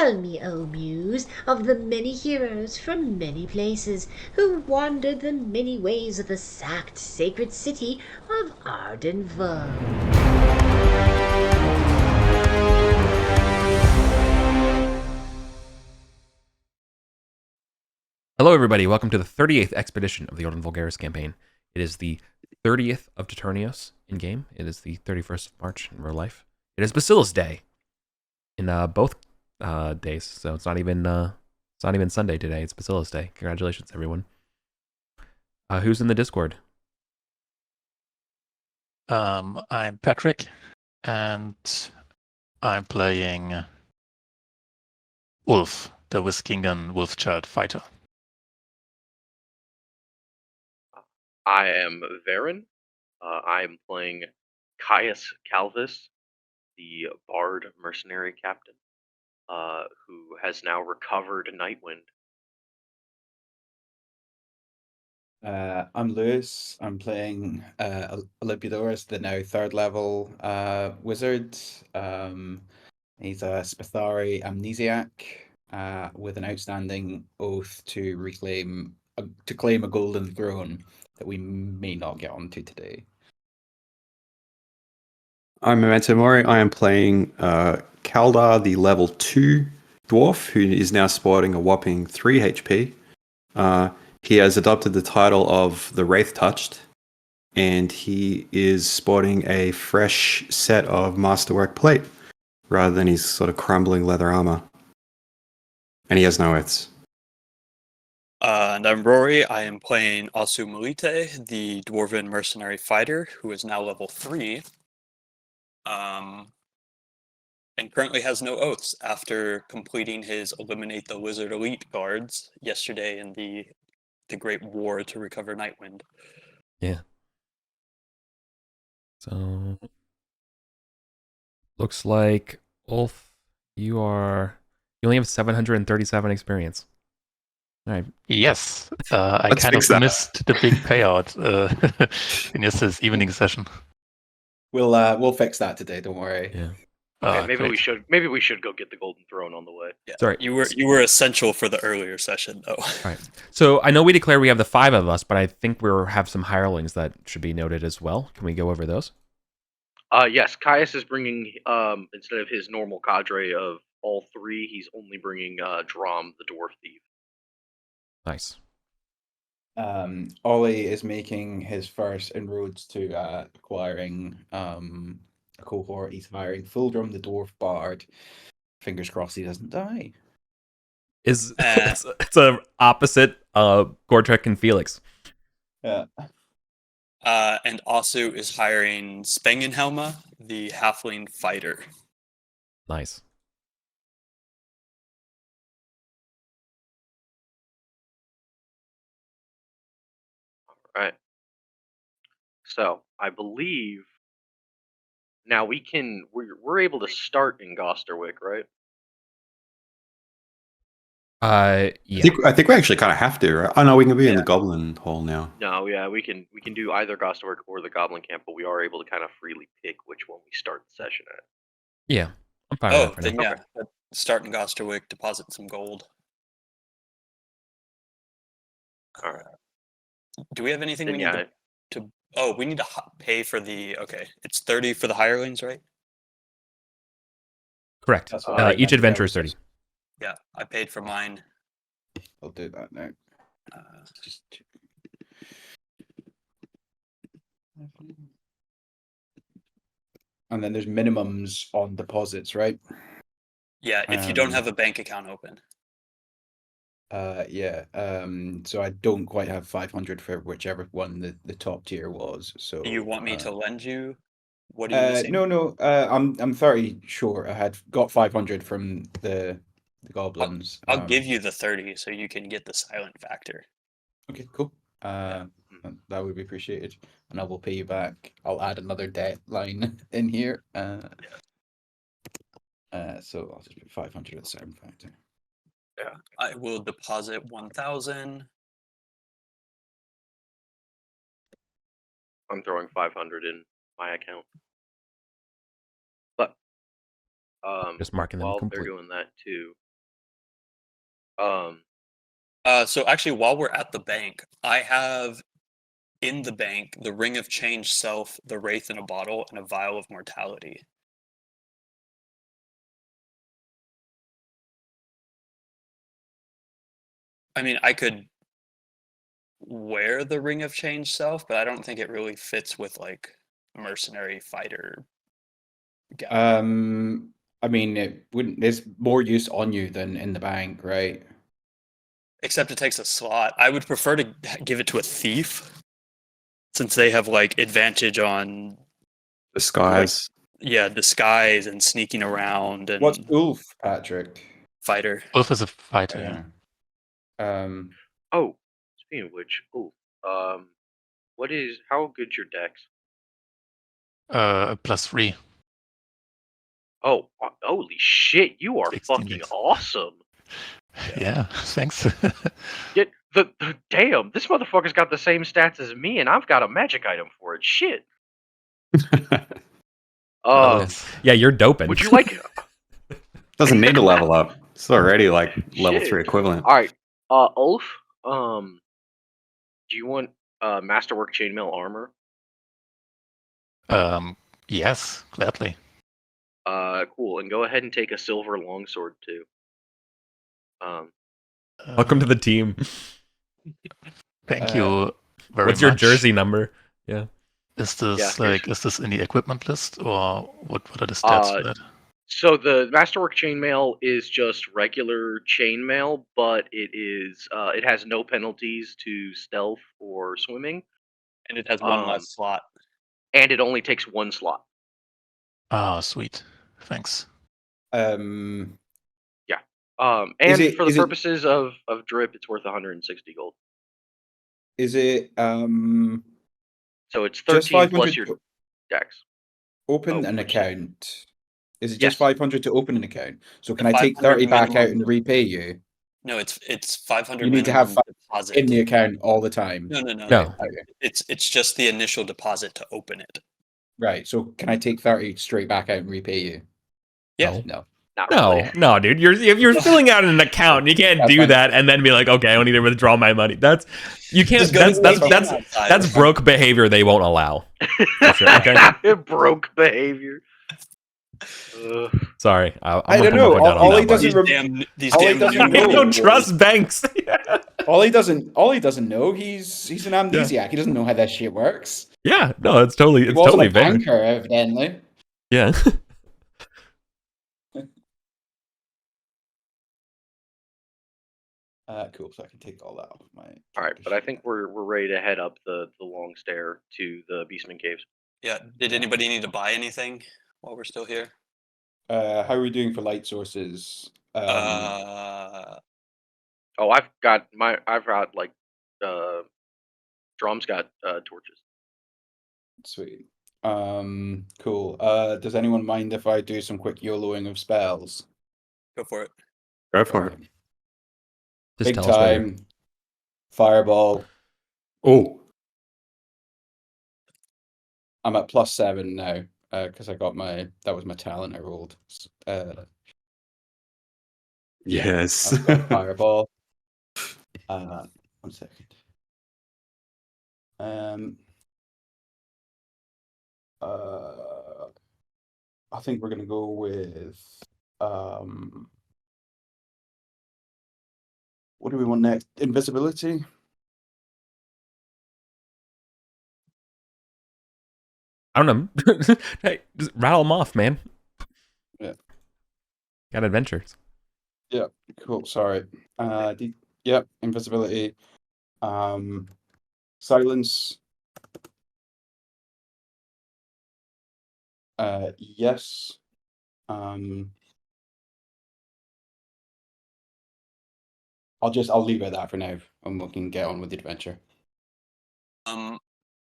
Tell me, O Muse, of the many heroes from many places who wandered the many ways of the sacked sacred city of Arden. Hello, everybody. Welcome to the 38th expedition of the Arden Vulgaris campaign. It is the 30th of Toternios in game. It is the 31st of March in real life. It is Bacillus Day in both days, so it's not even Sunday today. It's Bacillus Day. Congratulations, everyone. Who's in the Discord? I'm Patrick, and I'm playing Wolf, the Wiskingen Wolfchild fighter. I am Varen. I am playing Caius Calvis, the Bard mercenary captain, who has now recovered Nightwind. I'm Lewis. I'm playing Olympiodorus, the now third level wizard. He's a Spithari amnesiac with an outstanding oath to claim a golden throne that we may not get onto today. I'm Memento Mori. I am playing Kaldar, the level 2 dwarf, who is now sporting a whopping 3 HP. He has adopted the title of the Wraith Touched, and he is sporting a fresh set of Masterwork plate rather than his sort of crumbling leather armor. And he has no oaths. And I'm Rory. I am playing Asu Melite, the Dwarven mercenary fighter, who is now level 3. And currently has no oaths after completing his Eliminate the Wizard Elite guards yesterday in the Great War to recover Nightwind. Yeah. So, looks like Ulf, you only have 737 experience. All right. Yes, I Let's kind fix of that. missed the big payout in yesterday's evening session. We'll fix that today. Don't worry. Yeah. Okay, maybe Great. we should go get the Golden Throne on the way. Yeah. Sorry. You were essential for the earlier session, though. All right. So I know we declare we have the 5 of us, but I think we have some hirelings that should be noted as well. Can we go over those? Yes, Caius is bringing instead of his normal cadre of all 3, he's only bringing Drom, the dwarf thief. Nice. Ollie is making his first inroads to acquiring a cohort. He's hiring Fulgrim, the dwarf bard. Fingers crossed he doesn't die. It's a opposite Gortrek and Felix. Yeah. And Asu is hiring Spengenhelma, the halfling fighter. Nice. Right. So I believe now we're able to start in Gosterwick, right? Yeah. I think we actually kind of have to, right? Oh no, we can be in Yeah. the Goblin Hall now. No, yeah, we can do either Gosterwick or the Goblin Camp, but we are able to kind of freely pick which one we start the session at. Yeah. I'm fine with that for Then now. yeah, start in Gosterwick, deposit some gold. All right. Do we have anything Then we need to? Oh, we need to pay for the. Okay, it's 30 for the hirelings, right? Correct. That's what I Each remember. adventure is 30. Yeah, I paid for mine. I'll do that now. Just and then there's minimums on deposits, right? Yeah, if you don't have a bank account open. Yeah. So I don't quite have 500 for whichever one the top tier was. So Do you want me to lend you? What are you missing? No. I'm 30 short. I had got 500 from the goblins. I'll give you the 30 so you can get the silent factor. Okay, cool. That would be appreciated, and I will pay you back. I'll add another debt line in here. So I'll just put 500 at the silent factor. Yeah, I will deposit 1,000. I'm throwing 500 in my account. But Just marking them while complete. they're doing that too, So actually, while we're at the bank, I have in the bank the Ring of Change Self, the Wraith in a bottle, and a Vial of Mortality. I mean, I could wear the Ring of Change Self, but I don't think it really fits with like mercenary fighter guy. I mean, it wouldn't. There's more use on you than in the bank, right? Except it takes a slot. I would prefer to give it to a thief, since they have like advantage on Disguise. disguise and sneaking around and What's Ulf, Patrick? fighter. Wolf is a fighter. Oh, speaking of which, how good's your dex? +3. Oh, holy shit! You are 16 fucking dex. awesome. Yeah, thanks. Yet damn, this motherfucker's got the same stats as me, and I've got a magic item for it. Shit. Yeah, you're doping. Would you like? Doesn't need to level up. It's already like level Shit. 3 equivalent. All right, Ulf. Do you want masterwork chainmail armor? Yes, gladly. Cool. And go ahead and take a silver longsword too. Welcome to the team. Thank you very much. What's your jersey number? Yeah. Is this Yeah, is this in the equipment list, or what are the stats for that? So the masterwork chainmail is just regular chainmail, but it has no penalties to stealth or swimming, And it has one less slot. and it only takes one slot. Ah, sweet. Thanks. And Is it- for the is it- purposes of drip, it's worth 160 gold. Is it So it's just 13 plus 500 your to dex. open Oh, an which- account? Is it Yes. just 500 to open an account? So can The I take 500 30 back out minimum- and repay you No, it's 500 You need to have minimum deposit. in the account all the time? No. No. Okay. It's just the initial deposit to open it. Right. So can I take 30 straight back out and repay you? Yeah. No. Not really. No, dude. If you're filling out an account, you can't That's do fine. that and then be like, okay, I don't need to withdraw my money. You can't. Just go to the That's ATM outside. that's broke behavior they won't allow. For sure, okay. Broke behavior. Sorry, I'm I don't gonna know. put down on All that he one. doesn't These all he damn doesn't I know- don't trust banks. all he doesn't know, he's an amnesiac. He doesn't know how that shit works. Yeah, no, it's totally He wasn't totally a fair. banker, evidently. Yeah. Cool. So I can take all that off my. All right, but I think we're ready to head up the long stair to the Beastman Caves. Yeah. Did anybody need to buy anything while we're still here? How are we doing for light sources? Uh, Oh, I've got like Drum's got torches. Sweet. Cool. Does anyone mind if I do some quick YOLOing of spells? go for it. Go for it. Just Big tell us later. time. Fireball. Oh, I'm at +7 now because that was my talent I rolled. yes. I've got fireball. 1 second. I think we're gonna go with what do we want next? Invisibility. I don't know. Hey, just rattle them off, man. Yeah. Got adventures. Yeah. Cool. Sorry. Yep. Invisibility. Silence. Yes. I'll leave it at that for now, and we can get on with the adventure.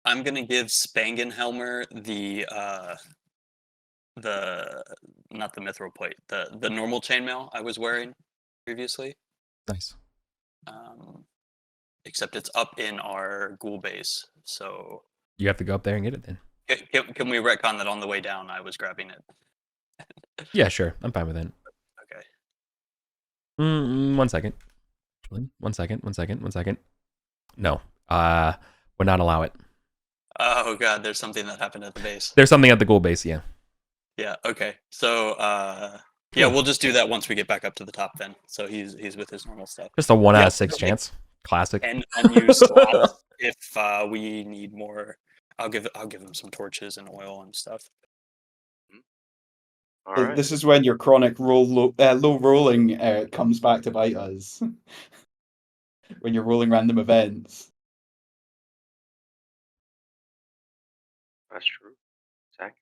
I'm gonna give Spangenhelmer the not the mithril plate, the normal chainmail I was wearing previously. Nice. Except it's up in our ghoul base, so You have to go up there and get it then. can we retcon that on the way down I was grabbing it? Yeah, sure. I'm fine with that. Okay. 1 second. Actually, one second. No, would not allow it. Oh god, there's something that happened at the base. There's something at the goal base, yeah. Yeah. Okay. So yeah, Cool. we'll just do that once we get back up to the top. Then. So he's with his normal stuff. Just a 1 out Yeah, of 6 okay. chance. Classic. And unused slots if we need more. I'll give him some torches and oil and stuff. All right. This is when your chronic low rolling comes back to bite us. When you're rolling random events. That's true. Zach?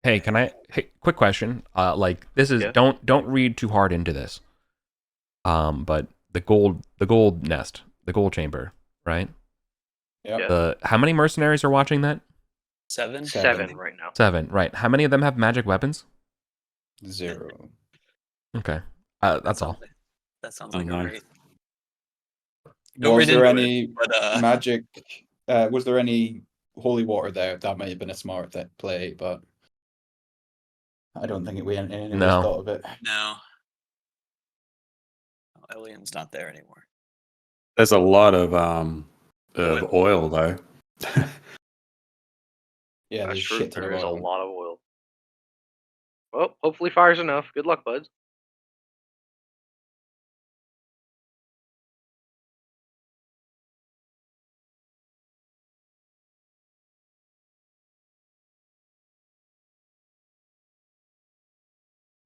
Hey, quick question. Like this is Yeah. don't read too hard into this. But the gold nest, the gold chamber, right? Yep. Yeah. How many mercenaries are watching that? 7. 7 right now. 7, right. How many of them have magic weapons? 0. Okay. That's all. That sounds Oh, like no. a wraith. Don't Was read there into any it, but, magic? Was there any holy water there? That might have been a smart play, but I don't think we any of us thought of it. No. Elian's not there anymore. There's a lot of oil though. Yeah, That's there's true. shit ton There of is a oil. lot of oil. Well, hopefully fire's enough. Good luck, buds.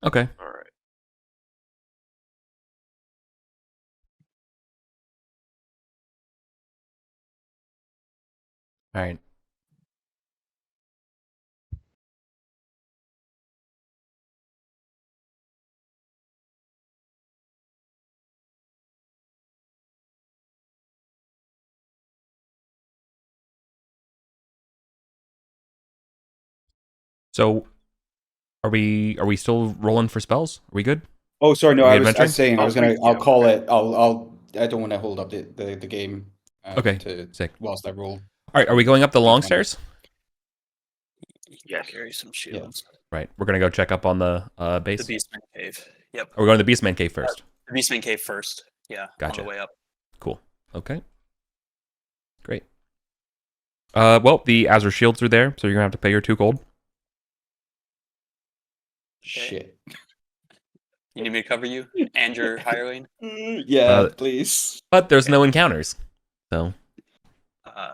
Okay. All right. All right. So, are we still rolling for spells? Are we good? Oh, sorry, no, Are we I was adventuring? saying I Oh, was gonna. yeah, I'll call okay. it. I don't want to hold up the game. Okay, sick. Whilst I roll. All right. Are we going up the long D20. stairs? Yes. Carry some shields. Right. We're gonna go check up on the The base. Beastman Cave. Yep. Are we going to the Beastman Cave first? The Beastman Cave first. Yeah. Gotcha. On the way up. Cool. Okay. Great. Well, the Azure shields are there, so you're gonna have to pay your 2 gold. Shit. You need me to cover you and your hireling? Yeah, please. But there's no encounters, so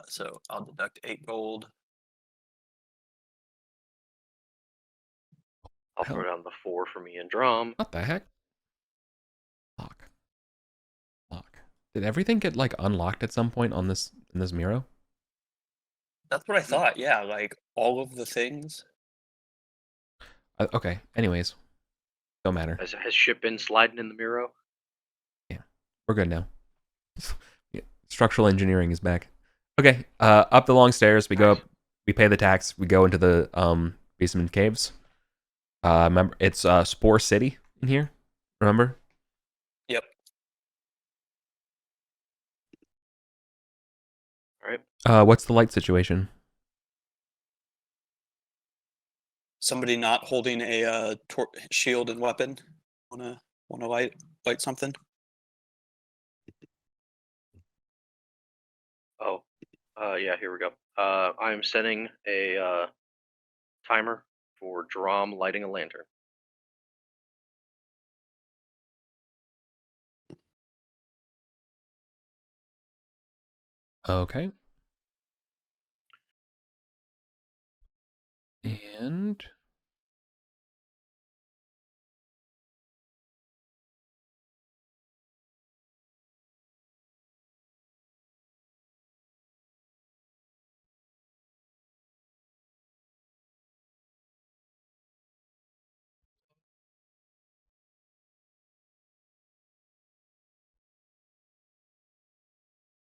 So I'll deduct 8 gold. I'll throw down the 4 for me and Drum. what the heck? Lock. Did everything get like unlocked at some point on this in this Miro? That's what I thought. Yeah, like all of the things. Okay. Anyways, don't matter. Has ship been sliding in the Miro? We're good now. Yeah, structural engineering is back. Okay. Up the long stairs. We go up. We pay the tax. We go into the basement caves. Remember, it's Spore City in here. Remember? Yep. All right. What's the light situation? Somebody not holding a shield and weapon. Wanna light something? Oh. Yeah, here we go. I'm setting a timer for Drum lighting a lantern. Okay. And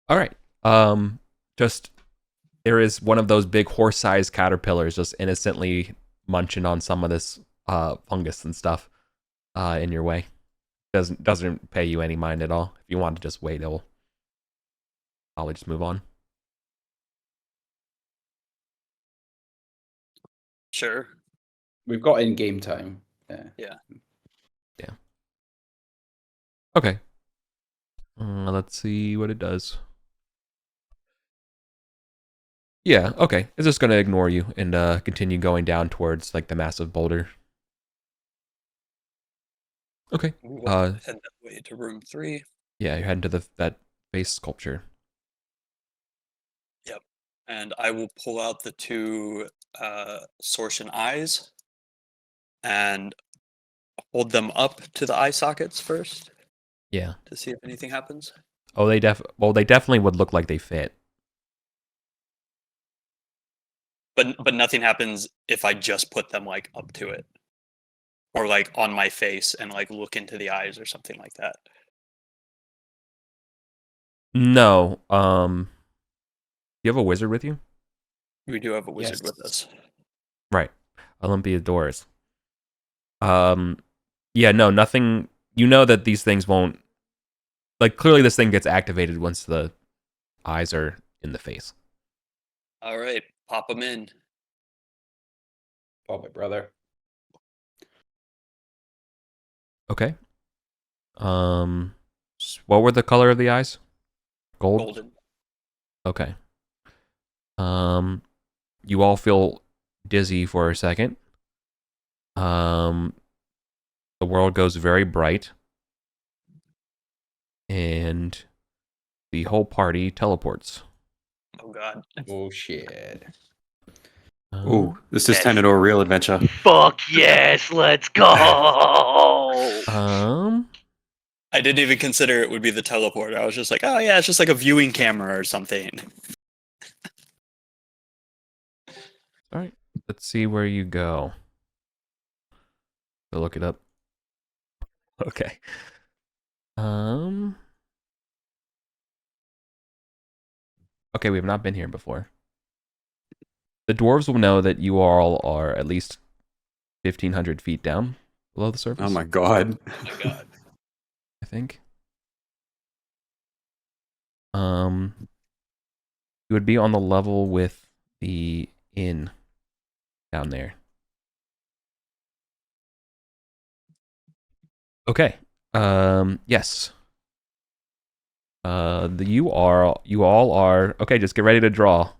all right. Just there is one of those big horse-sized caterpillars just innocently munching on some of this fungus and stuff in your way. Doesn't pay you any mind at all. If you want to just wait, it'll probably just move on. Sure. We've got in-game time. Yeah. Yeah. Okay. Let's see what it does. Yeah, okay. It's just gonna ignore you and continue going down towards like the massive boulder. Okay. We'll head that way to room 3. Yeah, you're heading to that face sculpture. Yep. And I will pull out the 2 Sortian eyes and hold them up to the eye sockets first Yeah. to see if anything happens. Oh, they definitely would look like they fit. But nothing happens if I just put them like up to it. Or like on my face and like look into the eyes or something like that. No. You have a wizard with you? We do have a wizard Yes. with us. Right. Olympia Doors. Yeah, no, nothing. You know that these things won't. Like, clearly this thing gets activated once the eyes are in the face. All right, pop them in. Pop it, brother. Okay. What were the color of the eyes? Gold? Golden. Okay. You all feel dizzy for a second. The world goes very bright. And the whole party teleports. Oh god. Oh shit. Ooh, this just turned into a real adventure. Fuck yes, let's go. I didn't even consider it would be the teleporter. I was just like, oh yeah, it's just like a viewing camera or something. All right. Let's see where you go. Go look it up. Okay. Okay, we have not been here before. The dwarves will know that you all are at least 1,500 feet down below the surface. Oh my god. Oh my god. I think. You would be on the level with the inn down there. Okay. Yes. You all are okay. Just get ready to draw.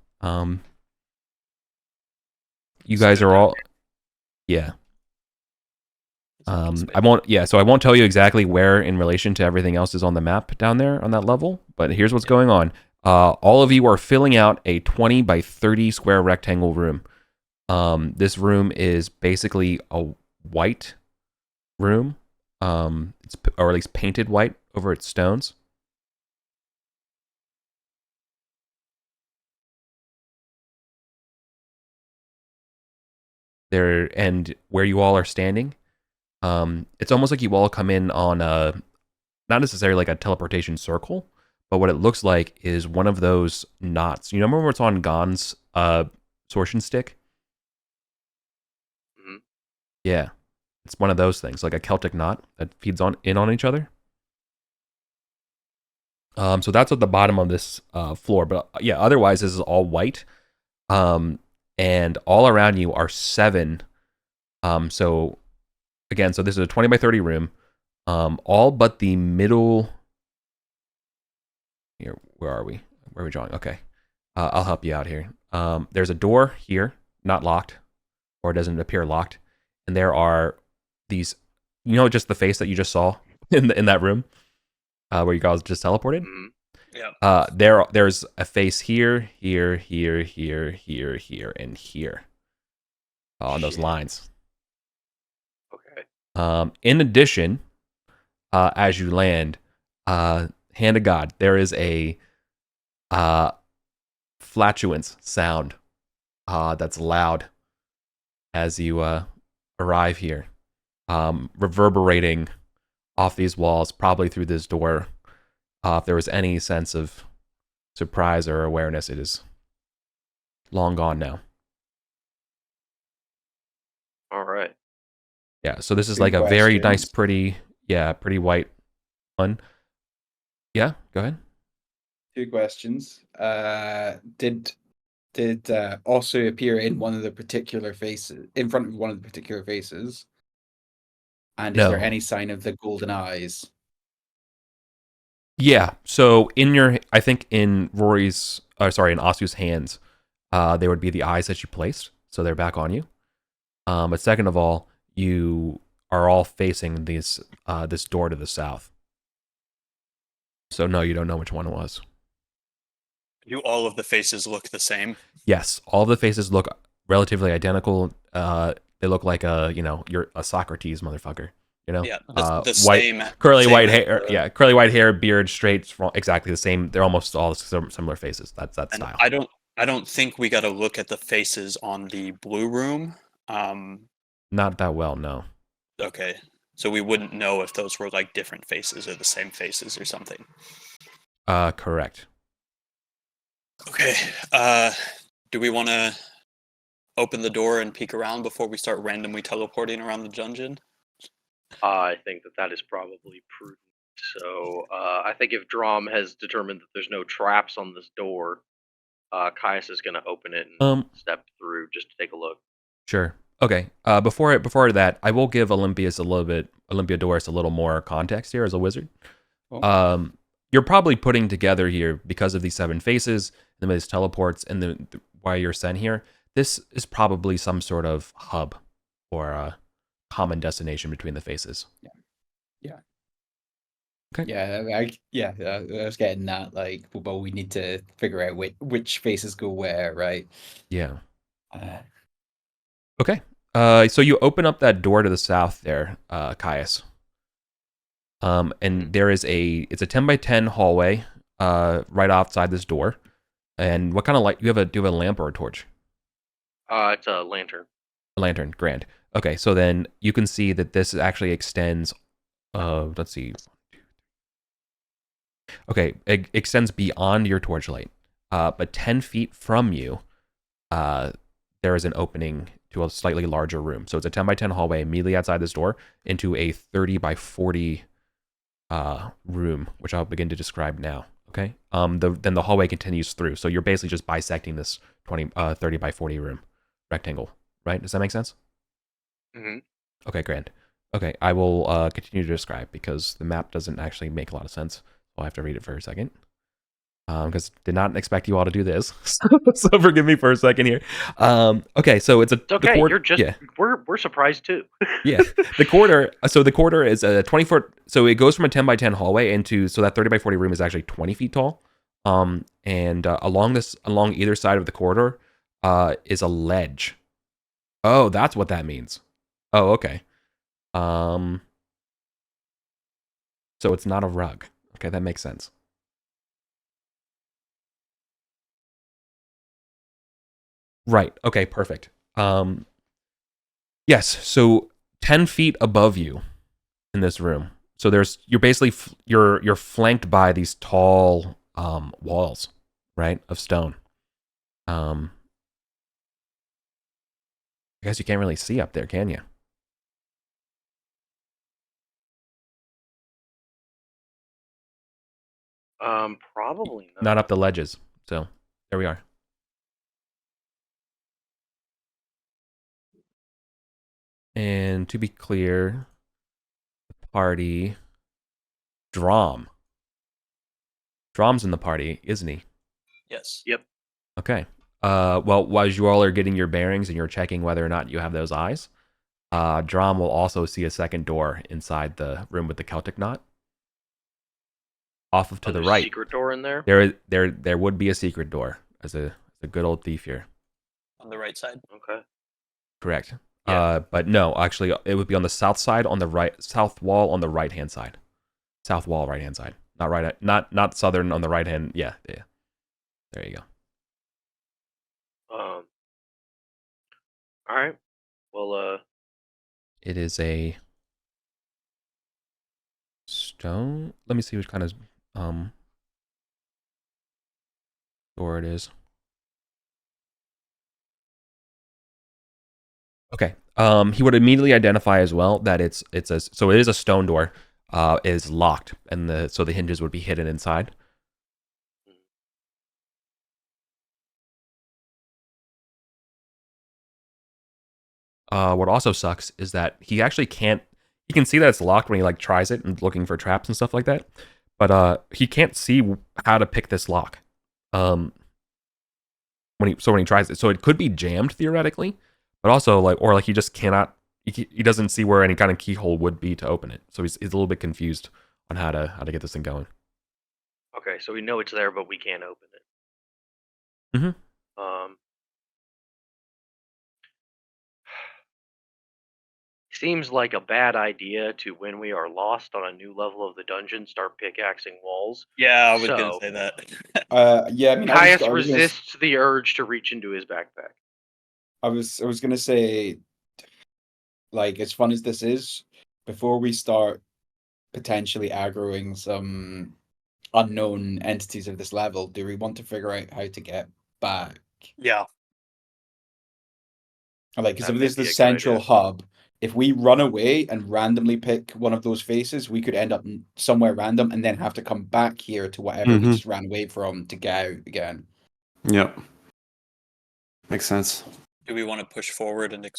You guys are all, yeah. I won't. Yeah, so I won't tell you exactly where in relation to everything else is on the map down there on that level. But here's what's going on. All of you are filling out a 20 by 30 square rectangle room. This room is basically a white room. It's or at least painted white over its stones. There, and where you all are standing, it's almost like you all come in on a, not necessarily like a teleportation circle, but what it looks like is one of those knots. You remember where it's on Gon's sortion stick? Mhm. Yeah, it's one of those things, like a Celtic knot that feeds on each other. So that's at the bottom of this floor, but yeah, otherwise this is all white. And all around you are 7. So again, so this is a 20 by 30 room. All but the middle. Here, where are we? Where are we drawing? Okay, I'll help you out here. There's a door here, not locked, or it doesn't appear locked, and there are these. You know, just the face that you just saw in that room, where you guys just teleported. Mhm. Yeah. There's a face here, here, here, here, here, here, and here. On those Shit. lines. Okay. In addition, as you land, hand of God, there is a flatulence sound that's loud as you arrive here, reverberating off these walls, probably through this door. If there was any sense of surprise or awareness, it is long gone now. All right. Yeah, so this is Two like a very nice, questions. pretty white one. Yeah, go ahead. 2 questions. Did also appear in one of the particular faces, in front of one of the particular faces? And is there No. any sign of the golden eyes? Yeah. So I think in in Asu's hands, they would be the eyes that you placed, so they're back on you. But second of all, you are all facing this door to the south. So no, you don't know which one it was. Do all of the faces look the same? Yes, all of the faces look relatively identical. They look like you're a Socrates motherfucker. Yeah, the white, same. curly same white as hair. the- Yeah, curly white hair, beard, straight, exactly the same. They're almost all similar faces. That's that And style. I don't think we got to look at the faces on the blue room. Not that well, no. Okay, so we wouldn't know if those were like different faces or the same faces or something. Correct. Okay. Do we want to open the door and peek around before we start randomly teleporting around the dungeon? I think that is probably prudent. So I think if Drom has determined that there's no traps on this door, Caius is going to open it and step through just to take a look. Sure. Okay. Before that, I will give Olympiadoris a little more context here as a wizard. Oh. You're probably putting together here because of these 7 faces, and these teleports, and why you're sent here. This is probably some sort of hub or a common destination between the faces. Yeah. Okay. Yeah, I was getting that. Like, but we need to figure out which faces go where, right? Yeah. Uh, Okay. So you open up that door to the south there, Caius. And it's a 10 by 10 hallway, right outside this door. And what kind of light do you have a lamp or a torch? It's a lantern. A lantern, grand. Okay, so then you can see that this actually extends. Let's see. Okay, it extends beyond your torchlight. But 10 feet from you, there is an opening to a slightly larger room. So it's a 10 by 10 hallway immediately outside this door into a 30 by 40 room, which I'll begin to describe now. Okay. Then the hallway continues through. So you're basically just bisecting this 30 by 40 room rectangle, right? Does that make sense? Mm-hmm. Okay, grand. Okay, I will continue to describe because the map doesn't actually make a lot of sense. I'll have to read it for a second. Because did not expect you all to do this, so forgive me for a second here. Okay, so it's okay. We're surprised too. Yeah, the corridor. So the corridor is a 20-foot. So it goes from a 10 by 10 hallway so that 30 by 40 room is actually 20 feet tall. And along either side of the corridor, is a ledge. Oh, that's what that means. Oh, okay. So it's not a rug. Okay, that makes sense. Right. Okay, perfect. Yes, so 10 feet above you in this room. So you're basically you're flanked by these tall walls, right, of stone. I guess you can't really see up there, can you? Probably not. Not up the ledges. So there we are. And to be clear, the party, Drom's in the party, isn't he? Yes. Yep. Okay. Well, as you all are getting your bearings and you're checking whether or not you have those eyes, Drom will also see a second door inside the room with the Celtic knot. Off to the right. Secret door in there. There would be a secret door as a good old thief here. On the right side. Okay. Correct. Yeah. But no, actually, it would be on the south side, on the right, south wall on the right hand side. South wall, right hand side. Not southern on the right hand. Yeah. There you go. All right. Well. It is a stone. Let me see which kind of door it is. Okay. He would immediately identify as well that it is a stone door. It is locked, and so the hinges would be hidden inside. What also sucks is that he he can see that it's locked when he like tries it and looking for traps and stuff like that. But he can't see how to pick this lock. When he tries it, so it could be jammed theoretically, but also like he just cannot. He doesn't see where any kind of keyhole would be to open it, so he's a little bit confused on how to get this thing going. Okay, so we know it's there, but we can't open it. Mm-hmm. Seems like a bad idea to, when we are lost on a new level of the dungeon, start pickaxing walls. Yeah, I was gonna So- say that. Yeah, I mean, Caius I was gonna, resists the urge to reach into his backpack. I was gonna say, like, as fun as this is, before we start potentially aggroing some unknown entities of this level, do we want to figure out how to get back? Yeah. Like, because That if may this is be the a good central idea. hub, if we run away and randomly pick one of those faces, we could end up somewhere random and then have to come back here to whatever we Mhm. just ran away from to get out again. Yep. Makes sense. Do we want to push forward and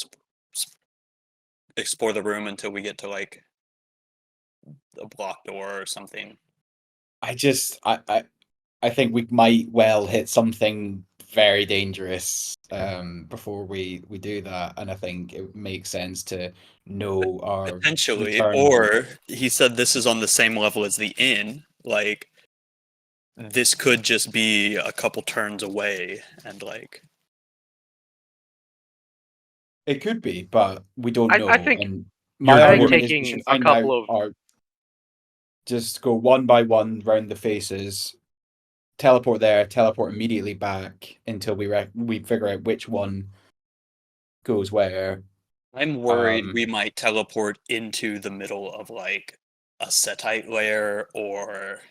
explore the room until we get to like a block door or something? I think we might well hit something very dangerous before we do that, and I think it makes sense to know our Potentially, return. or he said this is on the same level as the inn. Like, this could just be a couple turns away, and like, It could be, but we don't I know. think- and my You're argument is we taking should a find couple out of- our just go one by one round the faces, teleport there, teleport immediately back until we figure out which one goes where. I'm worried Um, we might teleport into the middle of like a setite layer, or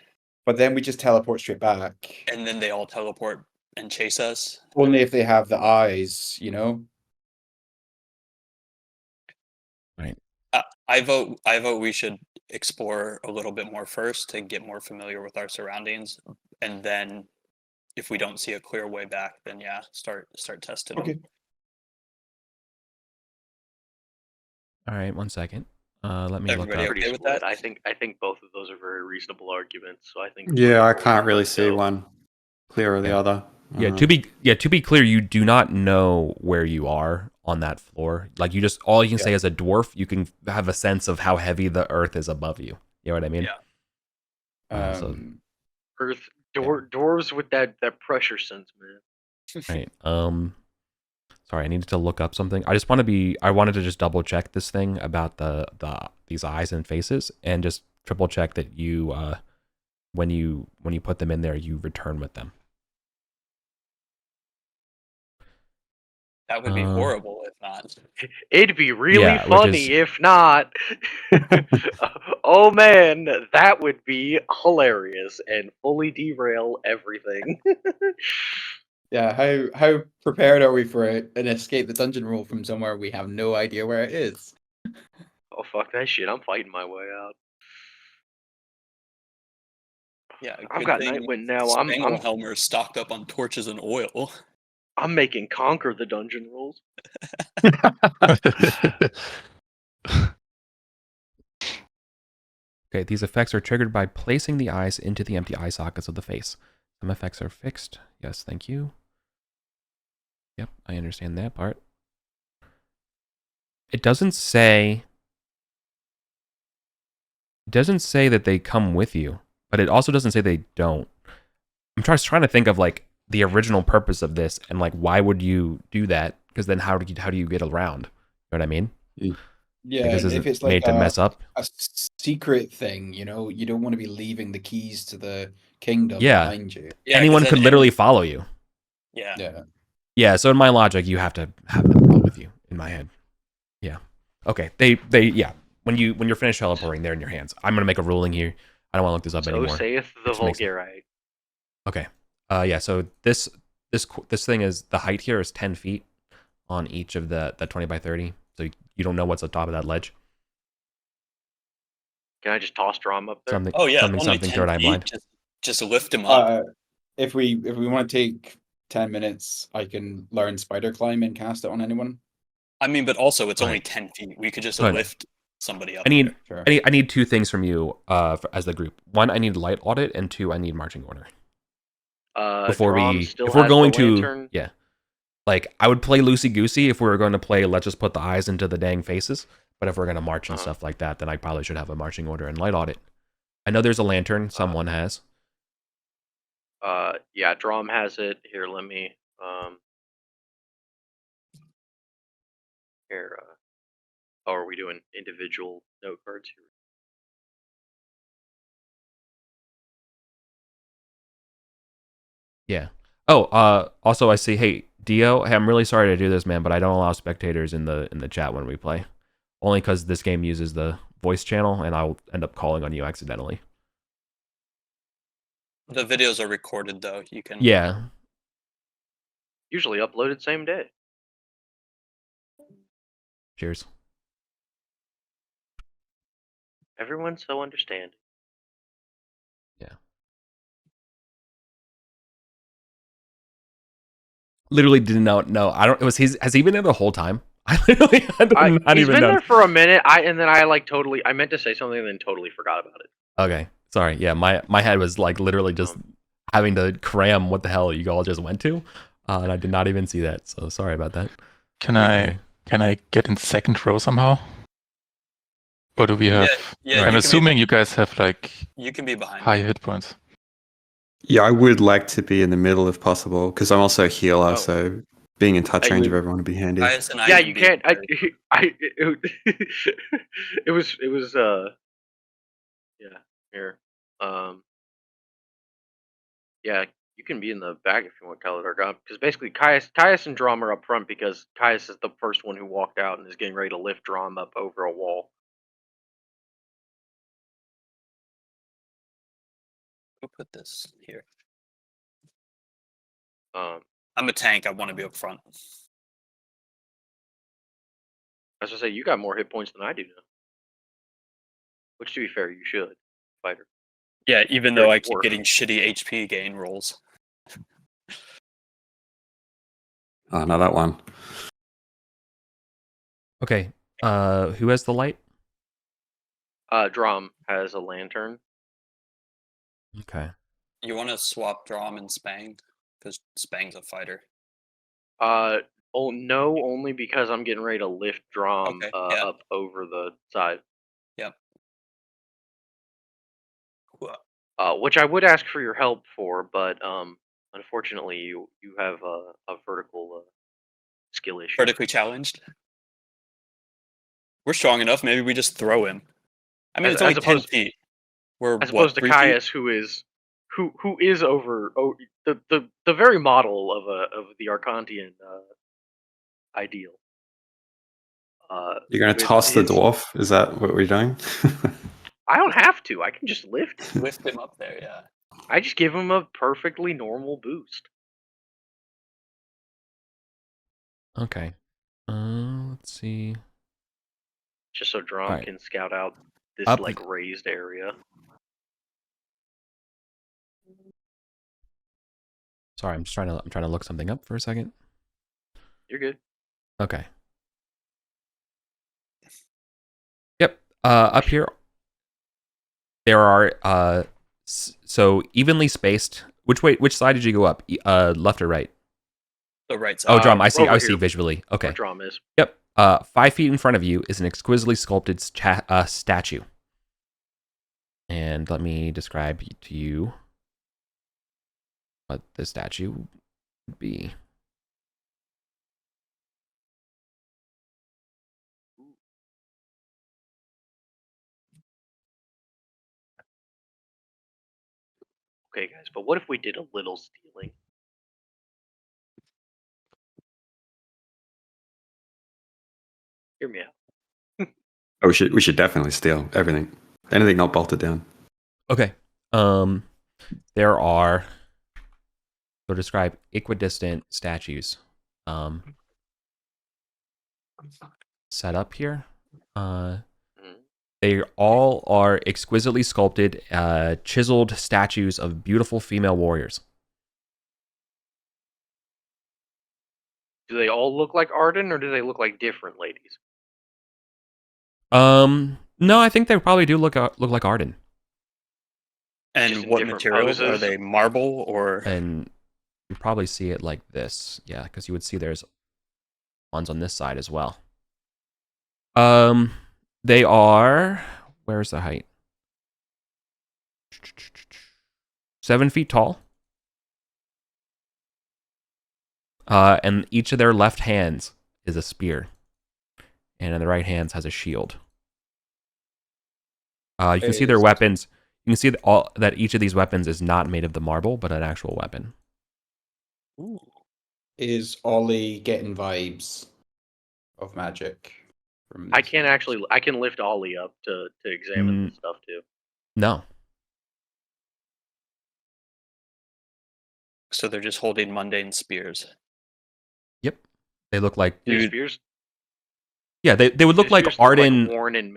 But then we just teleport straight back. and then they all teleport and chase us. Only if they have the eyes, you know? I vote we should explore a little bit more first to get more familiar with our surroundings, and then if we don't see a clear way back, then yeah, start testing Okay. them. All right, 1 second. Let me look Everybody up. okay Pretty with split. that? I think both of those are very reasonable arguments. So I think. Yeah, I whatever way can't you really wanna see go. one clear or the Yeah. other. Yeah, to be clear, you do not know where you are on that floor. Like, you just, all you can say as a dwarf, you can have a sense of how heavy the earth is above you. You know what I mean? Yeah. So- Earth dwarves with that pressure sense, man. Right. Sorry, I needed to look up something. I wanted to just double check this thing about these eyes and faces, and just triple check that you when you put them in there, you return with them. That would be horrible if not. It'd be really Yeah, which funny if not. Oh man, that would be hilarious and fully derail everything. Yeah, how prepared are we for an escape the dungeon roll from somewhere we have no idea where it is? Oh fuck that shit! I'm fighting my way out. Yeah, I've good got thing Nightwind now. Spanglehelmer is stocked up on torches and oil. I'm making conquer the dungeon rules. Okay, these effects are triggered by placing the eyes into the empty eye sockets of the face. Some effects are fixed. Yes, thank you. Yep, I understand that part. It doesn't say that they come with you, but it also doesn't say they don't. I'm trying to think of like the original purpose of this, and like, why would you do that? Because then how do you get around? You know what I mean? Yeah, Like, this if isn't it's like made to mess up. a secret thing, you know, you don't want to be leaving the keys to the kingdom Yeah. behind you. Yeah, 'cause Anyone then could literally follow you. Yeah. Yeah. Yeah, so in my logic, you have to have them go with you. In my head, yeah. Okay, they yeah. When you're finished teleporting, they're in your hands. I'm gonna make a ruling here. I don't want to look this up So anymore. saith the Which makes- Vulgarite. Okay. Yeah. So this thing is, the height here is 10 feet on each of the 20 by 30. So you don't know what's on top of that ledge. Can I just toss Drum up there? Something. Oh yeah, Something. only Something. 10 Third eye feet, blind. Just lift him up. If we want to take 10 minutes, I can learn spider climb and cast it on anyone. I mean, but also it's only Right. 10 feet. We could just Good. lift somebody up I need there. Sure. I need two things from you as the group. One, I need light audit, and two, I need marching order. Before Drom still if we're has going the to, lantern. yeah, like I would play loosey goosey if we were going to play. Let's just put the eyes into the dang faces. But if we're going to march and stuff like that, then I probably should have a marching order and light audit. I know there's a lantern. Someone has. Yeah, Drom has it. Here, let me. Here. Oh, are we doing individual note cards here? Yeah. Oh, also I see. Hey, Dio. Hey, I'm really sorry to do this, man, but I don't allow spectators in the chat when we play. Only because this game uses the voice channel, and I'll end up calling on you accidentally. The videos are recorded, though. You can. Yeah. Usually uploaded same day. Cheers. Everyone's so understanding. Yeah. Literally did not know. I don't. Has he been there the whole time? I literally had not He's even been know. there for a minute. I meant to say something and then totally forgot about it. Okay. Sorry. Yeah, my head was like literally just having to cram what the hell you all just went to, and I did not even see that. So sorry about that. Can I get in second row somehow? Or do we have? Yeah, I'm you assuming you guys have like You can be behind. high hit points. Yeah, I would like to be in the middle if possible, because I'm also a healer, Oh. so being in touch Hey, range you- of everyone would be handy. Caius and I Yeah, can you be can't. there. It was. Yeah. Here. Yeah, you can be in the back if you want, Kaladar, because basically Caius and Drom are up front because Caius is the first one who walked out and is getting ready to lift Drom up over a wall. Who put this here? Um, I'm a tank. I want to be up front. as I say, you got more hit points than I do now. Which, to be fair, you should, fighter. Yeah, even You're though a I keep dwarf. getting shitty HP gain rolls. Oh, no, that one. Okay. Who has the light? Drom has a lantern. Okay. You want to swap Drom and Spang? Because Spang's a fighter. Oh no, only because I'm getting ready to lift Drom Okay, yeah. up over the side. Yep. Which I would ask for your help for, but unfortunately, you have a vertical skill issue. Vertically challenged. We're strong enough. Maybe we just throw him. I mean, it's only 10 feet. We're as opposed to 3 feet? Caius, who is over the very model of the Arcantian ideal. You're going to toss the dwarf? Is that what we're doing? I don't have to. I can just lift him. Lift him up there, yeah. I just give him a perfectly normal boost. Okay. Let's see. Just so Drom Alright. can scout out this Up like raised area. Sorry, I'm trying to look something up for a second. You're good. Okay. Yep. Up here, there are so evenly spaced. Which side did you go up? Left or right? The right side. Oh, Drum. I see. over I see here, visually. Okay. Where Drom is. Yep. 5 feet in front of you is an exquisitely sculpted statue. And let me describe to you what the statue would be. Okay, guys, but what if we did a little stealing? Hear me out. Oh, we should definitely steal everything. Anything not bolted down. Okay. There are, so describe equidistant statues set up here. They all are exquisitely sculpted, chiseled statues of beautiful female warriors. Do they all look like Arden, or do they look like different ladies? No, I think they probably do look like Arden. And Just in what different materials? Are poses? they marble or? And you probably see it like this. Yeah, because you would see there's ones on this side as well. They are, where's the height? 7 feet tall. And each of their left hands is a spear. And in the right hands has a shield. You can see their weapons. You can see that each of these weapons is not made of the marble, but an actual weapon. Ooh. Is Ollie getting vibes of magic? I can lift Ollie up to examine this stuff too. No. So they're just holding mundane spears. Yep. They look like Spears? Yeah, they would look like Arden. Like worn and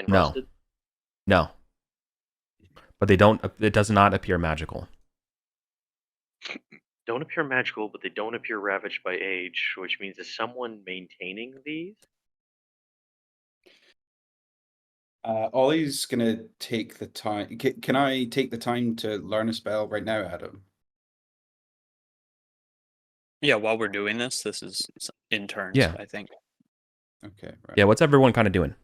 No. rusted? No. But they don't. It does not appear magical. Don't appear magical, but they don't appear ravaged by age, which means is someone maintaining these? Ollie's gonna take the time. Can I take the time to learn a spell right now, Adam? Yeah, while we're doing this is in turns, Yeah. I think. Okay, right. Yeah, what's everyone kind of doing?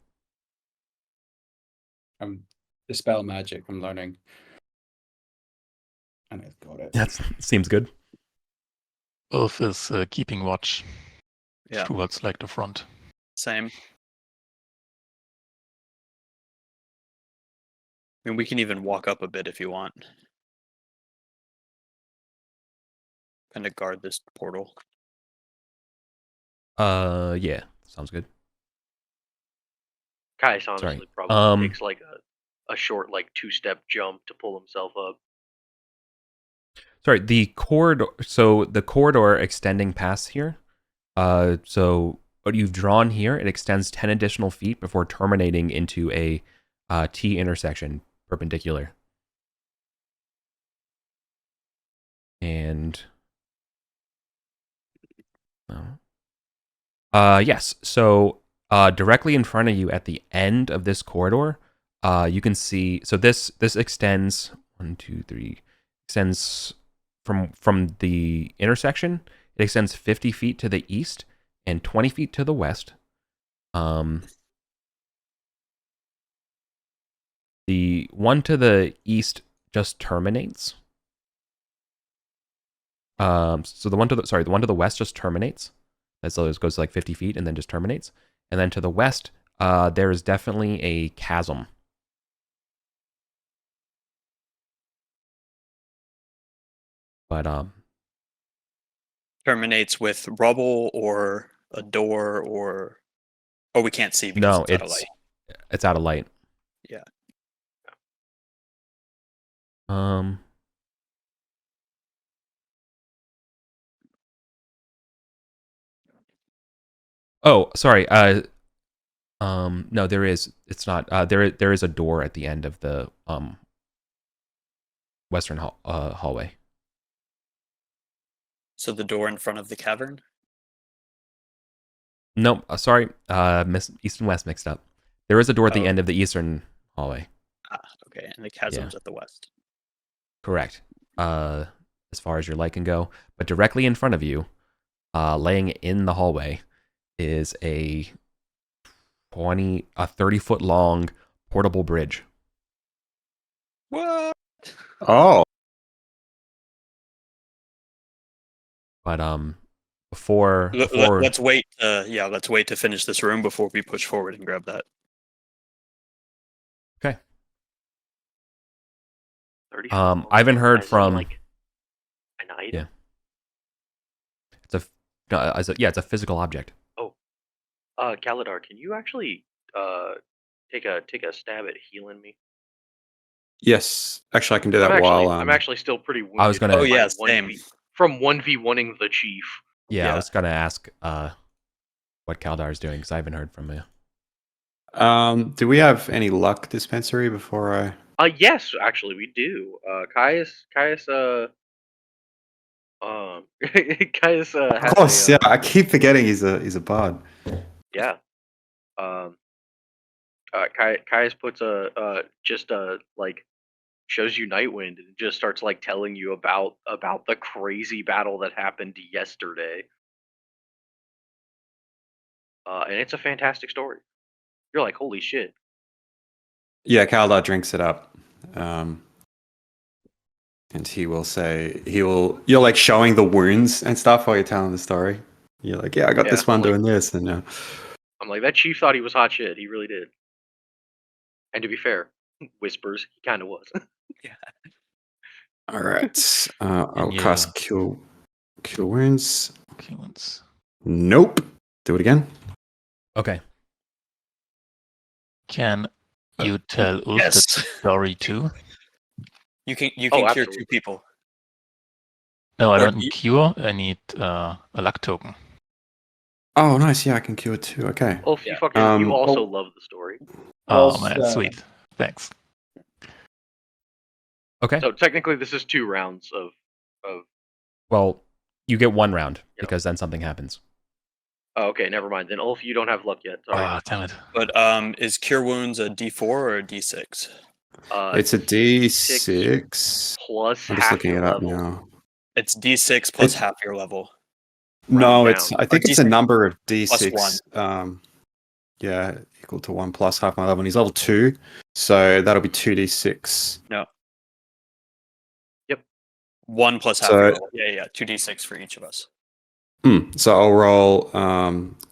The spell magic I'm learning. And I've got it. That seems good. Ulf is keeping watch Yeah. towards like the front. Same. I mean, we can even walk up a bit if you want. Kind of guard this portal. Yeah, sounds good. Kais honestly Sorry. probably takes like a short like 2-step jump to pull himself up. Sorry, the corridor. So the corridor extending past here. So what you've drawn here, it extends 10 additional feet before terminating into a T intersection perpendicular. And yes. So directly in front of you at the end of this corridor, you can see. So this extends 1, 2, 3. Extends from the intersection. It extends 50 feet to the east and 20 feet to the west. The one to the east just terminates. So the one to the west just terminates. So it goes like 50 feet and then just terminates. And then to the west, there is definitely a chasm. But Terminates with rubble or a door or we can't see because no, it's out of light. It's out of light. Yeah. Oh, sorry. No, there is. It's not. There is a door at the end of the western hallway. So the door in front of the cavern? Nope. Sorry. East and west mixed up. There is a door at the end of the eastern hallway. Ah, okay. And the chasm's at the west. Correct. As far as your light can go, but directly in front of you, laying in the hallway, is a 30-foot long portable bridge. What? Oh, But before let's wait. Let's wait to finish this room before we push forward and grab that. Okay. 30 I haven't heard from like an item. Yeah. It's a physical object. Oh, Kalidar, can you actually take a stab at healing me? yes. Actually, I can do that while I'm actually still pretty wounded. I was gonna. Oh yeah, same. From 1v1ing the chief. Yeah, I was gonna ask what Kaldar's doing because I haven't heard from you. Do we have any luck dispensary before I? Yes, actually we do. Caius Caius Of course, yeah. I keep forgetting he's a bard. Yeah. Caius puts shows you Nightwind and just starts like telling you about the crazy battle that happened yesterday. And it's a fantastic story. You're like, holy shit. Yeah, Kaldar drinks it up. And he will say, you're like showing the wounds and stuff while you're telling the story. You're like, yeah, I got Yeah, this one I'm like- doing this. And I'm like, that chief thought he was hot shit. He really did. And to be fair, whispers, he kind of was. all right. I'll Yeah. cast Cure Wounds. Okay, once. Nope. Do it again. Okay. Can you tell Ulf the Yes. story too? You can Oh, cure absolutely. 2 people. No, I Or don't need cure. I need a luck token. Oh, nice. Yeah, I can cure too. Okay. Ulf, you Um, also love the story. Oh Whilst, man, sweet. Thanks. Okay. So technically, this is 2 rounds of. Well, you get 1 round Yeah. because then something happens. Oh, okay, never mind. Then Ulf, you don't have luck yet. Sorry. Ah, damn it. But is cure wounds a D4 or a D6? it's a D6. Plus I'm just half looking your it up level. now. It's D6 plus It's- half your level. No, Round it's. down. I think Or it's a D6 number of plus D6. Yeah, equal to 1 plus half my level. And he's level 2, so that'll be 2d6. 1 plus half So- your level. Yeah, 2D6 for each of us. So I'll roll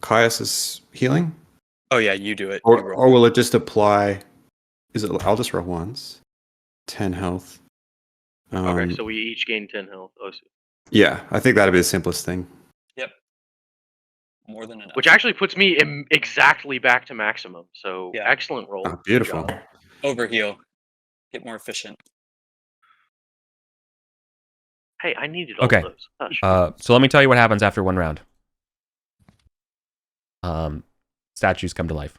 Caius's healing, Oh yeah, you do it. You or roll. will it just apply? Is it? I'll just roll once. 10 health. Okay, so we each gain 10 health. Oh, so- Yeah, I think that'd be the simplest thing. More than enough. which actually puts me exactly back to maximum. So Yeah. excellent roll. Oh, beautiful. Good job. Overheal. Get more efficient. Hey, I needed all Okay. those. Hush. So let me tell you what happens after 1 round. Statues come to life.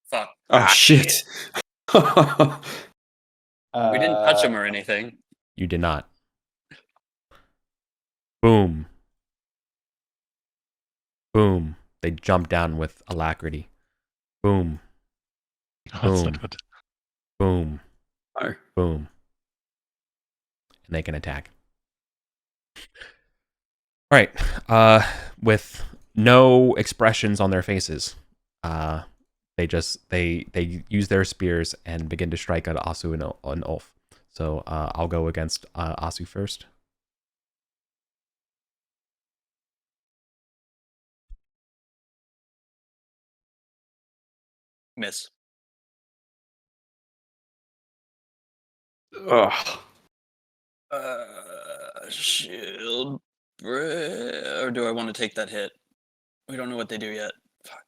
Fuck. Oh shit! We didn't touch them or anything. You did not. Boom. Boom. They jump down with alacrity. Boom. Oh, that's Boom. not good. Boom. Oh. Boom. And they can attack. All right. With no expressions on their faces, they use their spears and begin to strike at Asu and Ulf. So I'll go against Asu first. Miss. Ugh. Shield. Or do I want to take that hit? We don't know what they do yet. Fuck.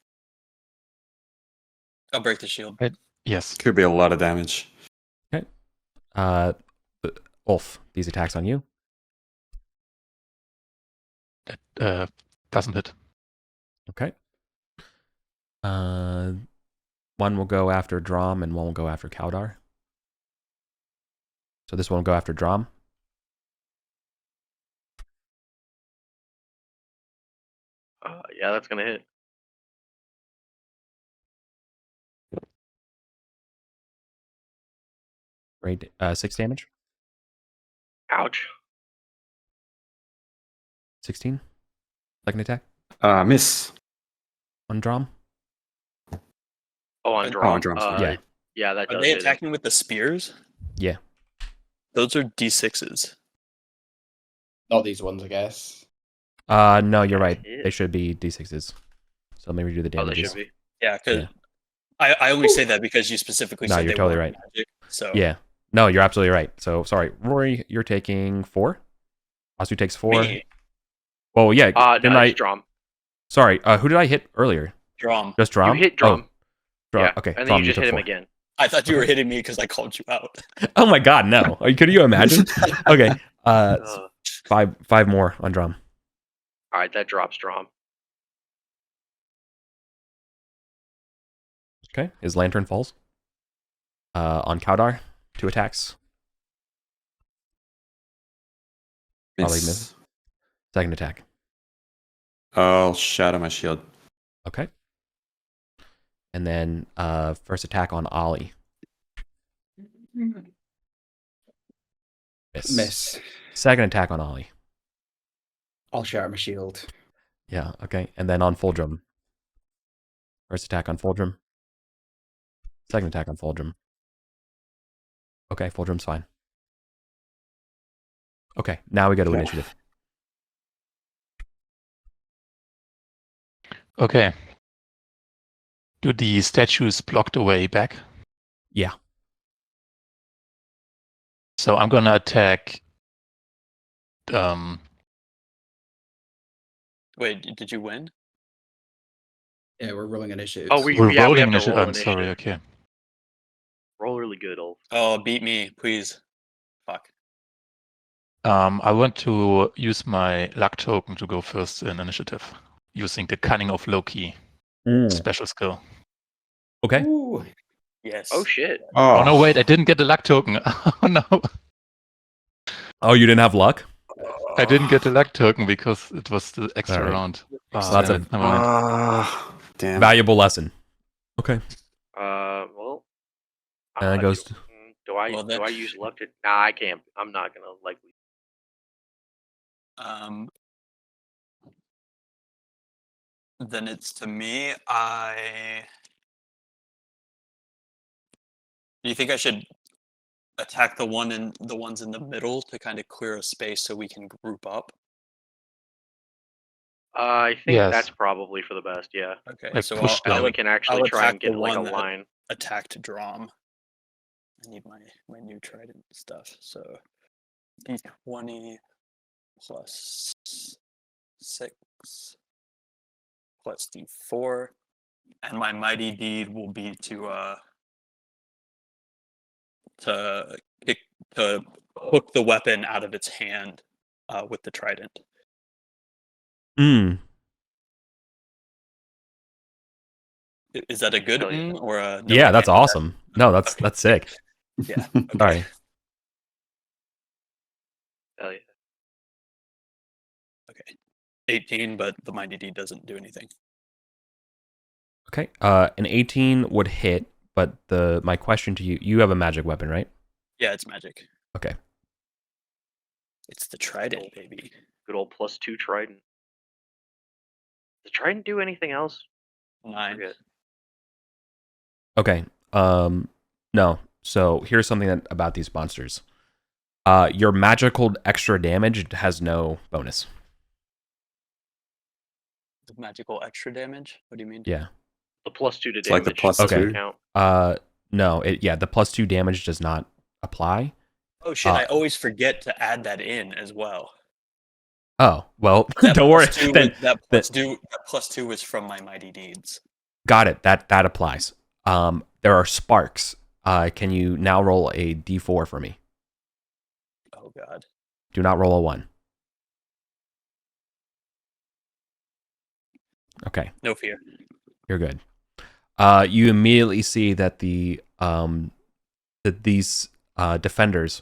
I'll break the shield. Yes. Could be a lot of damage. Ulf, these attacks on you. That doesn't hit. Okay. One will go after Drom and one will go after Kaldar. So this one will go after Drom. Yeah, that's gonna hit. Right, 6 damage. Ouch. 16. Second attack Miss. on Drom. Oh, on Oh, draw. on Drom's fine. Yeah. Yeah, that Are does they hit. attacking with the spears? Yeah. Those are D6s. Not these ones, I guess. No, you're right. It. They should be D6s. So maybe do the Oh, they damages. should be. Yeah, because Yeah. I only say that because you specifically No, said you're they totally weren't right. magic, so Yeah. No, you're absolutely right. So sorry, Rory, you're taking 4. Asu takes 4. Me, Oh yeah. Didn't No, I? it's Drom. Sorry. Who did I hit earlier? Drom. Just Drom. You hit Drom. Oh, Drom. Yeah. Okay. And then Drom, you just took hit him 4. again. I thought you were hitting me because I called you out. Oh my God, no. Could you imagine? Okay. Uh, Five more on Drom. all right, that drops Drom. Okay. His lantern falls. On Kaldar, 2 attacks. Probably miss. Second attack. I'll shatter my shield. Okay. and then first attack on Ollie. Miss. Second attack on Ollie. I'll shatter my shield. Yeah, okay. And then on Fulgrim. First attack on Fulgrim. Second attack on Fulgrim. Okay, Fulgrim's fine. Okay, now we go to initiative. Okay. Do the statues block the way back? Yeah. So I'm gonna attack. Wait, did you win? Yeah, we're rolling initiatives. Oh, we We're have rolling to roll I'm sorry. initiative. Okay. Roll really good, Ulf. Oh, beat me, please. Fuck. I want to use my luck token to go first in initiative, using the Cunning of Loki special skill. Okay. Ooh. Yes. Oh shit. Oh no, wait! I didn't get the luck token. Oh no! Oh, you didn't have luck? I didn't get the luck token because it was the extra Alright. round. So that's a never mind. Damn. valuable lesson. Okay. Well. And it goes. Do I Well, do that- I use luck to? Nah, I can't. I'm not gonna likely. Then it's to me. Do you think I should attack the ones in the middle to kind of clear a space so we can group up? I think Yes. that's probably for the best. Yeah. Okay, Like so push Then them. we can actually I'll try and attack the get like a one that- line. attacked Drom. I need my new trident stuff. So d20 plus 6 plus d4, and my mighty deed will be to hook the weapon out of its hand with the trident. Is that a good Hell yeah. or a no? Yeah, I that's can't do that. awesome. No, that's sick. Yeah. All right. Hell yeah. Okay. 18, but the mighty deed doesn't do anything. Okay. An 18 would hit, but my question to you have a magic weapon, right? Yeah, it's magic. Okay. It's the trident, baby. Good old +2 trident. Does trident do anything else? 9. Forget. Okay. No. So here's something about these monsters. Your magical extra damage has no bonus. The magical extra damage? What do you mean? Yeah. The +2 to It's like the damage. +2. doesn't count. No. The +2 damage does not apply. Oh shit! I always forget to add that in as well. Oh well, That don't worry. +2 Then that +2 is from my mighty deeds. got it. That applies. There are sparks. Can you now roll a d4 for me? Oh god. Do not roll a 1. Okay. No fear. You're good. You immediately see that these defenders,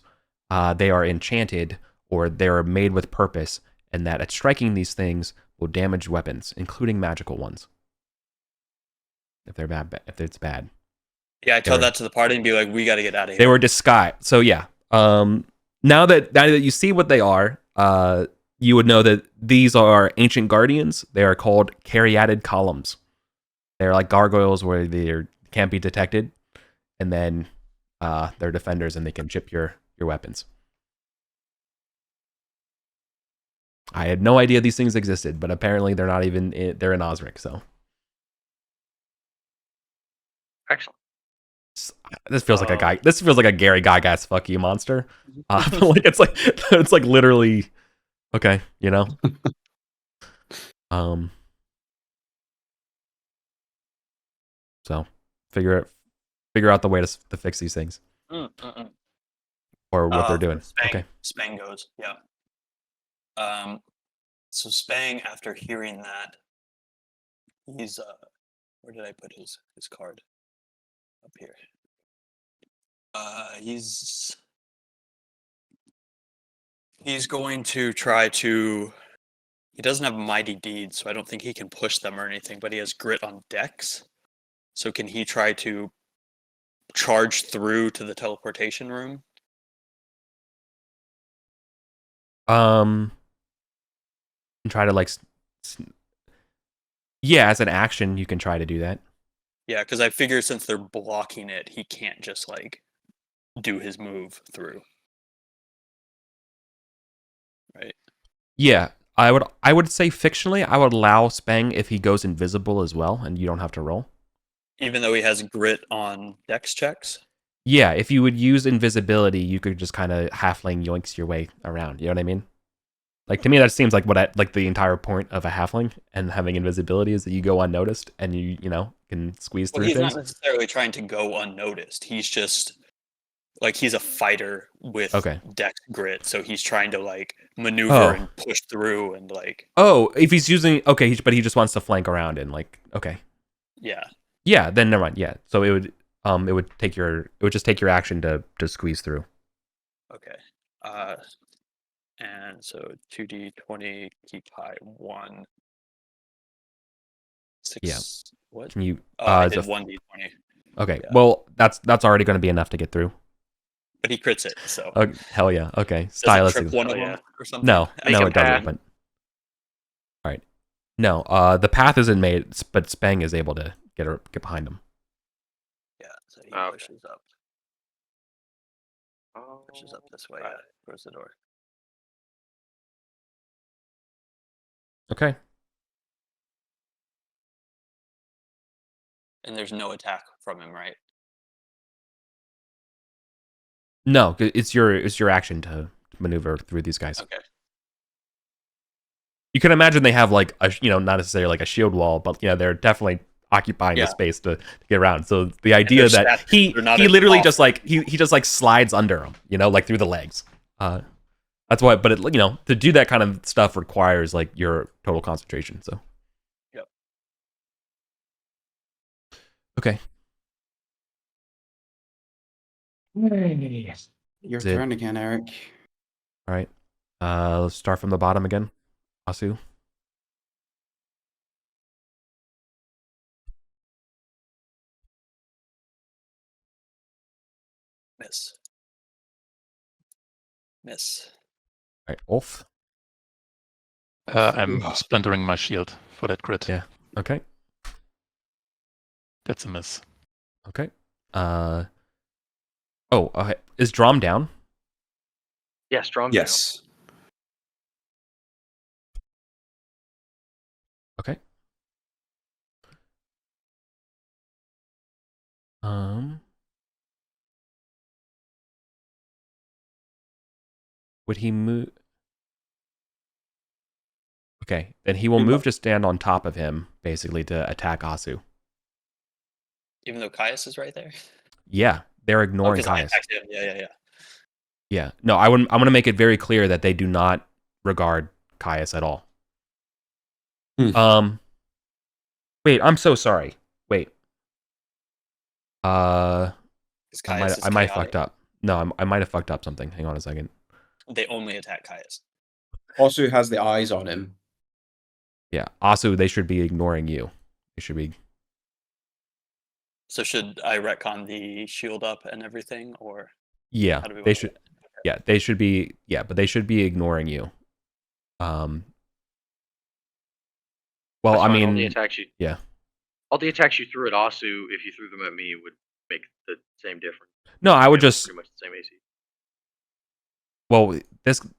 they are enchanted or they are made with purpose, and that at striking these things will damage weapons, including magical ones. If they're bad, if it's bad. Yeah, I tell that to the party and be like, "We got to get out of here." They were disguised. So yeah. Now that you see what they are, you would know that these are ancient guardians. They are called caryatid columns. They're like gargoyles where they can't be detected, and then they're defenders and they can chip your weapons. I had no idea these things existed, but apparently they're not even they're in Osric. So Excellent. this feels like a guy. This feels like a Gary Gygax fuck you monster. Like it's like literally okay, you know. So figure out the way to fix these things or what they're doing. Spang, Okay. Spang goes. Yeah. So Spang, after hearing that, he's where did I put his card? Up here. He's going to try to. He doesn't have mighty deeds, so I don't think he can push them or anything. But he has grit on Dex, So can he try to charge through to the teleportation room? And try to like, yeah, as an action, you can try to do that. Yeah, because I figure since they're blocking it, he can't just like do his move through. Right. Yeah, I would say fictionally, I would allow Spang if he goes invisible as well, and you don't have to roll. Even though he has grit on dex checks. Yeah, if you would use invisibility, you could just kind of halfling yoinks your way around. You know what I mean? Like, to me, that seems like like the entire point of a halfling and having invisibility is that you go unnoticed and you can squeeze through He's things. not necessarily trying to go unnoticed. He's just like he's a fighter with dex grit, so he's trying to like maneuver and push through and like. Oh, if he's using but he just wants to flank around and like yeah, then never mind. Yeah, so it would just take your action to squeeze through. Okay. And so 2d20 keep high 1. 6. Yeah. What? Can you? I did 1d20. Okay. Yeah. Well, that's already going to be enough to get through. But he crits it, so. Hell yeah. Okay. Stylistic. One of them or something? No, it doesn't. But all right. No, the path isn't made, but Spang is able to get behind him. Yeah. So he pushes up. Pushes up this way. Yeah. Towards the door. Okay. And there's no attack from him, right? No, it's your action to maneuver through these guys. Okay. You can imagine they have like a not necessarily like a shield wall, but they're definitely occupying the space to get around. So the idea that he literally just like he just like slides under them, like through the legs. That's why. But to do that kind of stuff requires like your total concentration. So. Yep. Okay. Your turn again, Eric. All right. Let's start from the bottom again. Asu. Miss. All right, Ulf. I'm splintering my shield for that crit. Yeah. Okay. That's a miss. Okay. Is Drom down? Yes, Drom down. Yes. Okay. Would he move? Okay, then he will move to stand on top of him, basically to attack Asu. Even though Caius is right there? Yeah, they're ignoring Caius. Yeah. Yeah, no, I'm going to make it very clear that they do not regard Caius at all. Wait, I'm so sorry. Wait. I might have fucked up. No, I might have fucked up something. Hang on a second. They only attack Caius. Also has the eyes on him. Yeah, Asu, they should be ignoring you. They should be. So should I retcon the shield up and everything, or? Yeah, they should. Yeah, they should be. Yeah, but they should be ignoring you. Well, I mean, all the attacks you. Yeah. All the attacks you threw at Asu, if you threw them at me, would make the same difference. No, I would just pretty much the same AC. Well,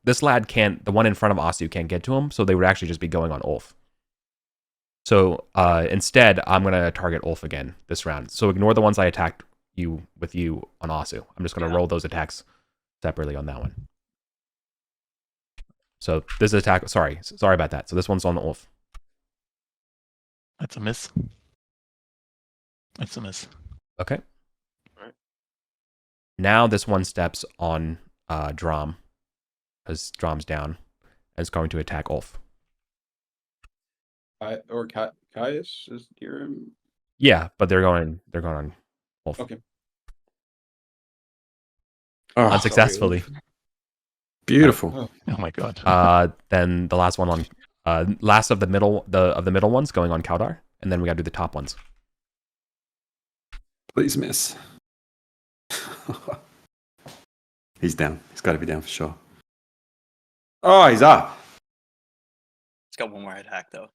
this lad can't. The one in front of Asu can't get to him, so they would actually just be going on Ulf. So instead, I'm gonna target Ulf again this round. So ignore the ones I attacked you on Asu. I'm just gonna roll those attacks separately on that one. So this attack. Sorry about that. So this one's on Ulf. That's a miss. That's a miss. Okay. All right. Now this one steps on Drom, because Drom's down, and is going to attack Ulf. Or Caius is near him. Yeah, but they're going on Ulf. Okay. Unsuccessfully. Sorry, Beautiful. Oh my god. Then the last one on last of the middle ones going on Kaldar, and then we got to do the top ones. Please miss. He's down. He's got to be down for sure. Oh, he's up. It's got one more attack though.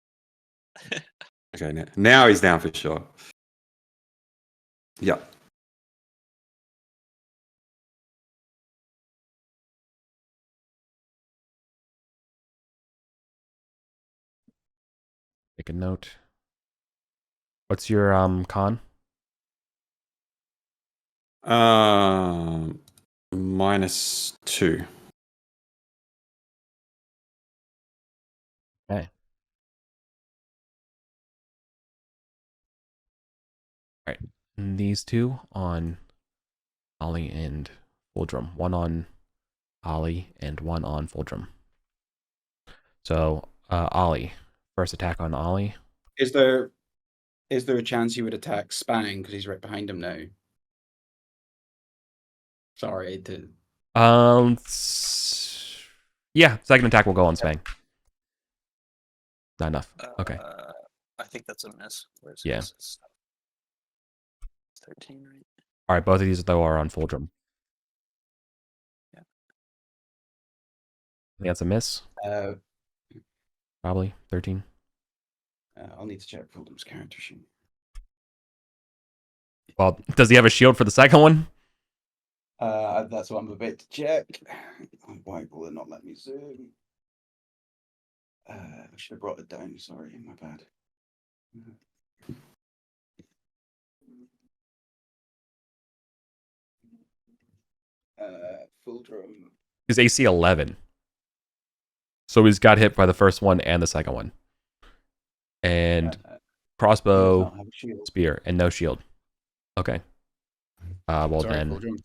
Okay, now he's down for sure. Yep. Make a note. What's your con? -2. Okay. All right. And these two on Ollie and Fuldrum. One on Ollie and one on Fuldrum. So, Ollie. First attack on Ollie. Is there a chance he would attack Spang because he's right behind him now? Sorry to. Yeah, second attack will go on Spang. Not enough. Okay. I think that's a miss. Where's Yeah. It's 13, right? All right, both of these though are on Fuldrum. Yeah. I think that's a miss. Probably 13. I'll need to check Fuldrum's character sheet. Well, does he have a shield for the second one? That's what I'm about to check. Why will it not let me zoom? I should have brought it down. Sorry, my bad. Fuldrum. He's AC 11. So he's got hit by the first one and the second one. And crossbow, spear, and no shield. Okay. Well, Sorry, then. Fuldrum.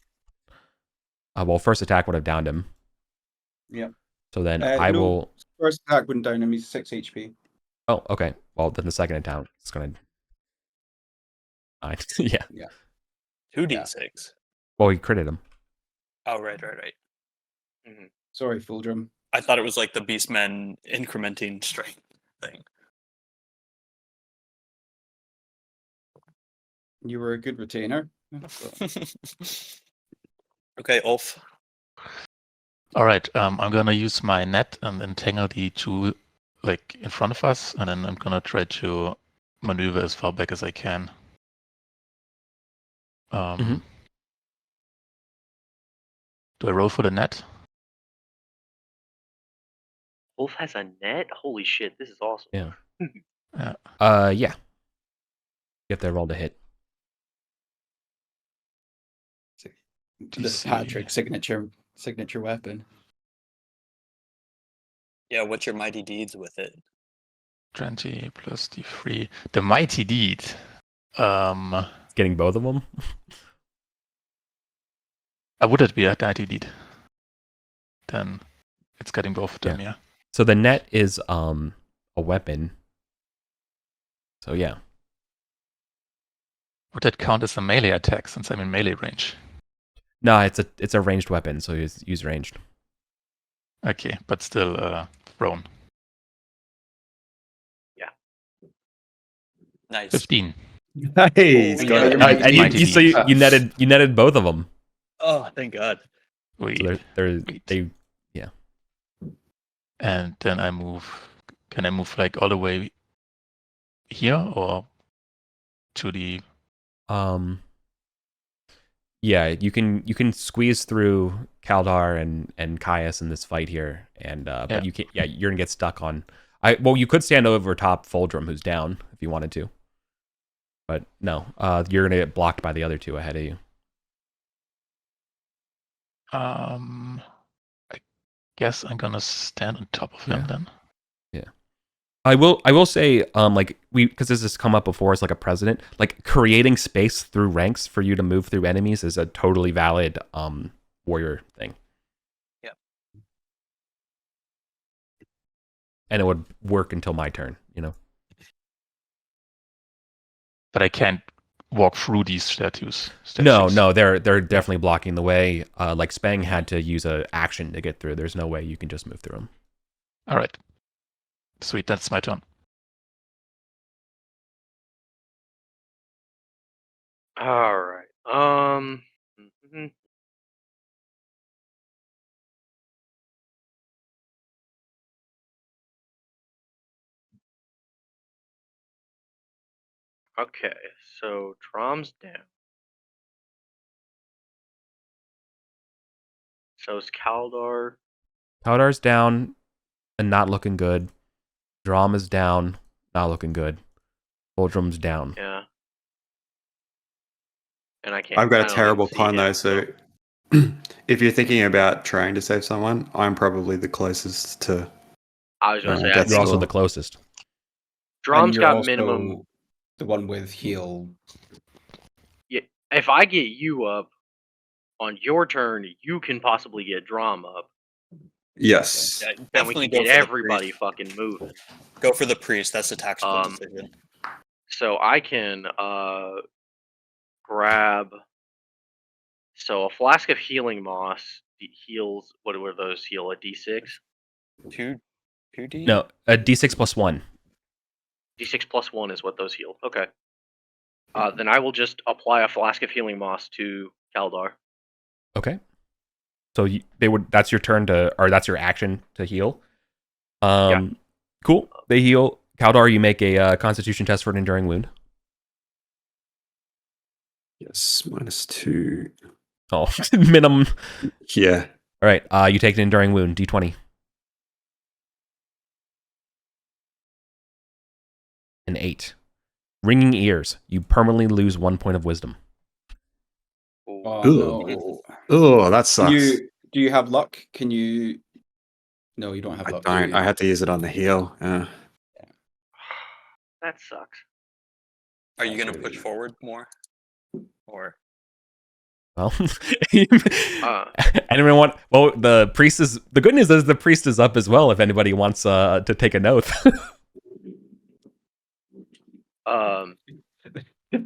Well, first attack would have downed him. Yep. So then No, will. First attack wouldn't down him. He's 6 HP. Oh, okay. Well, then the second attack is going to. Yeah. 2d6. Well, he critted him. Oh, right. Mhm. Sorry, Fuldrum. I thought it was like the Beastmen incrementing strength thing. You were a good retainer. Okay, Ulf. All right, I'm gonna use my net and entangle the two like in front of us, and then I'm gonna try to maneuver as far back as I can. Do I roll for the net? Wolf has a net? Holy shit, this is awesome. Yeah. Yeah. Yeah. Get that roll to hit. This Patrick signature weapon. Yeah, what's your mighty deeds with it? 20 plus D3. The mighty deed. Getting both of them? Would it be a mighty deed? Then it's getting both of them, yeah. So the net is a weapon. So yeah. Would that count as a melee attack since I'm in melee range? No, it's a ranged weapon, so use ranged. Okay, but still thrown. Yeah. Nice. 15. Hey, he's got it. And you netted both of them. Oh, thank God. Wait. So they And then I move. Can I move like all the way here or to the? Yeah, you can squeeze through Kaldar and Caius in this fight here, and but you can't. Yeah, you're gonna get stuck on. Well, you could stand over top Fuldrum, who's down, if you wanted to. But no, you're gonna get blocked by the other two ahead of you. I guess I'm gonna stand on top of him then. Yeah. I will say, like because this has come up before as like a precedent, like creating space through ranks for you to move through enemies is a totally valid warrior thing. Yeah. And it would work until my turn, you know. But I can't walk through these statues. No, they're definitely blocking the way. Like Spang had to use an action to get through. There's no way you can just move through them. All right. Sweet, that's my turn. All right. Mhm. Okay, so Drom's down. So is Kaldar. Kaldar's down and not looking good. Drom is down, not looking good. Doldrum's down. Yeah. And I can't. I've got I a don't terrible even see con though, him, so if you're thinking about trying to save someone, I'm probably the closest to I was gonna say I death's You're think also door. the closest. Drom's and you're got also minimum. the one with heal. Yeah, if I get you up on your turn, you can possibly get Drom up, Yes. Yeah, and we definitely can go get for the everybody priest. fucking moving. Go for the priest. That's a tactical decision. So I can grab. So a flask of healing moss heals. What were those heal? A D6. 2d? No, a D6 plus 1. D6 plus 1 is what those heal. Okay. Then I will just apply a flask of healing moss to Kaldar. Okay. So that's your turn to, or that's your action to heal. Yeah. Cool. They heal. Kaldar, you make a Constitution test for an enduring wound. Yes, -2. Oh, minimum. Yeah. All right. You take an enduring wound. D20. An 8. Ringing ears. You permanently lose 1 point of wisdom. Oh Ooh. no! Oh, that Can sucks. do you have luck? Can you? No, you don't have I luck. don't. Do you? I had to use it on the heal. That sucks. Are you That's going to push really- forward more? Or Well, Uh, anyone want? Well, the priest is. The good news is the priest is up as well. If anybody wants to take an oath.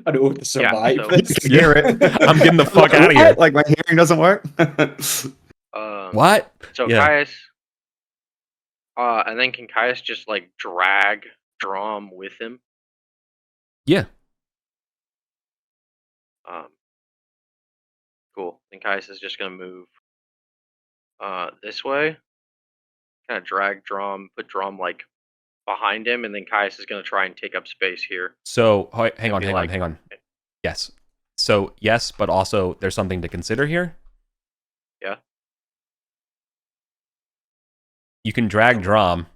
I don't want to survive so- this. To hear it. I'm getting the fuck outta here. Like my hearing doesn't work. What? So Yeah. Caius, and then can Caius just like drag Drom with him? Yeah. Cool. Then Caius is just gonna move this way, kind of drag Drom, put Drom like behind him, and then Caius is gonna try and take up space here. So hang It'd be on. Yes. So yes, but also there's something to consider here. Yeah. You can drag Drom,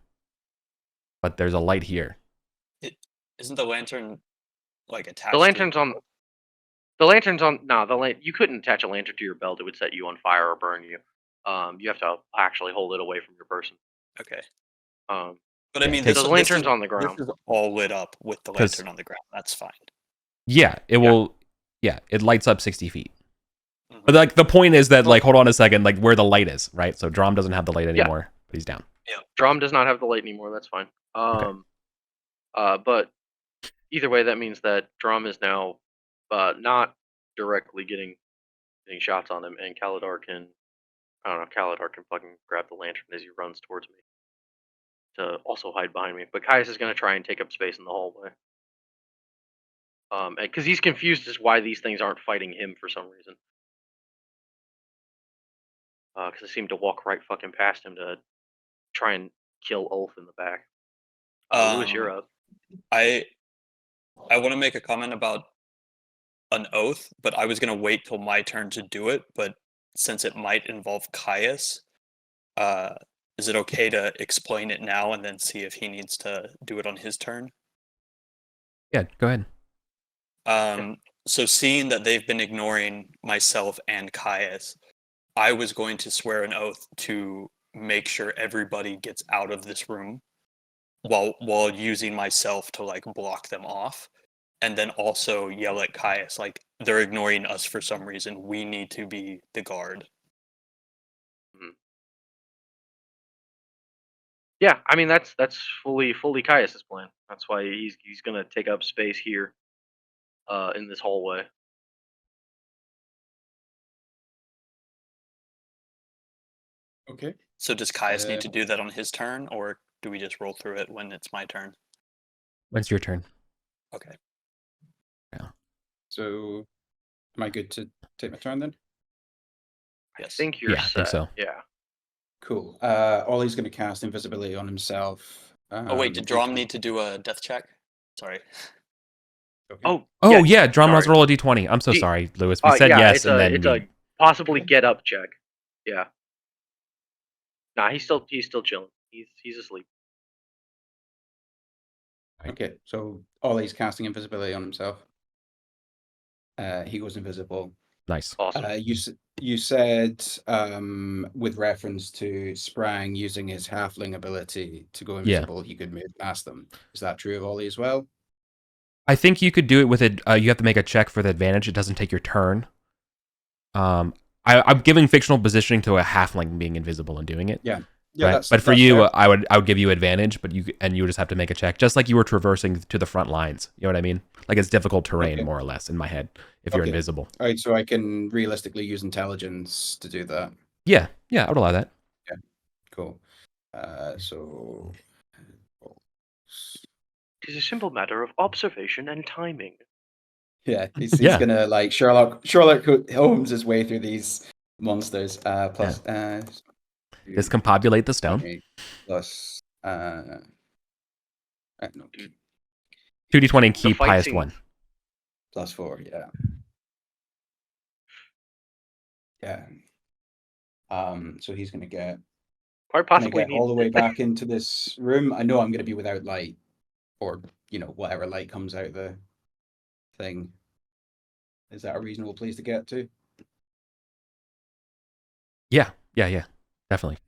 but there's a light here. isn't the lantern like attached? The lantern's on. The lantern's on. No, you couldn't attach a lantern to your belt. It would set you on fire or burn you. You have to actually hold it away from your person. Okay. Um, But I mean, so the lantern's on the ground. This is all lit up with the 'Cause- lantern on the ground. That's fine. Yeah, it will. Yeah, it lights up 60 feet. Mhm. But like the point is that like hold on a second, like where the light is, right? So Drom doesn't have the light anymore, but he's down. Drom does not have the light anymore. That's fine. But either way, that means that Drom is now not directly getting shots on him, and Kaldar can. I don't know. Kaldar can fucking grab the lantern as he runs towards me to also hide behind me. But Caius is gonna try and take up space in the hallway. Because he's confused as why these things aren't fighting him for some reason. Because they seem to walk right fucking past him to try and kill Ulf in the back. Lewis, you're up. I want to make a comment about an oath, but I was going to wait till my turn to do it. But since it might involve Caius, is it okay to explain it now and then see if he needs to do it on his turn? Yeah, go ahead. So seeing that they've been ignoring myself and Caius, I was going to swear an oath to make sure everybody gets out of this room while using myself to like block them off, and then also yell at Caius like they're ignoring us for some reason. We need to be the guard. Yeah, I mean that's fully Caius's plan. That's why he's gonna take up space here, in this hallway. Okay. So does Caius need to do that on his turn, or do we just roll through it when it's my turn? When's your turn? Okay. So Am I good to take my turn then? I think you're Yeah, I set. think so. Yeah. Cool. Ollie's going to cast invisibility on himself. Oh wait, did D20. Drom need to do a death check? Sorry. Okay. Oh. Oh yeah, Drum must sorry. roll a d20. I'm so D- sorry, Lewis. We said yeah, yes, it's and then it's a possibly get up check. Yeah. Nah, he's still chilling. He's asleep. Okay, so Ollie's casting invisibility on himself. He goes invisible. Nice. Awesome. You said with reference to Sprang using his halfling ability to go invisible, he could move past them. Is that true of Ollie as well? I think you could do it with it. You have to make a check for the advantage. It doesn't take your turn. I'm giving fictional positioning to a halfling being invisible and doing it. Yeah. But for you, I would give you advantage, but you would just have to make a check, just like you were traversing to the front lines. You know what I mean? Like it's difficult terrain, more or less, in my head, if you're invisible. All right, so I can realistically use intelligence to do that. Yeah, I would allow that. Yeah, cool. So It is a simple matter of observation and timing. yeah, he's gonna like Sherlock Holmes his way through these monsters. Plus, discombobulate the stone. Plus, no. 2d20 and keep highest one. Plus 4, yeah. Yeah. So he's gonna get quite possibly all the way back into this room. I know I'm gonna be without light, or whatever light comes out the thing. Is that a reasonable place to get to? Yeah, definitely.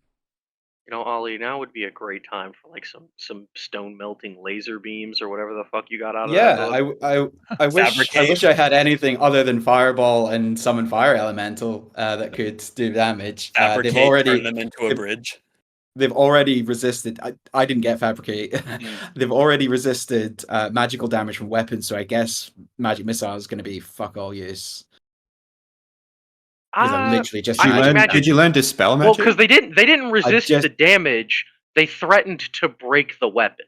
Ollie, now would be a great time for like some stone melting laser beams or whatever the fuck you got out of that book. I wish I had anything other than fireball and summon fire elemental that could do damage. Fabricate, they've already turn them into a bridge. They've already resisted. I didn't get fabricate. They've already resisted magical damage from weapons, so I guess magic missile is going to be fuck all use. Literally just did you learn dispel magic? Well, because they didn't resist the damage. They threatened to break the weapon.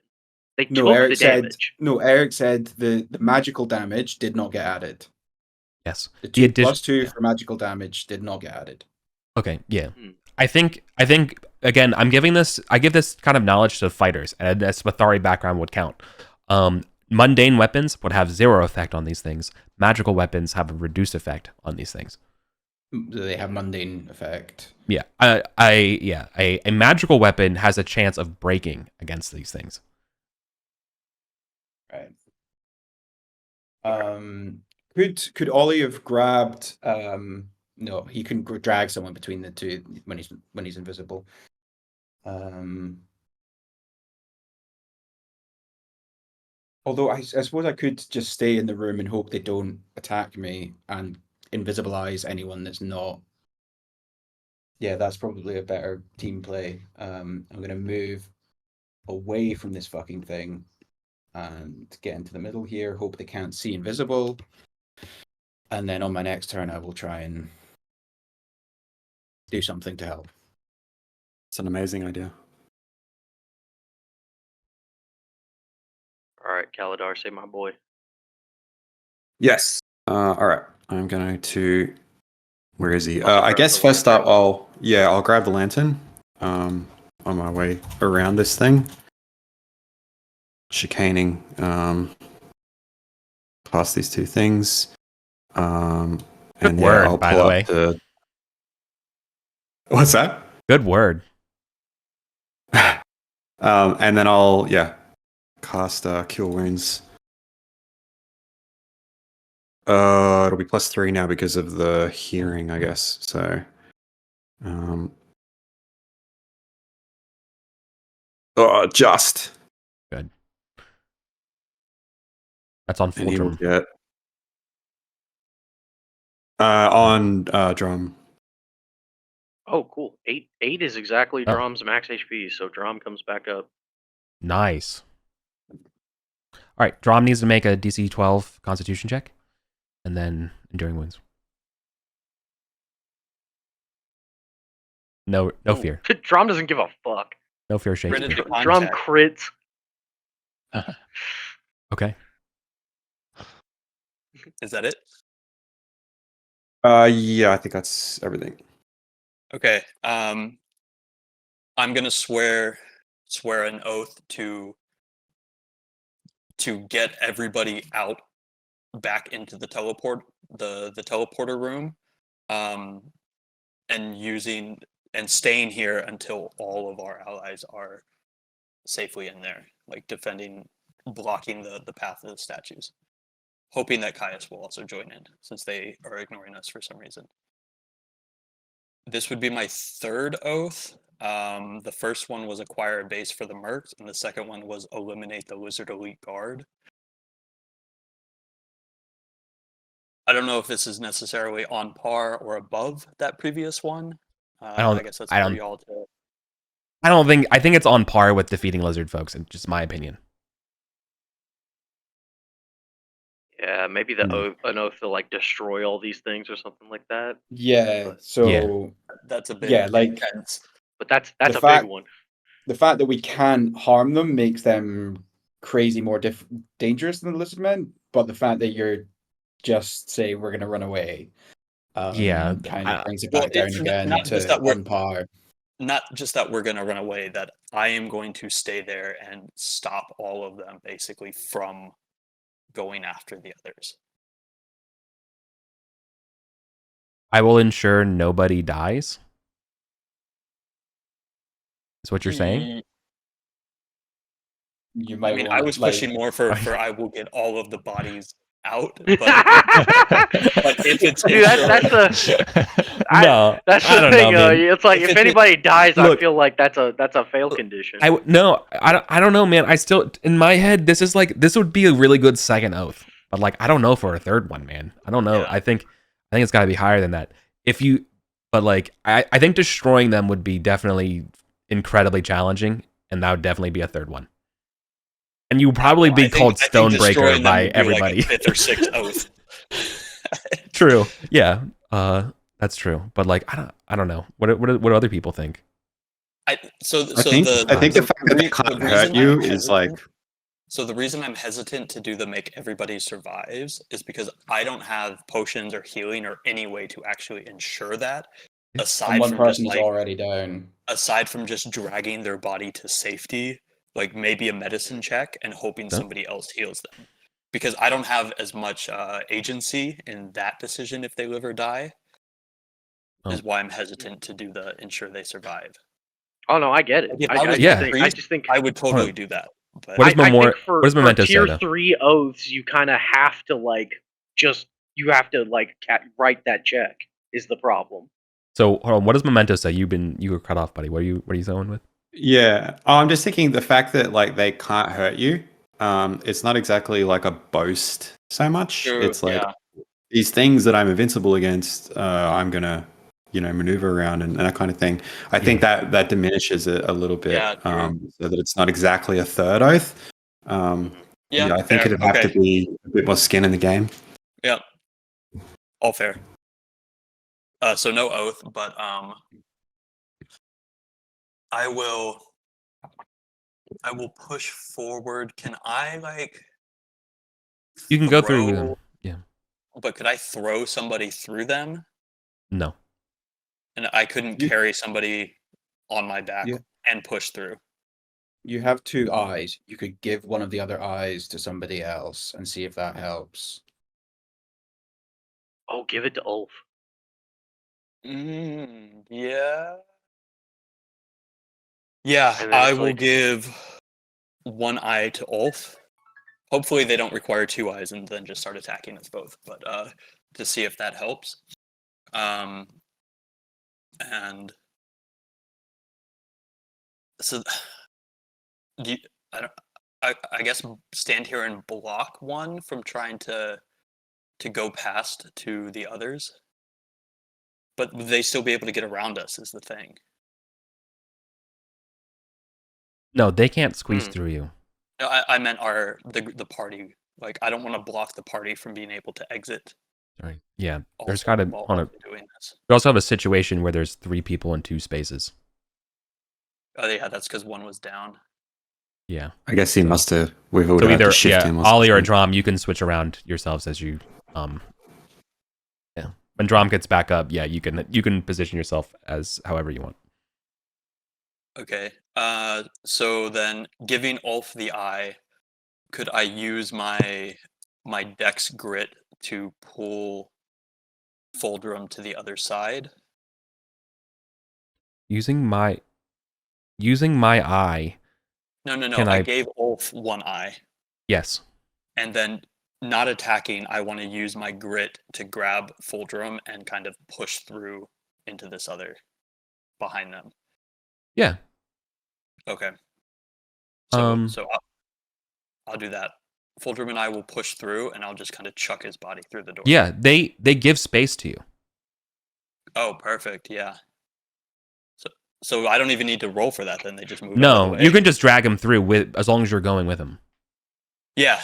They took the damage. Eric said the magical damage did not get added. Yes. The 2+2 for magical damage did not get added. Okay, yeah. I think again, I give this kind of knowledge to fighters, and a Spathari background would count. Mundane weapons would have 0 effect on these things. Magical weapons have a reduced effect on these things. They have mundane effect. Yeah. A magical weapon has a chance of breaking against these things. Right. Could Ollie have grabbed no, he can drag someone between the two when he's invisible. Although I suppose I could just stay in the room and hope they don't attack me and invisibilize anyone that's not. Yeah, that's probably a better team play. I'm going to move away from this fucking thing and get into the middle here. Hope they can't see invisible. And then on my next turn, I will try and do something to help. It's an amazing idea. All right, Kaladar, say my boy. Yes. All right. I'm going to. Where is he? I guess first up, I'll grab the lantern. On my way around this thing, chicaning past these two things. Good word, I'll by the way. What's that? Good word. And then I'll cast Cure Wounds. It'll be +3 now because of the hearing, I guess. So, just good. That's on Fultrum. Yeah. On Drum. Oh, cool. 8 is exactly Drom's max HP, so Drom comes back up. Nice. All right, Drom needs to make a DC 12 Constitution check, and then Enduring Wounds. No fear. Drom doesn't give a fuck. No fear, Shakespeare. Drom crits. Okay. Is that it? Yeah, I think that's everything. Okay. I'm gonna swear an oath to get everybody out back into the teleporter room, and staying here until all of our allies are safely in there, like blocking the path of the statues. Hoping that Caius will also join in, since they are ignoring us for some reason. This would be my third oath. The first one was acquire a base for the Mercs, and the second one was eliminate the Lizard Elite Guard. I don't know if this is necessarily on par or above that previous one. I guess that's for y'all to. I think it's on par with defeating lizard folks, in just my opinion. Yeah, maybe an oath to like destroy all these things or something like that. Yeah. So that's a bit intense. But that's a big one. The fact that we can't harm them makes them crazy more dangerous than the lizard men. But the fact that you're just say we're going to run away, kind of brings it back down again to on par. Not just that we're going to run away, that I am going to stay there and stop all of them basically from going after the others. I will ensure nobody dies. Is what you're saying? You might. I mean, I was pushing more for I will get all of the bodies out, but if it's dude, that's the thing. It's like if anybody dies, look, I feel like that's a fail condition. I don't know, man. I still, in my head, this would be a really good second oath, but like I don't know for a third one, man. I don't know. Yeah. I think it's got to be higher than that. But like I think destroying them would be definitely incredibly challenging, and that would definitely be a third one. And you would probably be called Stonebreaker by everybody. Like a fifth or sixth oath. True. Yeah. That's true. But like, I don't know. What do other people think? I think the fact that they can't hurt you is like. So the reason I'm hesitant to do the make everybody survives is because I don't have potions or healing or any way to actually ensure that. Aside one from person's just, like, already down. Aside from just dragging their body to safety. Like maybe a medicine check and hoping somebody else heals them, because I don't have as much agency in that decision if they live or die. Is why I'm hesitant to do the ensure they survive. Oh no, I get it. I just think I would totally do that. But what does Memento say? For tier 3 oaths, you kind of have to write that check. Is the problem? So hold on, what does Memento say? You were cut off, buddy. What are you going with? Yeah, I'm just thinking the fact that like they can't hurt you, it's not exactly like a boast so much. True, it's like these things that I'm invincible against, I'm gonna, maneuver around and that kind of thing. I think that diminishes it a little bit, so that it's not exactly a third oath. I think it'd have to be a bit more skin in the game. Yeah, all fair. So no oath, but I will push forward. Can I like? You can go through them. Yeah. But could I throw somebody through them? No. And I couldn't carry somebody on my back and push through. You have 2 eyes. You could give one of the other eyes to somebody else and see if that helps. Oh, give it to Ulf. Yeah. Yeah, I will give 1 eye to Ulf. Hopefully they don't require 2 eyes and then just start attacking us both, but to see if that helps. And so I guess stand here and block one from trying to go past to the others. But would they still be able to get around us is the thing. No, they can't squeeze through you. No, I meant the party. Like, I don't want to block the party from being able to exit. Right. Yeah. There's got to we also have a situation where there's 3 people in 2 spaces. Oh yeah, that's because one was down. Yeah. I guess he must have. We've all had to shift him. Ollie or Drom, you can switch around yourselves as you. Yeah. when Drom gets back up, yeah, you can position yourself as however you want. Okay. So then, giving Ulf the eye, could I use my Dex grit to pull Fulgrim to the other side? Using my eye. No. Can I I- gave Ulf one eye, Yes. and then not attacking. I want to use my grit to grab Fulgrim and kind of push through into this other behind them. Yeah. Okay. Um, So I'll do that. Fulgrim and I will push through, and I'll just kind of chuck his body through the door. Yeah, they give space to you. Oh, perfect. Yeah. So I don't even need to roll for that. Then they just move. out of No, the way. you can just drag him through as long as you're going with him. Yeah.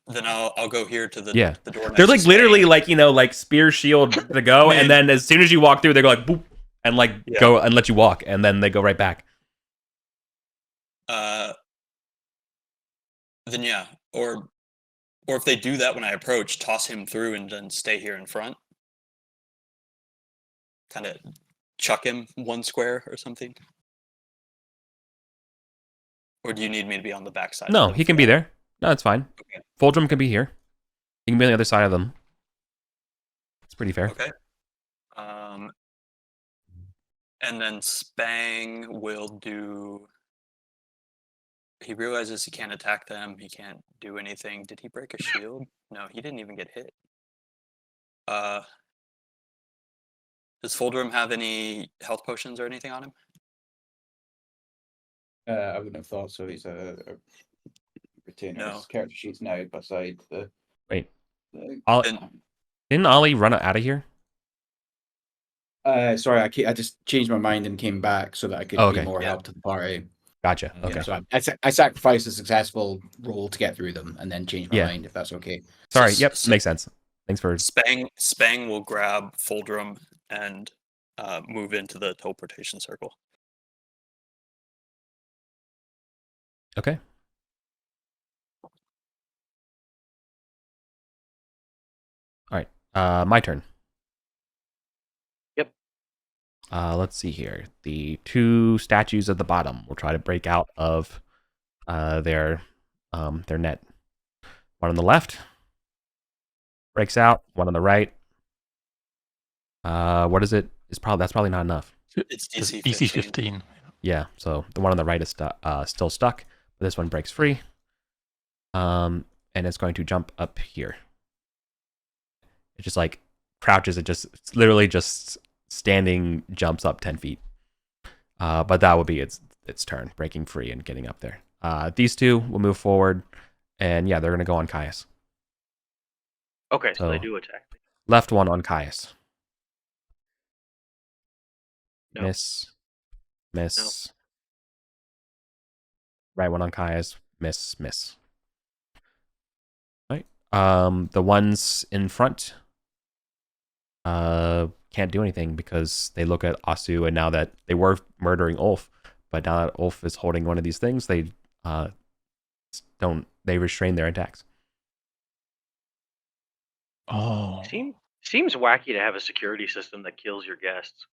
Then I'll go here to the Yeah. the door. Next They're to like Spain. literally like like spear shield to go, and then as soon as you walk through, they go like boop and like go and let you walk, and then they go right back. Then yeah, or if they do that when I approach, toss him through and then stay here in front. Kind of chuck him one square or something. Or do you need me to be on the backside? No, he can be there. No, it's fine. Okay. Fulgrim can be here. He can be on the other side of them. It's pretty fair. Okay. And then Spang will do. He realizes he can't attack them. He can't do anything. Did he break a shield? No, he didn't even get hit. Does Fulgrim have any health potions or anything on him? I wouldn't have thought so. He's a retainer. No. His character sheet's now beside the. Wait. the Didn't Ollie run out of here? Sorry, I just changed my mind and came back so that I could be more help to the party. Gotcha. Okay. Yeah, so I sacrificed a successful roll to get through them and then changed my mind, if that's okay. Sorry. Yep. Makes sense. Thanks for. Spang will grab Fulgrim and move into the teleportation circle. Okay. All right. My turn. Yep. Let's see here. The two statues at the bottom will try to break out of their net. One on the left breaks out. One on the right. What is it? That's probably not enough. It's DC 15. Yeah. So the one on the right is still stuck. But this one breaks free. And it's going to jump up here. It just like crouches. It's literally just standing, jumps up 10 feet. But that will be its turn, breaking free and getting up there. These two will move forward, and yeah, they're going to go on Caius. Okay, so they do attack me. Left one on Caius. No. Miss. No. Right one on Caius. Miss. Right. The ones in front can't do anything because they look at Asu, and now that they were murdering Ulf, but now that Ulf is holding one of these things, they restrain their attacks. Oh. Seems wacky to have a security system that kills your guests.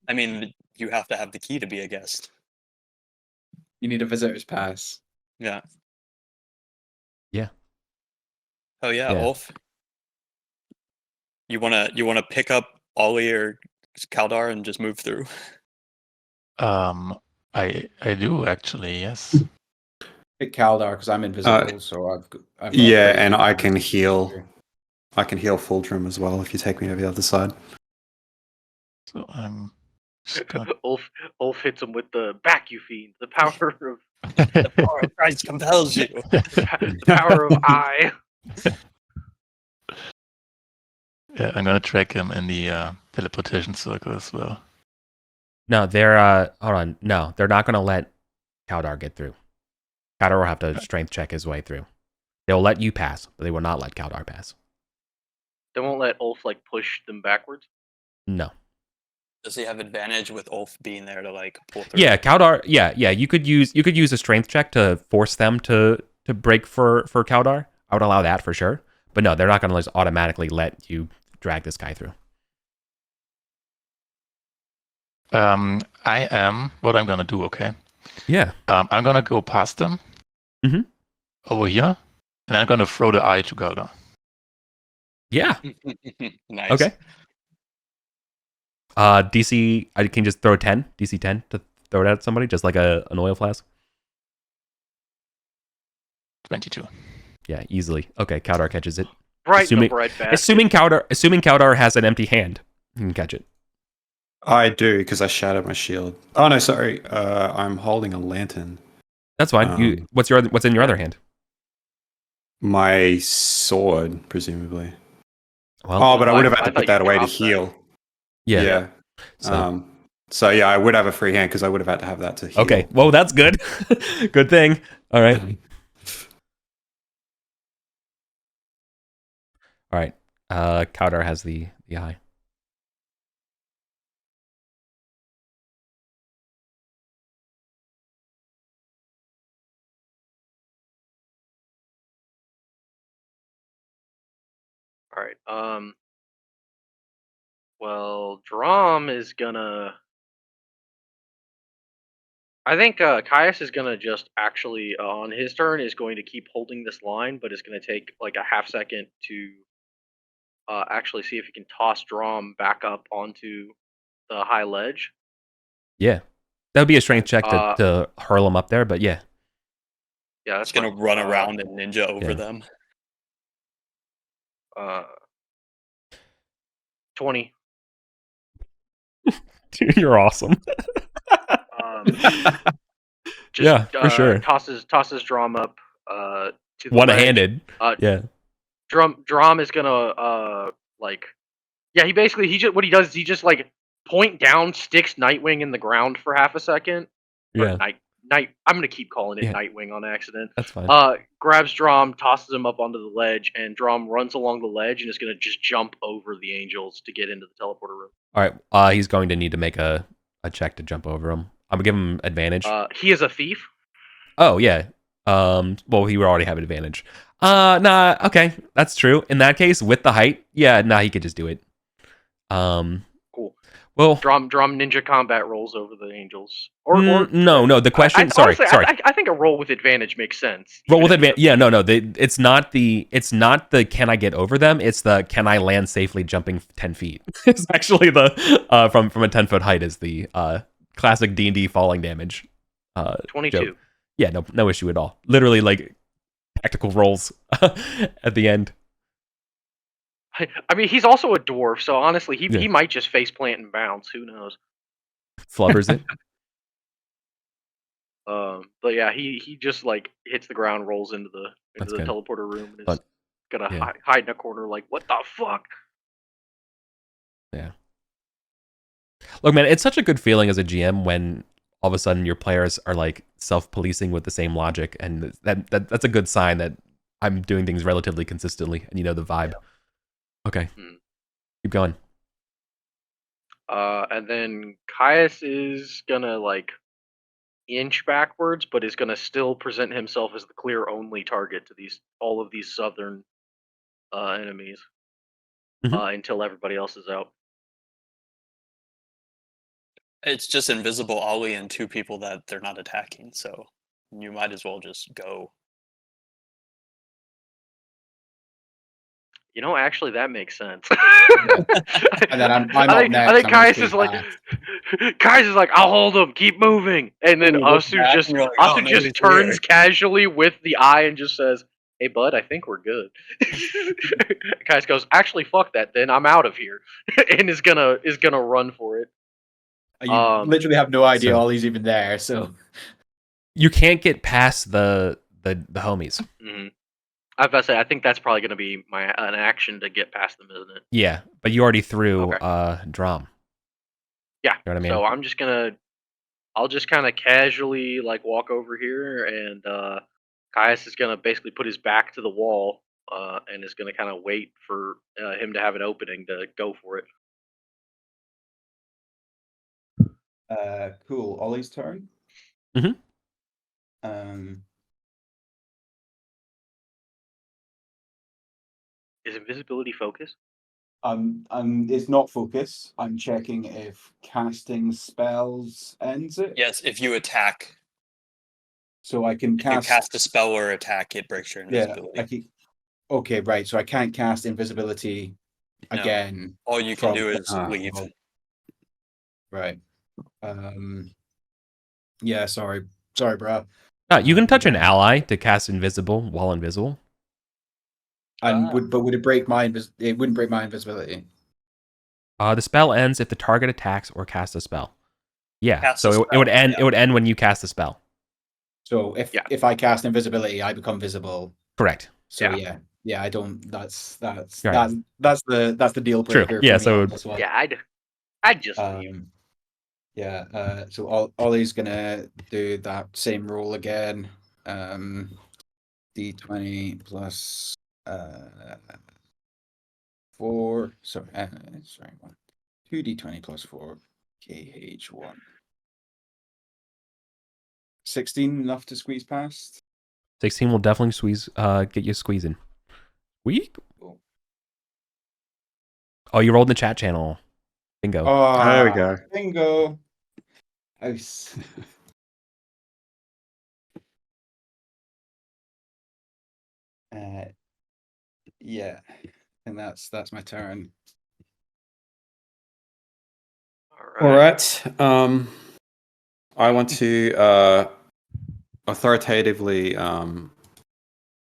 I mean, you have to have the key to be a guest. You need a visitor's pass. Yeah. Yeah. Oh yeah, Yeah. Ulf. You wanna pick up Ollie or Kaldar and just move through? I do actually, yes. Pick Kaldar because I'm invisible, so I've got and I can heal. I can heal Fulgrim as well if you take me over the other side. So I'm just gonna... Ulf hits him with the back, you fiend. The power of The power of Christ compels you. power of I. Yeah, I'm gonna track him in the teleportation circle as well. No, they're hold on. No, they're not going to let Kaldar get through. Kaldar will have to strength check his way through. They'll let you pass, but they will not let Kaldar pass. They won't let Ulf push them backwards. No. Does he have advantage with Ulf being there to pull through? Yeah, Kaldar. Yeah. You could use a strength check to force them to break for Kaldar. I would allow that for sure. But no, they're not going to just automatically let you drag this guy through. I am. What I'm gonna do? Okay. Yeah. I'm gonna go past them. Over here, and I'm gonna throw the eye to Gelda. Yeah. Nice. Okay. DC, I can just throw a 10, DC 10 to throw it at somebody, just like an oil flask. 22. Yeah, easily. Okay, Kaudar catches it. Right in the breadbasket. Assuming Kaudar has an empty hand, he can catch it. I do, because I shattered my shield. Oh no, sorry. I'm holding a lantern. That's fine. What's in your other hand? My sword, presumably. Well, but I would have had to I put that thought you away to dropped that. heal. Yeah. So yeah, I would have a free hand because I would have had to have that to heal. Okay. Well, that's good. Good thing. All right. All right. Kaudar has the eye. All right. Well, Drom is gonna. I think Caius is gonna just actually on his turn is going to keep holding this line, but is gonna take like a half second to actually see if he can toss Drom back up onto the high ledge. Yeah. That would be a strength check to hurl him up there, but yeah. Yeah, that's It's gonna fine. run around and ninja over yeah. them. 20. Dude, you're awesome. Just, for sure. Tosses Drom up to the One-handed. ledge. Yeah. Drom is gonna what he does is he just like point down, sticks Nightwing in the ground for half a second. Yeah. I'm gonna keep calling it Yeah. Nightwing on accident. That's fine. Grabs Drom, tosses him up onto the ledge, and Drom runs along the ledge and is gonna just jump over the angels to get into the teleporter room. All right. He's going to need to make a check to jump over him. I'm gonna give him advantage. He is a thief. Oh yeah. Well, he would already have an advantage. Nah. Okay, that's true. In that case, with the height, yeah, he could just do it. Cool. Well, Drom ninja combat rolls over the angels. No. The question. Sorry. I think a roll with advantage makes sense. Roll with advantage. Yeah, no. It's not the can I get over them. It's the can I land safely jumping 10 feet. It's actually the from a 10-foot height is the classic D&D falling damage. 22. Joke. Yeah, no issue at all. Literally like tactical rolls at the end. I mean, he's also a dwarf, so honestly, he might just face plant and bounce. Who knows? Flubbers it. But yeah, he just like hits the ground, rolls into the good. teleporter room, and is gonna yeah. hide in a corner like, what the fuck? Yeah. Look, man, it's such a good feeling as a GM when all of a sudden your players are like self-policing with the same logic, and that's a good sign that I'm doing things relatively consistently, and you know the vibe. Yeah. Okay. Keep going. And then Caius is gonna like inch backwards, but is gonna still present himself as the clear only target to all of these southern enemies until everybody else is out. It's just invisible Ollie and two people that they're not attacking, so you might as well just go. You know, actually, that makes sense. And then I'm up next. I think Caius is like, I'll hold him, keep moving. And then Asu just turns casually with the eye and just says, hey, bud, I think we're good. Caius goes, actually, fuck that then, I'm out of here. And is gonna run for it. You literally have no idea Ollie's even there, so... You can't get past the homies. Mm-hmm. I was about to say, I think that's probably going to be an action to get past them, isn't it? Yeah, but you already threw Drom. Yeah. You know what I mean? So I'll just kind of casually like walk over here, and Caius is gonna basically put his back to the wall, and is gonna kind of wait for him to have an opening to go for it. Cool. Ollie's turn. Is invisibility focus? It's not focus. I'm checking if casting spells ends it. Yes, if you attack. So I can If you cast a spell or attack, it breaks your invisibility. Okay, right. So I can't cast invisibility again. All you can do is leave. Right. Yeah, sorry, bro. You can touch an ally to cast invisible while invisible. And would it break my it wouldn't break my invisibility. The spell ends if the target attacks or casts a spell. Yeah. Cast so a it would spell, end. yeah. It would end when you cast the spell. So if I cast invisibility, I become visible. Correct. So yeah, I don't. That's Right. that's the deal breaker. True. Yeah. For me So on this one. Yeah, I'd just leave. Yeah. So Ollie's gonna do that same roll again. D20 plus 4. Sorry, 1. 2d20 plus 4. KH1. 16 enough to squeeze past. 16 will definitely get you squeezing. Weak. Oh, you rolled in the chat channel. Bingo. Oh, there we go. Bingo. Yeah, and that's my turn. All right. I want to authoritatively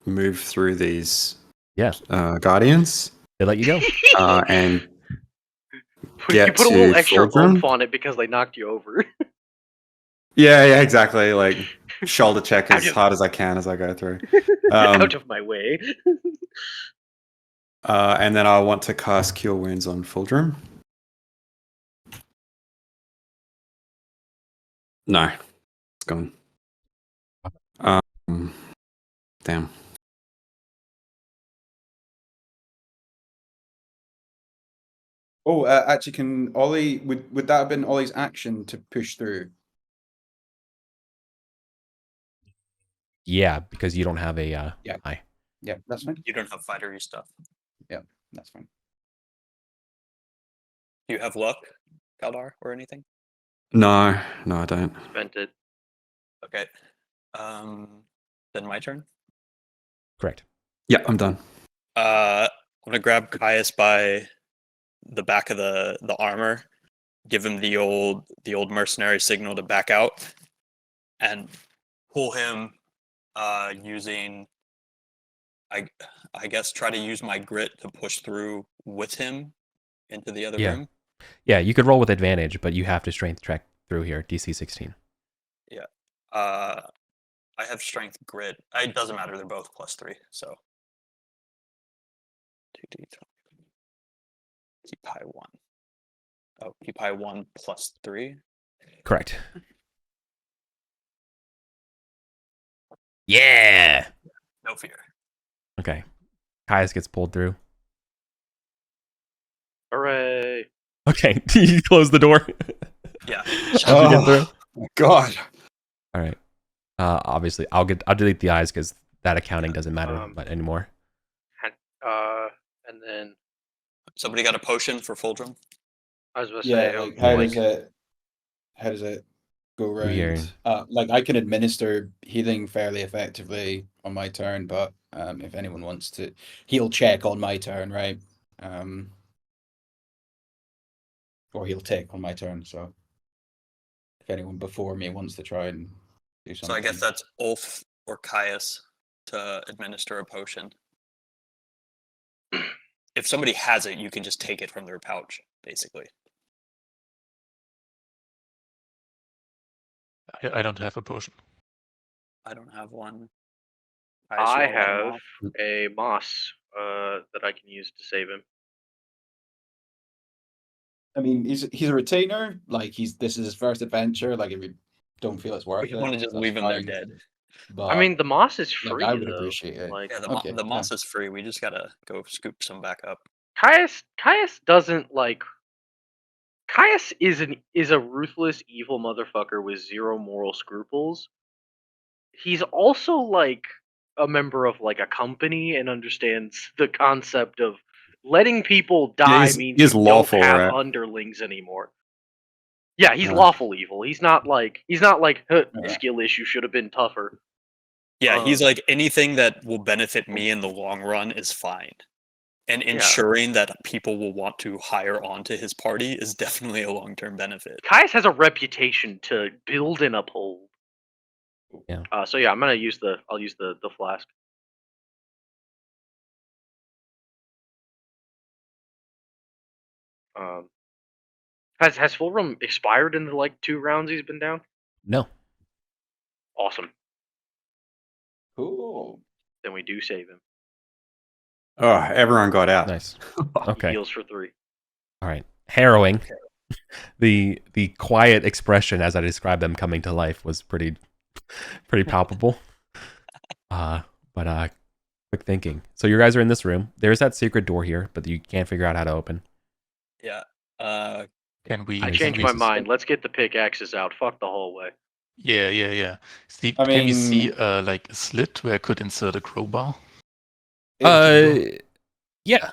move through these guardians. They let you go. And you put a little to extra Fulgrim. oomph on it because they knocked you over. Yeah, exactly. Like shoulder check as hard as I can as I go through. Out of my way. And then I want to cast Cure Wounds on Fulgrim. No, it's gone. Damn. Oh, actually, can Ollie would that have been Ollie's action to push through? Yeah, because you don't have a eye. Yeah, that's fine. You don't have fightery stuff. Yeah, that's fine. Do you have luck, Kaldar, or anything? No, I don't. Spent it. Okay. Then my turn. Correct. Yeah, I'm done. I'm gonna grab Caius by the back of the armor, give him the old mercenary signal to back out, and pull him using I guess try to use my grit to push through with him into the other room. Yeah, you could roll with advantage, but you have to strength check through here, DC 16. Yeah. I have strength grit. It doesn't matter, they're both +3, so 2d20. Keep high 1. Oh, keep high 1 +3. Correct. Yeah. No fear. Okay. Caius gets pulled through. Hooray. Okay. You close the door. Yeah. How'd you get through? God. All right. Obviously, I'll delete the eyes because that accounting doesn't matter anymore. And then somebody got a potion for Fulgrim? I was about to say, like, how does it go around? Like I can administer healing fairly effectively on my turn, but if anyone wants to heal check on my turn, right? Or he'll take on my turn, so if anyone before me wants to try and do something. So I guess that's Ulf or Caius to administer a potion. If somebody has it, you can just take it from their pouch, basically. I don't have a potion. I don't have one. I have a moss that I can use to save him. I mean, he's a retainer. Like this is his first adventure. Like if you don't feel it's worth it, you want to just leave him there dead. But I mean, the moss is free. I would though. appreciate it. Like, Yeah, the moss is free. We just gotta go scoop some back up. Caius doesn't like. Caius is a ruthless, evil motherfucker with zero moral scruples. He's also like a member of like a company and understands the concept of letting people die means he's you lawful, don't have right? underlings anymore. Yeah, he's lawful evil. He's not like skill issue should have been tougher. Yeah, he's like anything that will benefit me in the long run is fine. And ensuring that people will want to hire onto his party is definitely a long-term benefit. Caius has a reputation to build and uphold. Yeah. So yeah, I'll use the flask. Has Fulrum expired in the like 2 rounds he's been down? No. Awesome. Cool. Then we do save him. Oh, everyone got out. Nice. He Okay. heals for 3. All right. Harrowing. The quiet expression as I described them coming to life was pretty palpable. But quick thinking. So you guys are in this room. There's that secret door here, but you can't figure out how to open. Yeah. Can we? I changed my mind. Let's get the pickaxes out. Fuck the hallway. Yeah. See, I can we see mean- like a slit where I could insert a crowbar? Yeah.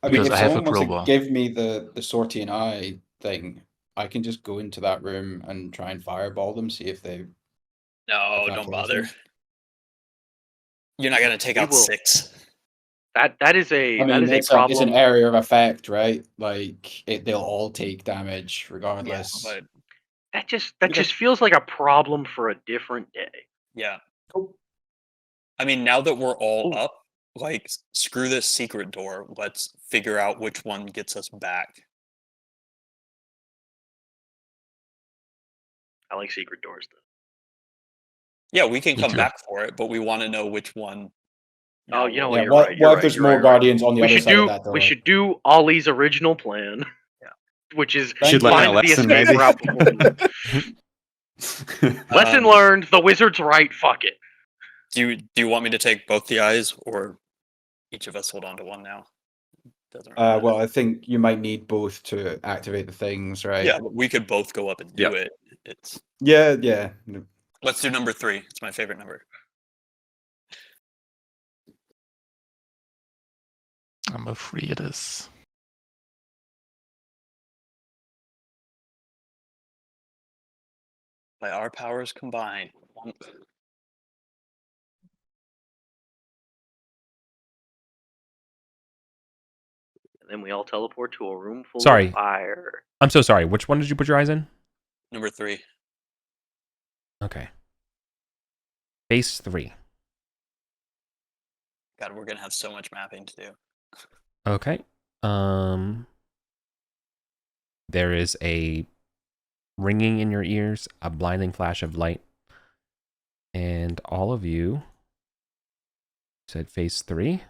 I mean, Because if I have a someone wants to crowbar. give me the sortie and eye thing, I can just go into that room and try and fireball them, see if they. No, that don't kills bother. them. You're not gonna take We out will- 6. That is a I mean, that is it's a problem. it's an area of effect, right? Like they'll all take damage regardless. But That just feels like a problem for a different day. yeah. Cool. I mean, now that we're all Ooh. up, like screw this secret door. Let's figure out which one gets us back. I like secret doors though. Yeah, we can Me come too. back for it, but we want to know which one. Oh, you know what? Yeah, You're what, right. what if there's more guardians on the We other should side of do that door? we should do Ollie's original plan. Which is Should learn find that the lesson, escape maybe. route before we Lesson learned. The wizard's right. Fuck it. Do you want me to take both the eyes, or each of us hold on to one now? Doesn't really matter. Well, I think you might need both to activate the things, right? Yeah, we could both go up and do Yep. it. It's Yeah. let's do number 3. It's my favorite number. Number 3 it is. By our powers combined. And then we all teleport to a room full Sorry. of fire. I'm so sorry. Which one did you put your eyes in? Number 3. Okay. Phase 3. God, we're gonna have so much mapping to do. Okay. There is a ringing in your ears, a blinding flash of light, and all of you said phase 3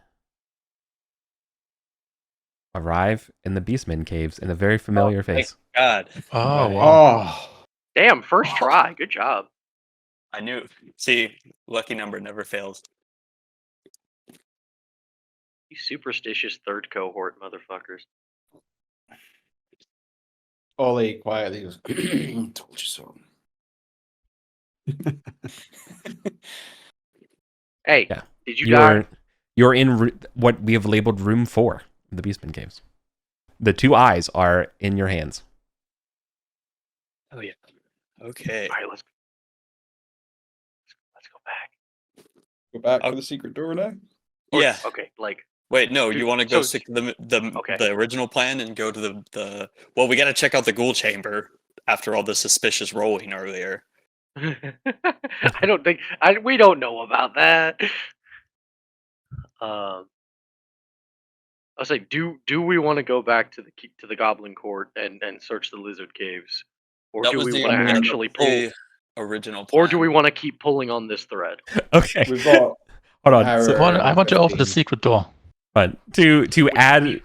arrive in the Beastmen caves in a very familiar face. God, Oh, wow. Oh, Damn, first try. Good job. I knew. See, lucky number never fails. You superstitious third cohort motherfuckers. Ollie quietly goes, told you so. Hey, Yeah. did you die? You're in what we have labeled room 4 in the Beastmen caves. The 2 eyes are in your hands. Oh yeah. Okay. All right, let's go back. Go back for the secret door now? Yeah. Okay, like Wait, no. Dude, You want to go so- stick to the Okay. the original plan and go to the. Well, we got to check out the ghoul chamber after all the suspicious rolling earlier. I don't think we don't know about that. I was like, do we want to go back to the Goblin Court and search the Lizard Caves, or That do was we the want to end of actually pull, the original plan. or do we want to keep pulling on this thread? Okay. We've got Hold on. Harrow. So, I want to open the 15. secret door. but to add,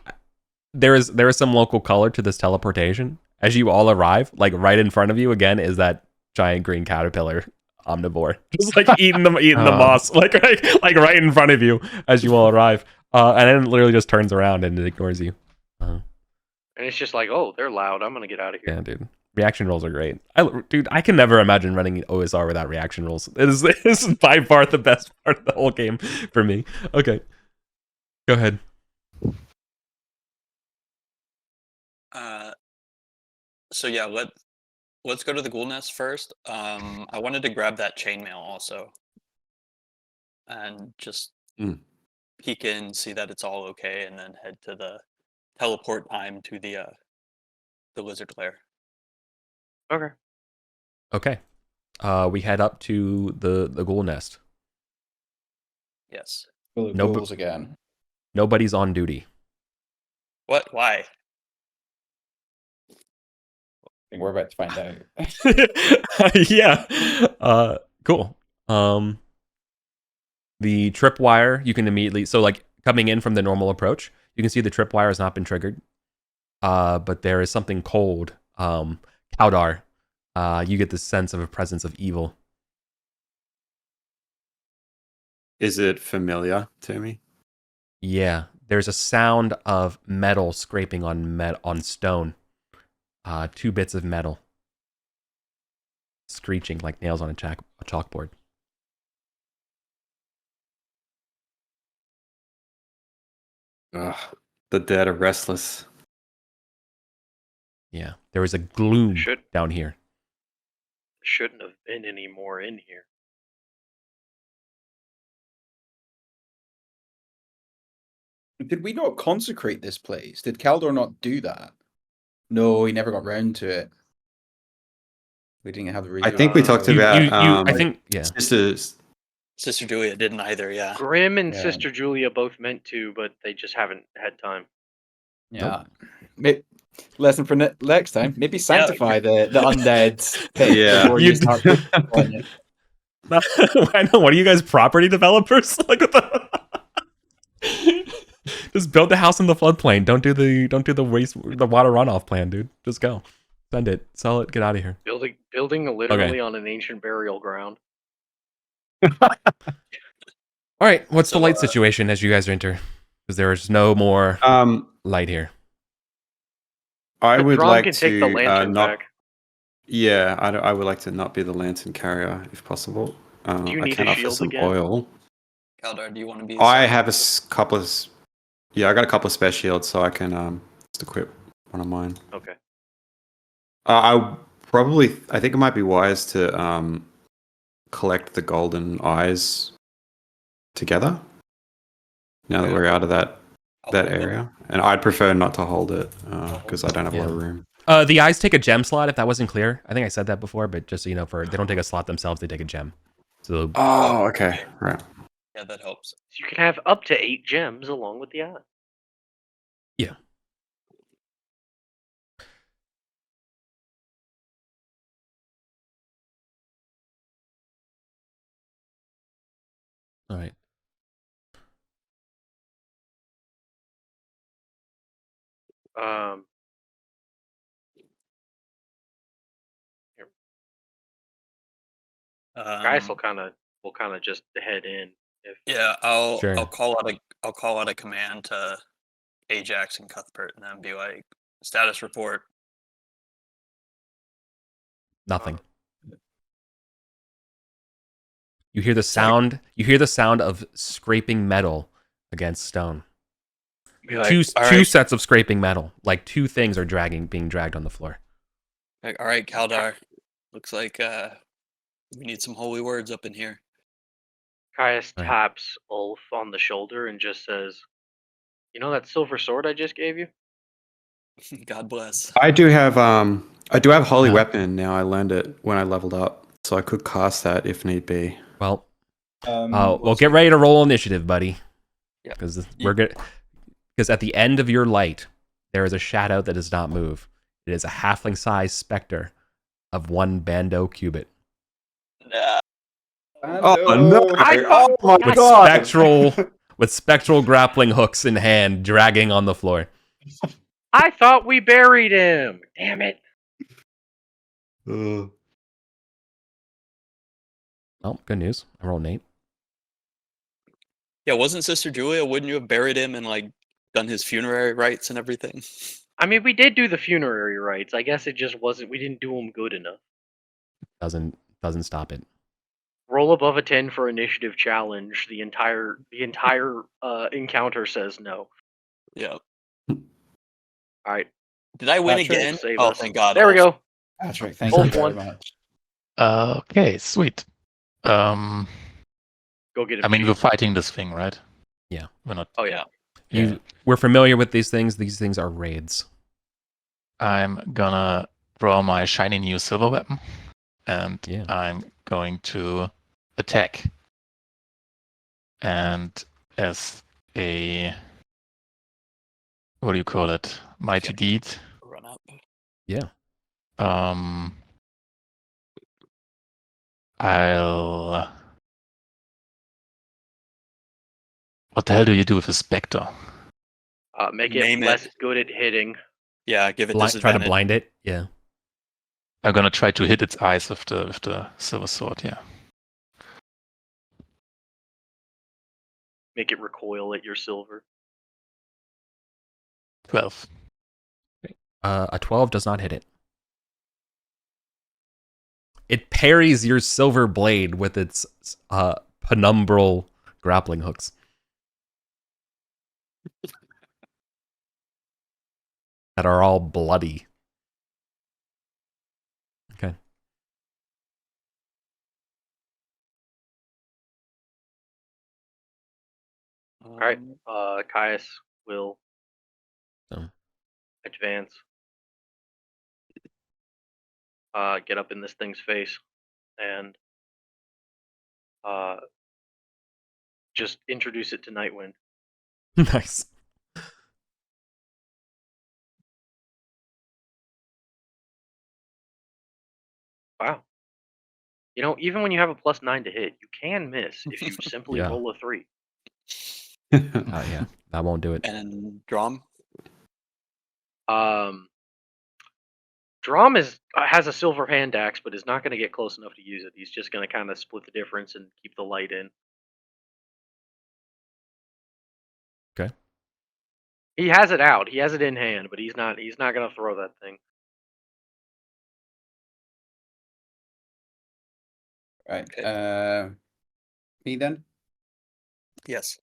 there is some local color to this teleportation. As you all arrive, like right in front of you again is that giant green caterpillar omnivore, just like eating the moss, like right in front of you as you all arrive, and then it literally just turns around and it ignores you. And it's just like, oh, they're loud. I'm gonna get out of here. Yeah, dude. Reaction rolls are great. I can never imagine running OSR without reaction rolls. This is by far the best part of the whole game for me. Okay. Go ahead. So yeah, let's go to the ghoul nest first. I wanted to grab that chainmail also, and just peek in, see that it's all okay, and then head to the teleport time to the lizard lair. Okay. Okay. We head up to the ghoul nest. Yes. Full of No, ghouls again. Nobody's on duty. What? Why? I think we're about to find out. Yeah. Cool. The tripwire, you can immediately, so like coming in from the normal approach, you can see the tripwire has not been triggered. But there is something cold. Kaldar. You get the sense of a presence of evil. Is it familiar to me? Yeah. There's a sound of metal scraping on stone. 2 bits of metal. Screeching like nails on a chalkboard. Ugh, the dead are restless. Yeah. There is a gloom down here. Shouldn't have been any more in here. Did we not consecrate this place? Did Kaldor not do that? No, he never got round to it. We didn't have the reason. I think we talked about. I think, yeah. Sister Julia didn't either. Yeah. Grim and Sister Julia both meant to, but they just haven't had time. Yeah. Nope. Lesson for next time. Maybe sanctify the undead pit before you start. I know. What are you guys, property developers? Like, what the? Just build the house in the floodplain. Don't do the water runoff plan, dude. Just go, send it, sell it, get out of here. Building literally on an ancient burial ground. All right. What's the light situation as you guys enter? Because there is no more light here. I would like to take the lantern not. back. Yeah, I would like to not be the lantern carrier if possible. Do you need I can a offer shield some again? oil. Kaldar, do you want to be? I have a couple of. Yeah, I got a couple of spare shields, so I can just equip one of mine. Okay. I think it might be wise to collect the golden eyes together. Now that we're out of that area, and I'd prefer not to hold it because I don't have a lot of room. The eyes take a gem slot. If that wasn't clear, I think I said that before, but just so you know, they don't take a slot themselves; they take a gem. So. Oh, okay, right. Yeah, that helps. So you can have up to 8 gems along with the eye. Yeah. All right. Here. Guys will kind of just head in. I'll Sure. call out a command to Ajax and Cuthbert, and then be like, status report. Nothing. You hear the sound. You hear the sound of scraping metal against stone. Like, two sets of scraping metal. Like 2 things are being dragged on the floor. Like, all right, Kaldar. Looks like we need some holy words up in here. Caius taps Ulf on the shoulder and just says, "You know that silver sword I just gave you? God bless." I do have holy weapon now. I learned it when I leveled up, so I could cast that if need be. Well, get ready to roll initiative, buddy. Yeah. Because because at the end of your light, there is a shadow that does not move. It is a halfling-sized specter of 1 bando cubit. Oh no! Oh my god! With spectral grappling hooks in hand, dragging on the floor. I thought we buried him. Damn it! Well, good news. I rolled an 8. Yeah, wasn't Sister Julia? Wouldn't you have buried him and like done his funerary rites and everything? I mean, we did do the funerary rites. I guess it just wasn't. We didn't do them good enough. Doesn't stop it. Roll above a 10 for initiative challenge. The entire encounter says no. Yeah. All right. Did I win Patrick, again? save Oh, us. thank God. There we go. Patrick, thank Both you very won. much. Okay, sweet. Go get him. I mean, Chief. we're fighting this thing, right? Yeah. We're not. Oh yeah. We're familiar with these things. These things are raids. I'm gonna draw my shiny new silver weapon, and Yeah. I'm going to attack. And as a what do you call it? Mighty deed. Run up. Yeah. I'll. What the hell do you do with a specter? Make Name it it. less good at hitting. Yeah, give it Try disadvantage. to blind it. Yeah. I'm gonna try to hit its eyes with the silver sword. Yeah. Make it recoil at your silver. 12. A 12 does not hit it. It parries your silver blade with its penumbral grappling hooks. That are all bloody. Okay. All right. Caius will advance. Get up in this thing's face and just introduce it to Nightwind. Nice. Wow. You know, even when you have a +9 to hit, you can miss if you simply Yeah. roll a 3. Yeah, that won't do it. And Drum? Drum has a silver hand axe, but is not going to get close enough to use it. He's just going to kind of split the difference and keep the light in. Okay. He has it out. He has it in hand, but he's not going to throw that thing. Right. Okay. Me then? Yes.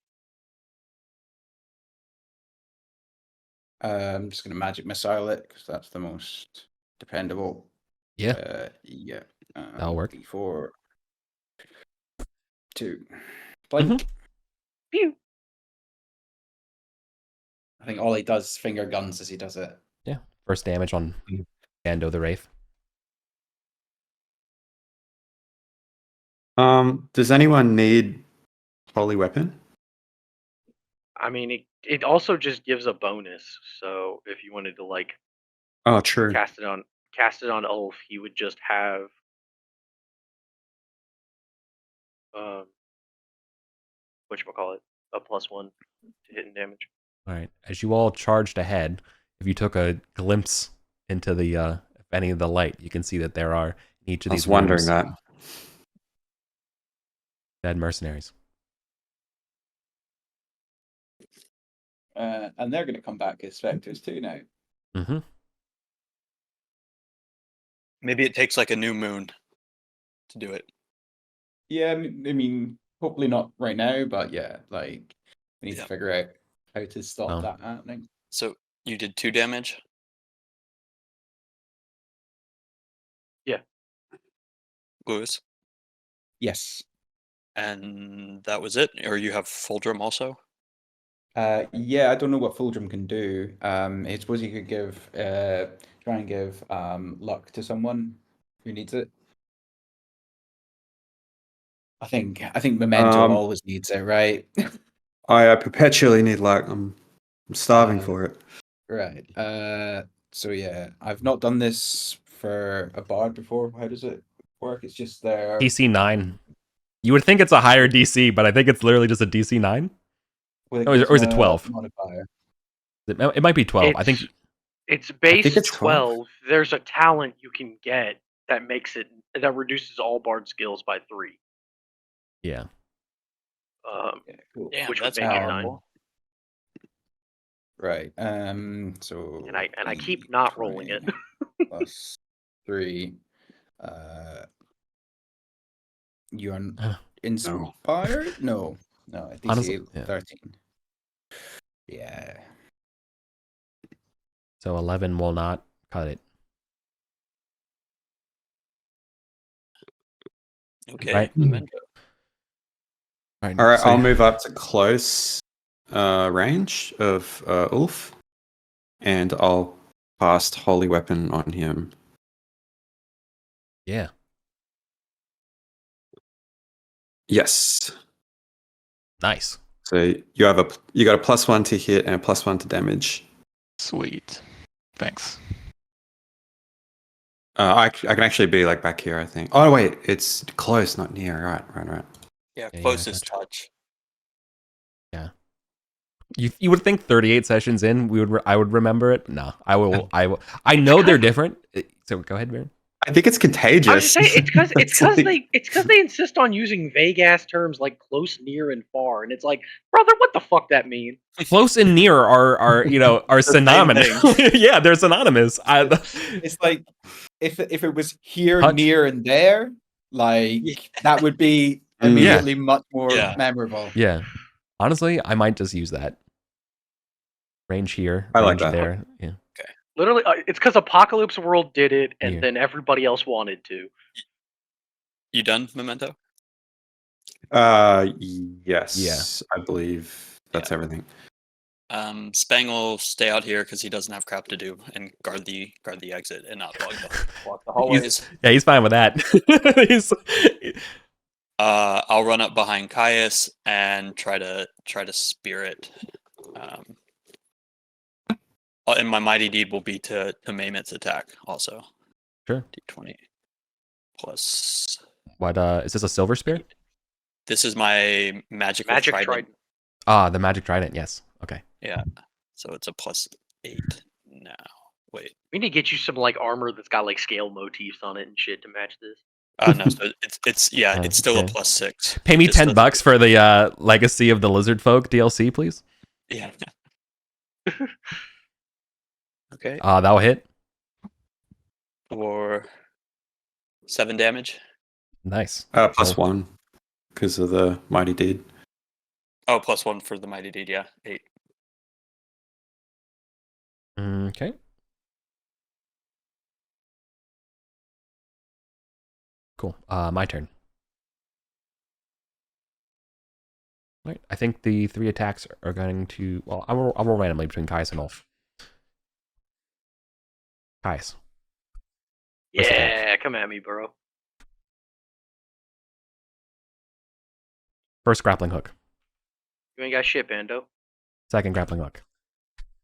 I'm just going to magic missile it because that's the most dependable. Yeah. Yeah. That'll work. D4. 2. Blink. Pew. I think all he does is finger guns as he does it. Yeah. First damage on Ando the Wraith. Does anyone need Holy Weapon? I mean, it also just gives a bonus. So if you wanted to like Oh, true. cast it on Ulf, he would just have whatchamacallit, a +1 to hit and damage. All right. As you all charged ahead, if you took a glimpse into the if any of the light, you can see that there are in each of I these was wondering rooms that. dead mercenaries. And they're going to come back as specters too now. Mm-hmm. Maybe it takes like a new moon to do it. Yeah, I mean, hopefully not right now, but yeah, like we need to figure out how to stop that happening. So you did 2 damage? Yeah. Lewis? Yes. And that was it? Or you have Fulgrim also? Yeah, I don't know what Fulgrim can do. I suppose you could try and give luck to someone who needs it. I think Memento always needs it, right? I perpetually need luck. I'm starving for it. Right. So yeah, I've not done this for a bard before. How does it work? It's just there. DC 9. You would think it's a higher DC, but I think it's literally just a DC 9. Or is it 12? Modifier. It might be 12. I think it's base it's 12. There's a talent you can get that reduces all bard skills by 3. Yeah. Yeah, cool. Yeah, which would that's make it 9. powerful. Right. So And I keep not rolling it. plus 3. You are inspired? No. DC Honestly, yeah. 13. Yeah. So 11 will not cut it. Okay, Right. Memento. All right, so I'll move up to close range of Ulf, and I'll cast Holy Weapon on him. Yeah. Yes. Nice. So you got a +1 to hit and a +1 to damage. Sweet. Thanks. I can actually be like back here, I think. Oh wait, it's close, not near. Right. Yeah, Yeah, closest gotcha. touch. Yeah. You would think 38 sessions in I would remember it. But no, I will. I know they're different. So go ahead, Baron. I think it's contagious. I was just saying it's because like- they insist on using vague ass terms like close, near, and far, and it's like, brother, what the fuck that mean? Close and near are synonymous. Yeah, they're synonymous. It's like if it was here, Touch. near, and there, like that would be immediately much more memorable. Yeah. Honestly, I might just use that. Range here, I range like that. there. Yeah. Literally, it's because Apocalypse World did it, and Yeah. then everybody else wanted to. You done, Memento? Yes. Yeah. I believe that's everything. Spang will stay out here because he doesn't have crap to do and guard the exit and not block the hallways. He's fine with that. I'll run up behind Caius and try to spirit. And my mighty deed will be to maim its attack also. Sure. D20 plus. What is this a silver spear? This is my magic trident. Ah, the magic trident. Yes. Okay. Yeah. So it's a +8 now. Wait. We need to get you some like armor that's got like scale motifs on it and shit to match this. No, so it's still a +6. Pay me Just $10 for the Legacy of the Lizard Folk DLC, please. Yeah. Okay. That'll hit. For 7 damage. Nice. +1 because of the mighty deed. Oh, +1 for the mighty deed. Yeah, 8. Okay. Cool. My turn. Right. I think the 3 attacks are going to. Well, I'll roll randomly between Caius and Ulf. Caius. Yeah, come at me, bro. First grappling hook. You ain't got shit, Bando. Second grappling hook.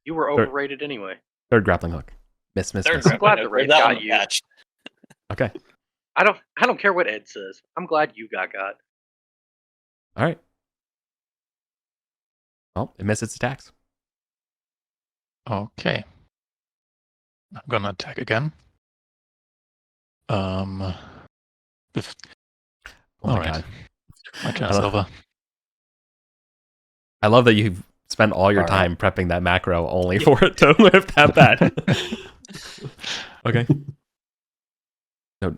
You were overrated anyway. Third grappling hook. Miss. I'm glad the raid got you. Okay. I don't care what Ed says. I'm glad you got. All right. Well, it missed its attacks. Okay. I'm gonna attack again. Oh my god. My turn, Silva. I love that you've spent all your time prepping that macro only for it to lift that bad. Okay.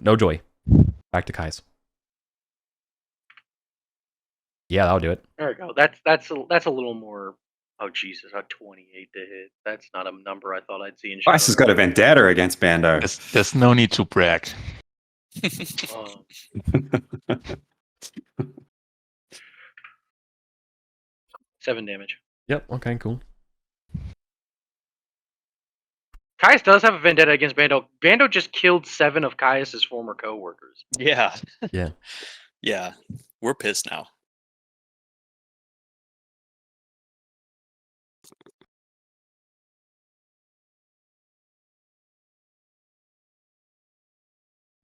No joy. Back to Kai's. Yeah, that'll do it. There we go. That's a little more. Oh Jesus, a 28 to hit. That's not a number I thought I'd see in. Vice has got a vendetta against Bando. There's no need to brag. 7 damage. Yep. Okay. Cool. Caius does have a vendetta against Bando. Bando just killed 7 of Caius's former co-workers. Yeah. Yeah. Yeah. We're pissed now.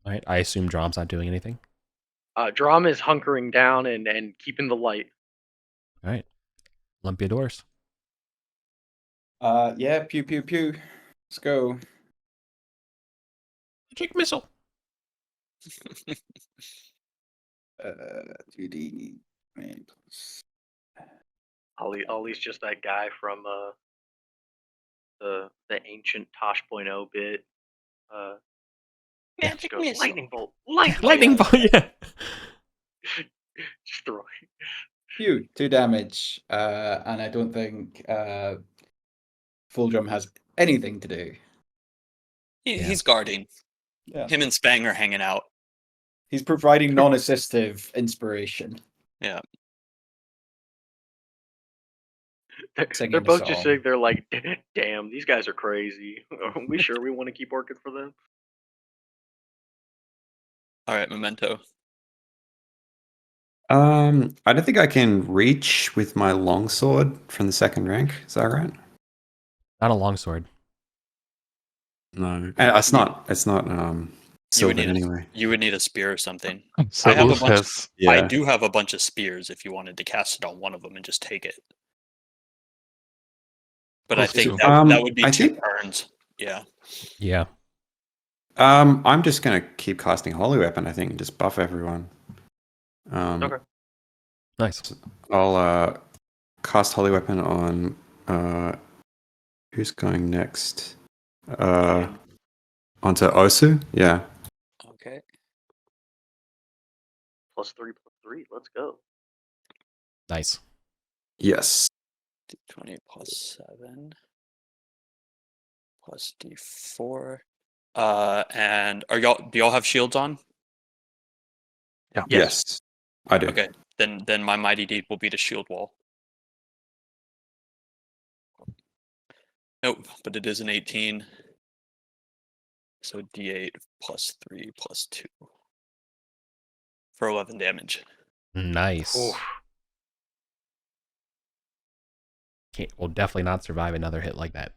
All right. I assume Drom's not doing anything. Drom is hunkering down and keeping the light. All right. Olympiadors. Yeah, pew pew pew. Let's go. Magic missile. 2D. Ollie's just that guy from the ancient Tosh.0 bit. Magic goes, missile. lightning bolt. Lightning bolt. Yeah. Just throw it. Phew, 2 damage. And I don't think Full Drum has anything to do. He's guarding. Yeah. Him and Spang are hanging out. He's providing non-assistive inspiration. Yeah. They're both just sitting there like, damn, these guys are crazy. Are we sure we want to keep working for them? All right, Memento. I don't think I can reach with my longsword from the second rank. Is that right? Not a longsword. No, it's not. It's not. Silver anyway. You would need a spear or something. So I have Ulf a bunch. has, I do have a bunch of spears. If you wanted to cast it on one of them and just take it, but I think that would be two turns. Yeah. Yeah. I'm just gonna keep casting Holy Weapon. I think and just buff everyone. Okay. Nice. I'll cast Holy Weapon on who's going next? Onto Osu. Yeah. Okay. +3/+3. Let's go. Nice. Yes. D20 +7 plus D4. And do y'all have shields on? Yeah. Yes. I do. Okay. Then my mighty deed will be the shield wall. Nope, but it is an 18. So D8 +3 +2 for 11 damage. Nice. Oof. Will definitely not survive another hit like that.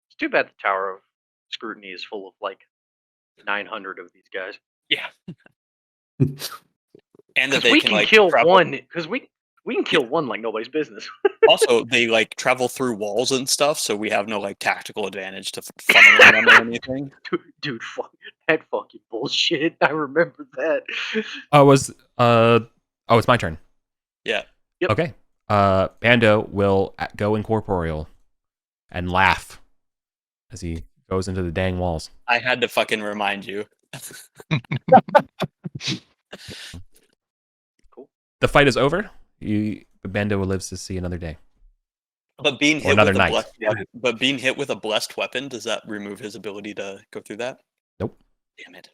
It's too bad the Tower of Scrutiny is full of like 900 of these guys. Yeah. And that Because they we can, can like, kill travel. one. Because we can kill one like nobody's business. Also, they like travel through walls and stuff, so we have no like tactical advantage to funnel them or anything. Dude, fuck that fucking bullshit. I remember that. It's my turn. Yeah. Yep. Okay. Bando will go incorporeal and laugh as he goes into the dang walls. I had to fucking remind you. Cool. The fight is over. Bando lives to see another day. But being hit another with night. being hit with a blessed weapon, does that remove his ability to go through that? Nope. Damn it.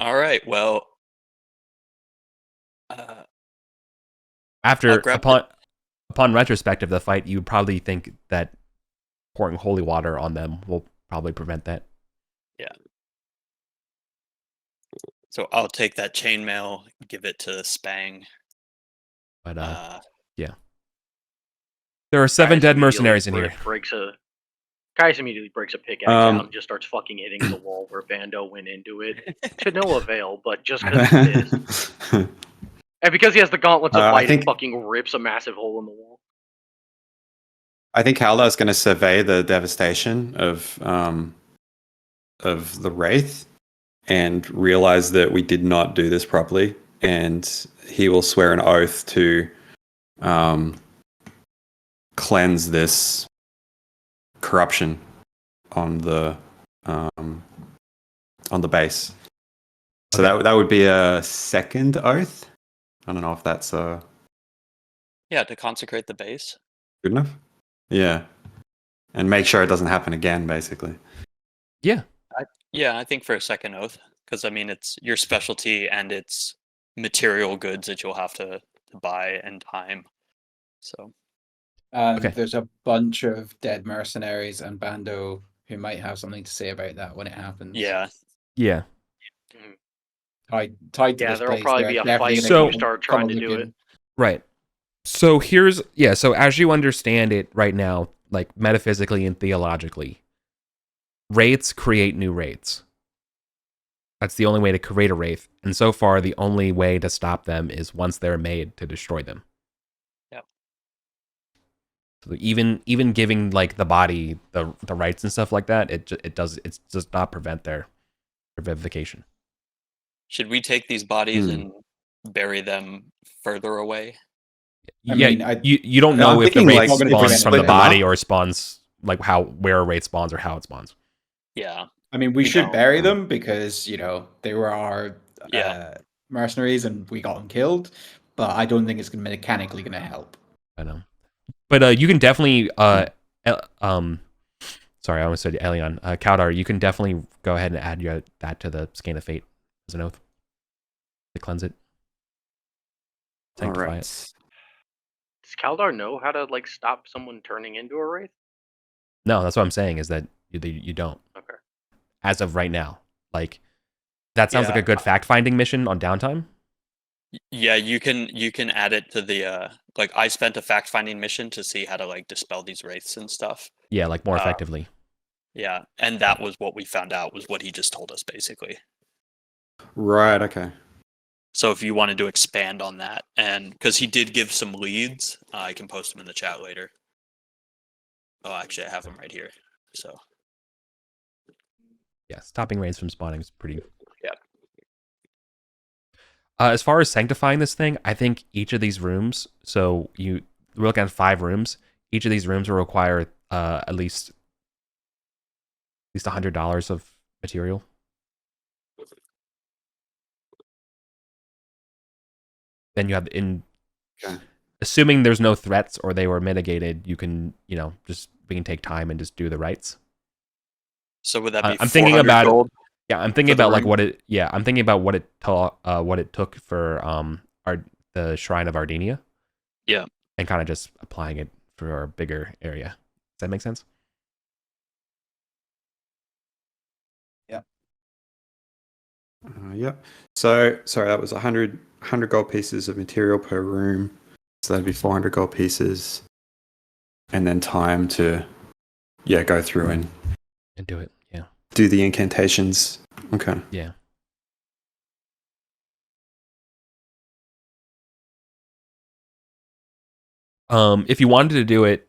All right. Well, upon retrospective, the fight, you probably think that pouring holy water on them will probably prevent that. Yeah. So I'll take that chainmail, give it to Spang. But yeah, there are 7 dead mercenaries in here. Kaius immediately breaks a pickaxe out and just starts fucking hitting the wall where Bando went into it. To no avail, but just because he's pissed. And because he has the gauntlets of fight, it fucking rips a massive hole in the wall. I think Halda is going to survey the devastation of the Wraith and realize that we did not do this properly, and he will swear an oath to cleanse this corruption on the base. So that would be a second oath. I don't know if that's to consecrate the base. Good enough. Yeah, and make sure it doesn't happen again, basically. Yeah. I think for a second oath, because I mean it's your specialty and it's material goods that you'll have to buy and time. So. There's a bunch of dead mercenaries and Bando who might have something to say about that when it happens. Yeah. Yeah. Tied to this there'll place, probably be a fight if you start trying to do it. Right. So so as you understand it right now, like metaphysically and theologically, wraiths create new wraiths. That's the only way to create a wraith. And so far, the only way to stop them is once they're made to destroy them. Yep. So even giving like the body the rights and stuff like that, it does not prevent their vivification. Should we take these bodies and bury them further away? You don't know if the wraith spawns from the body or spawns like where a wraith spawns or how it spawns. Yeah. I mean, we should bury them because, they were our mercenaries and we got them killed, but I don't think it's mechanically going to help. I know, but you can definitely sorry, I almost said Elion. Kaldar, you can definitely go ahead and add that to the Skein of Fate as an oath to cleanse it, sanctify it. Does Kaldar know how to like stop someone turning into a wraith? No, that's what I'm saying is that you don't. Okay. As of right now, like that sounds like a good fact finding mission on downtime. Yeah, you can add it to the like I spent a fact finding mission to see how to like dispel these wraiths and stuff. Yeah, like more effectively. Yeah, and that was what we found out was what he just told us basically. Right. Okay. So if you wanted to expand on that, and because he did give some leads, I can post them in the chat later. Oh, actually, I have them right here. So yeah, stopping raids from spawning is pretty. Yeah. As far as sanctifying this thing, I think each of these rooms. So we're looking at 5 rooms. Each of these rooms will require at least $100 of material. Then you have assuming there's no threats or they were mitigated, you can, we can take time and just do the rites. So would that be? I'm thinking about gold it. Yeah, I'm thinking about like what it. Yeah, I'm thinking about what it took for the Shrine of Ardenia. Yeah, and kind of just applying it for a bigger area. Does that make sense? Yeah. Yep. So sorry, that was 100 gold pieces of material per room. So that'd be 400 gold pieces, and then time to go through and do it. Yeah. Do the incantations. Okay. Yeah. If you wanted to do it,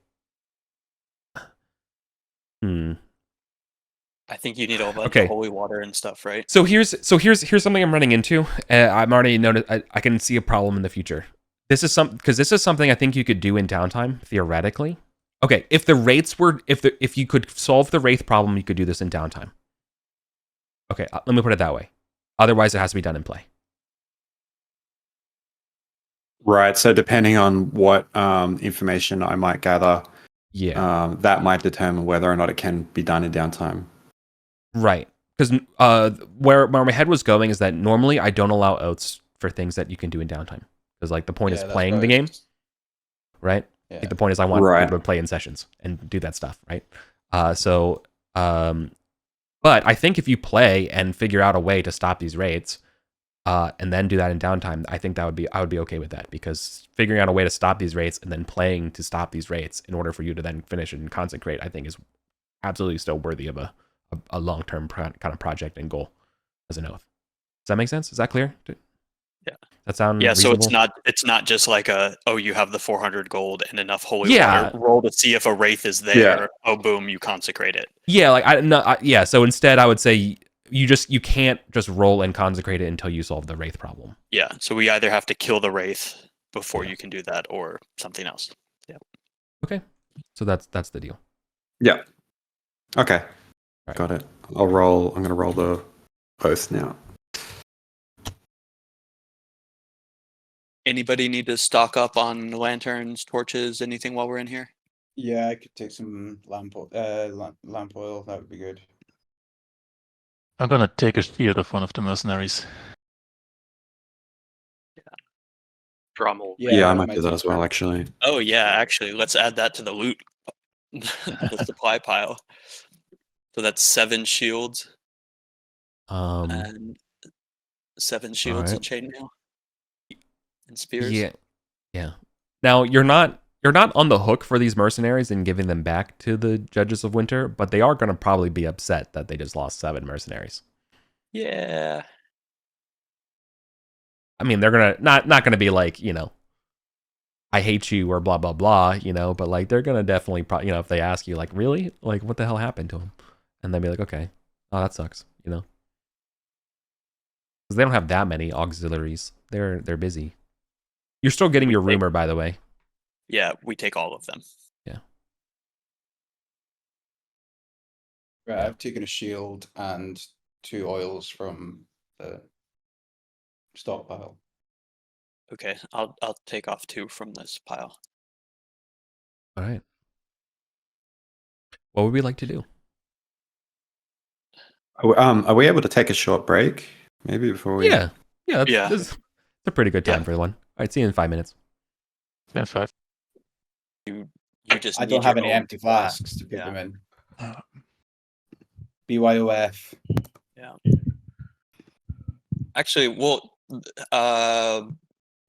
I think you need all the holy water and stuff, right? So here's something I'm running into. I'm already noticed. I can see a problem in the future. This is something I think you could do in downtime theoretically. Okay, if the rates were if you could solve the wraith problem, you could do this in downtime. Okay, let me put it that way. Otherwise, it has to be done in play. Right. So depending on what information I might gather, that might determine whether or not it can be done in downtime. Right. Because where my head was going is that normally I don't allow oaths for things that you can do in downtime. Because like the point is playing the game, right? Yeah. Like, the point is I want people to play in sessions and do that stuff, right? But I think if you play and figure out a way to stop these raids, and then do that in downtime, I think I would be okay with that, because figuring out a way to stop these raids and then playing to stop these raids in order for you to then finish and consecrate, I think is absolutely still worthy of a long-term kind of project and goal as an oath. Does that make sense? Is that clear? Yeah. That sound reasonable? So it's not just like you have the 400 gold and enough holy water, roll to see if a wraith is there. Yeah. Oh, boom, you consecrate it. Yeah, so instead I would say you can't just roll and consecrate it until you solve the wraith problem. Yeah, so we either have to kill the wraith before you can do that, or something else. Yeah. Okay, so that's the deal. Yeah. Okay. Right. Got it. I'm gonna roll the oath now. Anybody need to stock up on lanterns, torches, anything while we're in here? Yeah, I could take some lamp oil. That would be good. I'm gonna take a shield of one of the mercenaries. Drummel. Yeah, I might do that as well, actually. Oh yeah, actually, let's add that to the loot, the supply pile. So that's 7 shields. And 7 shields and chainmail and spears. Yeah. Now you're not on the hook for these mercenaries and giving them back to the Judges of Winter, but they are going to probably be upset that they just lost 7 mercenaries. Yeah. I mean, they're gonna not gonna be like, I hate you or blah blah blah, but like they're gonna definitely if they ask you like, really, like what the hell happened to him, and they'll be like, okay, oh that sucks, because they don't have that many auxiliaries. They're busy. You're still getting your rumor, by the way. Yeah, we take all of them. Yeah. Right, I've taken a shield and 2 oils from the stockpile. Okay, I'll take off 2 from this pile. All right. What would we like to do? Are we able to take a short break? Maybe before we. Yeah. Yeah. That's a pretty good time for one. All right, see you in 5 minutes. Yeah, 5. You just. I need don't have your any own empty flasks to put Yeah. them in. BYOF. Yeah. Actually, well,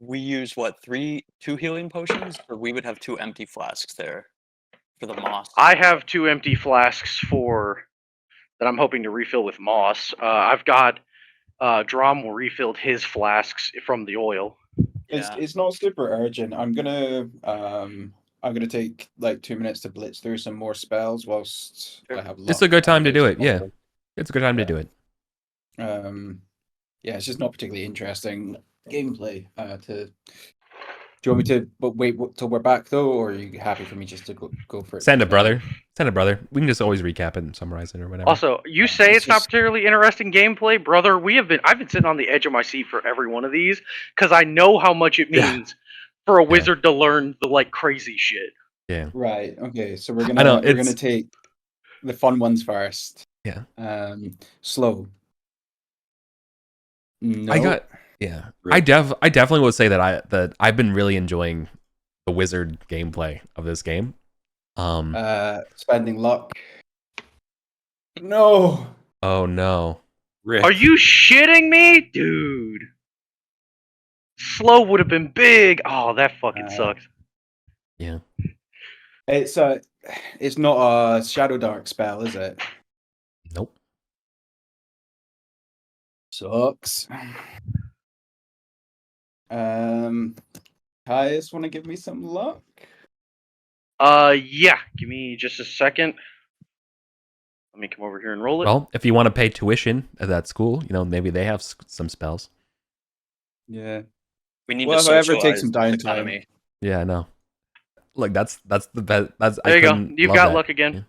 we use what 2 healing potions, or we would have 2 empty flasks there for the moss. I have 2 empty flasks that I'm hoping to refill with moss. I've got Drom refilled his flasks from the oil. It's not super urgent. I'm gonna take like 2 minutes to blitz through some more spells whilst I have luck. It's a good time to do it. Yeah, it's a good time to do it. Yeah, it's just not particularly interesting gameplay. Do you want me to wait till we're back though, or are you happy for me just to go for it? Send it, brother. Send it, brother. We can just always recap it and summarize it or whatever. Also, you say it's not particularly interesting gameplay, brother. I've been sitting on the edge of my seat for every one of these because I know how much it means for a wizard to learn the like crazy shit. Yeah. Right. Okay. So we're gonna take the fun ones first. Yeah. Slow. No. I definitely would say that I've been really enjoying the wizard gameplay of this game. Spending luck. No. Oh no. Rick. Are you shitting me, dude? Slow would have been big. Oh, that fucking sucks. Yeah. It's not a Shadow Dark spell, is it? Nope. Sucks. Caius, want to give me some luck? Yeah. Give me just a second. Let me come over here and roll it. Well, if you want to pay tuition at that school, maybe they have some spells. Yeah. We need to to ever take socialize some the downtime. economy. Yeah, I know. Like that's the best. There you go. You've got luck again. Yeah.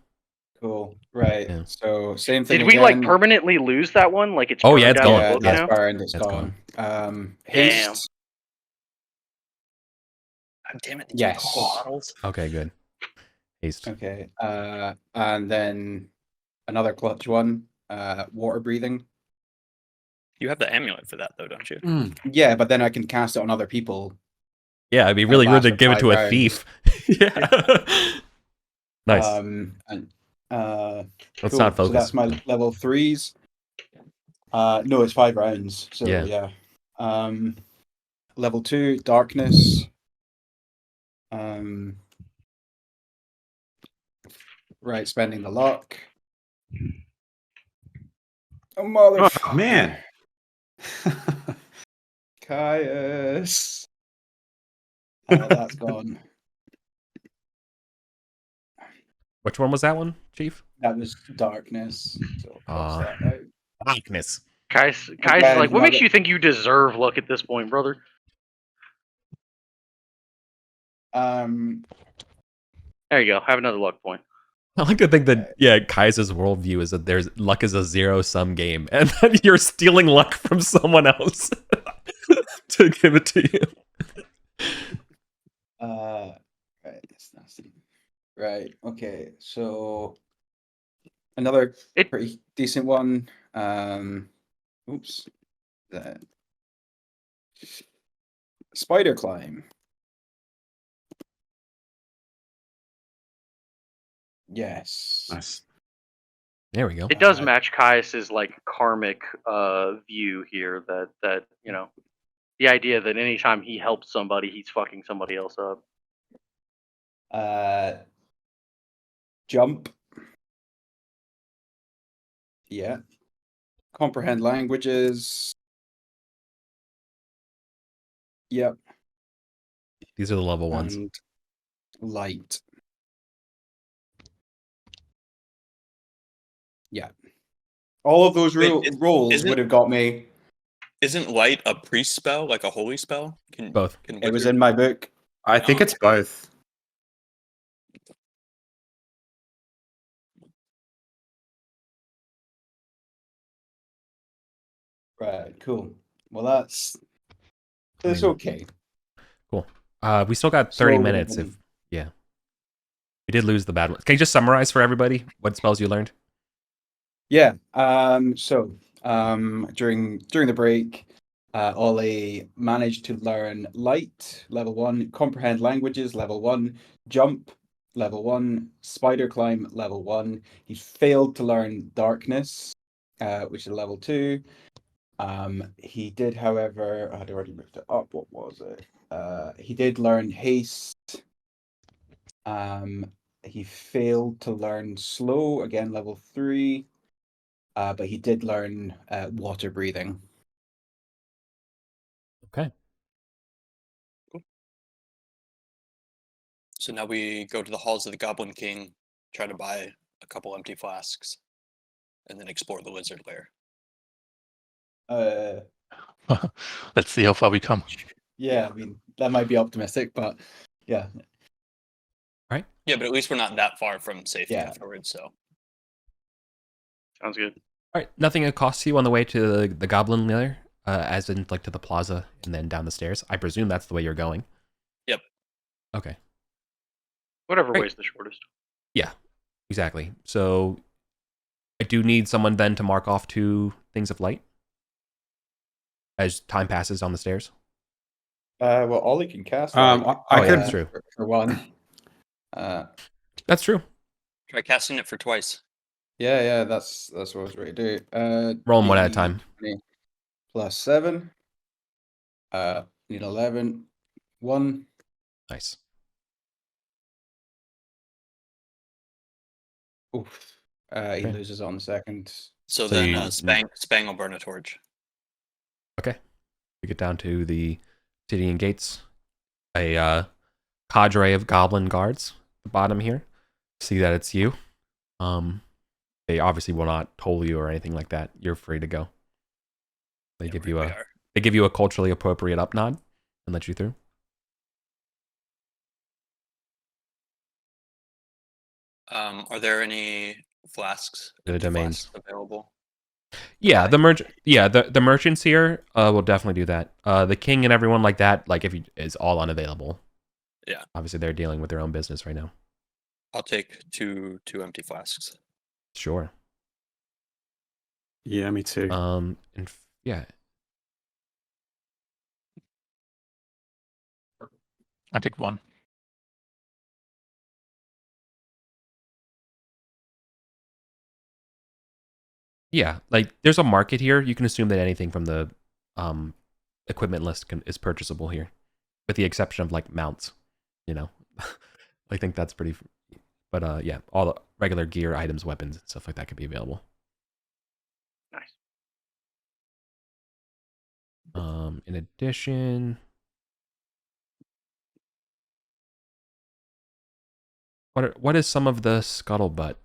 Cool. Right. Yeah. So same thing. Did we like permanently lose that one? Like it's Oh yeah, it's gone. Yeah, that's Yeah. burned. It's It's gone. Damn. Haste. God damn it! Yes. Bottles. Okay, good. Haste. Okay. And then another clutch one. Water breathing. You have the amulet for that though, don't you? Yeah, but then I can cast it on other people. Yeah, it'd be really rude to give it to a rounds. thief. Yeah. Nice. And Let's cool. not focus. So that's my level 3s. No, it's 5 rounds. So yeah. Level 2, darkness. Right, spending the luck. Oh motherfucker. Oh, man. Caius. Oh, that's gone. Which one was that one, Chief? That was darkness. So cross that out. Darkness. Kai's like, what makes you think you deserve luck at this point, brother? Uh, There you go. Have another luck point. I like to think that Kai's worldview is that there's luck is a zero-sum game, and that you're stealing luck from someone else to give it to you. Right, it's nasty. Right, okay, so another pretty decent one. Oops. That spider climb. Yes. Nice. There we go. It does match Caius's like karmic view here that the idea that anytime he helps somebody, he's fucking somebody else up. Jump. Yeah. Comprehend languages. Yep. These are the level ones. And light. Yeah. All of those rolls would have got me. Isn't light a priest spell, like a holy spell? Both. It was in my book. I think it's both. Right, cool. Well, that's It's okay. Cool. We still got 30 minutes. If yeah, we did lose the bad one. Can you just summarize for everybody what spells you learned? Yeah. During the break, Ollie managed to learn Light, level 1, Comprehend Languages, level 1, Jump, level 1, Spider Climb, level 1. He failed to learn Darkness, which is level 2. He did, however, I'd already moved it up. What was it? He did learn Haste. He failed to learn Slow, again, level 3. But he did learn water breathing. Okay. So now we go to the halls of the Goblin King, try to buy a couple empty flasks, and then explore the lizard lair. Let's see how far we come. Yeah, I mean, that might be optimistic, but yeah. Right. Yeah, but at least we're not that far from safety Yeah. afterwards, so. Sounds good. All right. Nothing accosts you on the way to the Goblin Lair, as in like to the plaza and then down the stairs. I presume that's the way you're going. Yep. Okay. Whatever Right. way's the shortest. Yeah. Exactly. So I do need someone then to mark off 2 things of light as time passes on the stairs. Well, Ollie can cast. I Oh, yeah, could. that's true. For one. That's true. Try casting it for twice. Yeah, that's what I was ready to do. Roll them one at a time. Plus 7. Need 11. 1. Nice. Oof. He Okay. loses on the second. So So then you- Spang will burn a torch. Okay. We get down to the city and gates. A cadre of goblin guards at the bottom here. See that it's you. They obviously will not toll you or anything like that. You're free to go. They give you a culturally appropriate up nod and let you through. Are there any flasks? The empty domains. flasks available? Yeah, the merchants here will definitely do that. The king and everyone like that, like if he is all unavailable. Yeah. Obviously they're dealing with their own business right now. I'll take two empty flasks. Sure. Yeah, me too. Yeah. I take 1. Yeah, like there's a market here. You can assume that anything from the equipment list is purchasable here, with the exception of like mounts. You know, I think that's pretty. But yeah, all the regular gear, items, weapons, and stuff like that could be available. Nice. In addition, what is some of the scuttlebutt?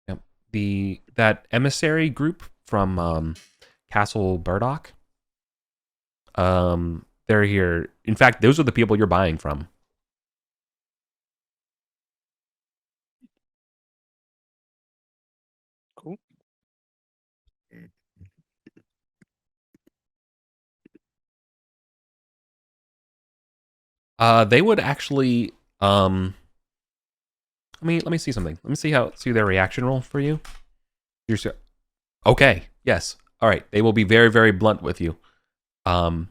Yep. That emissary group from Castle Burdock. They're here. In fact, those are the people you're buying from. Cool. They would actually let me see something. Let me see their reaction roll for you. Okay, yes. All right. They will be very, very blunt with you. They'll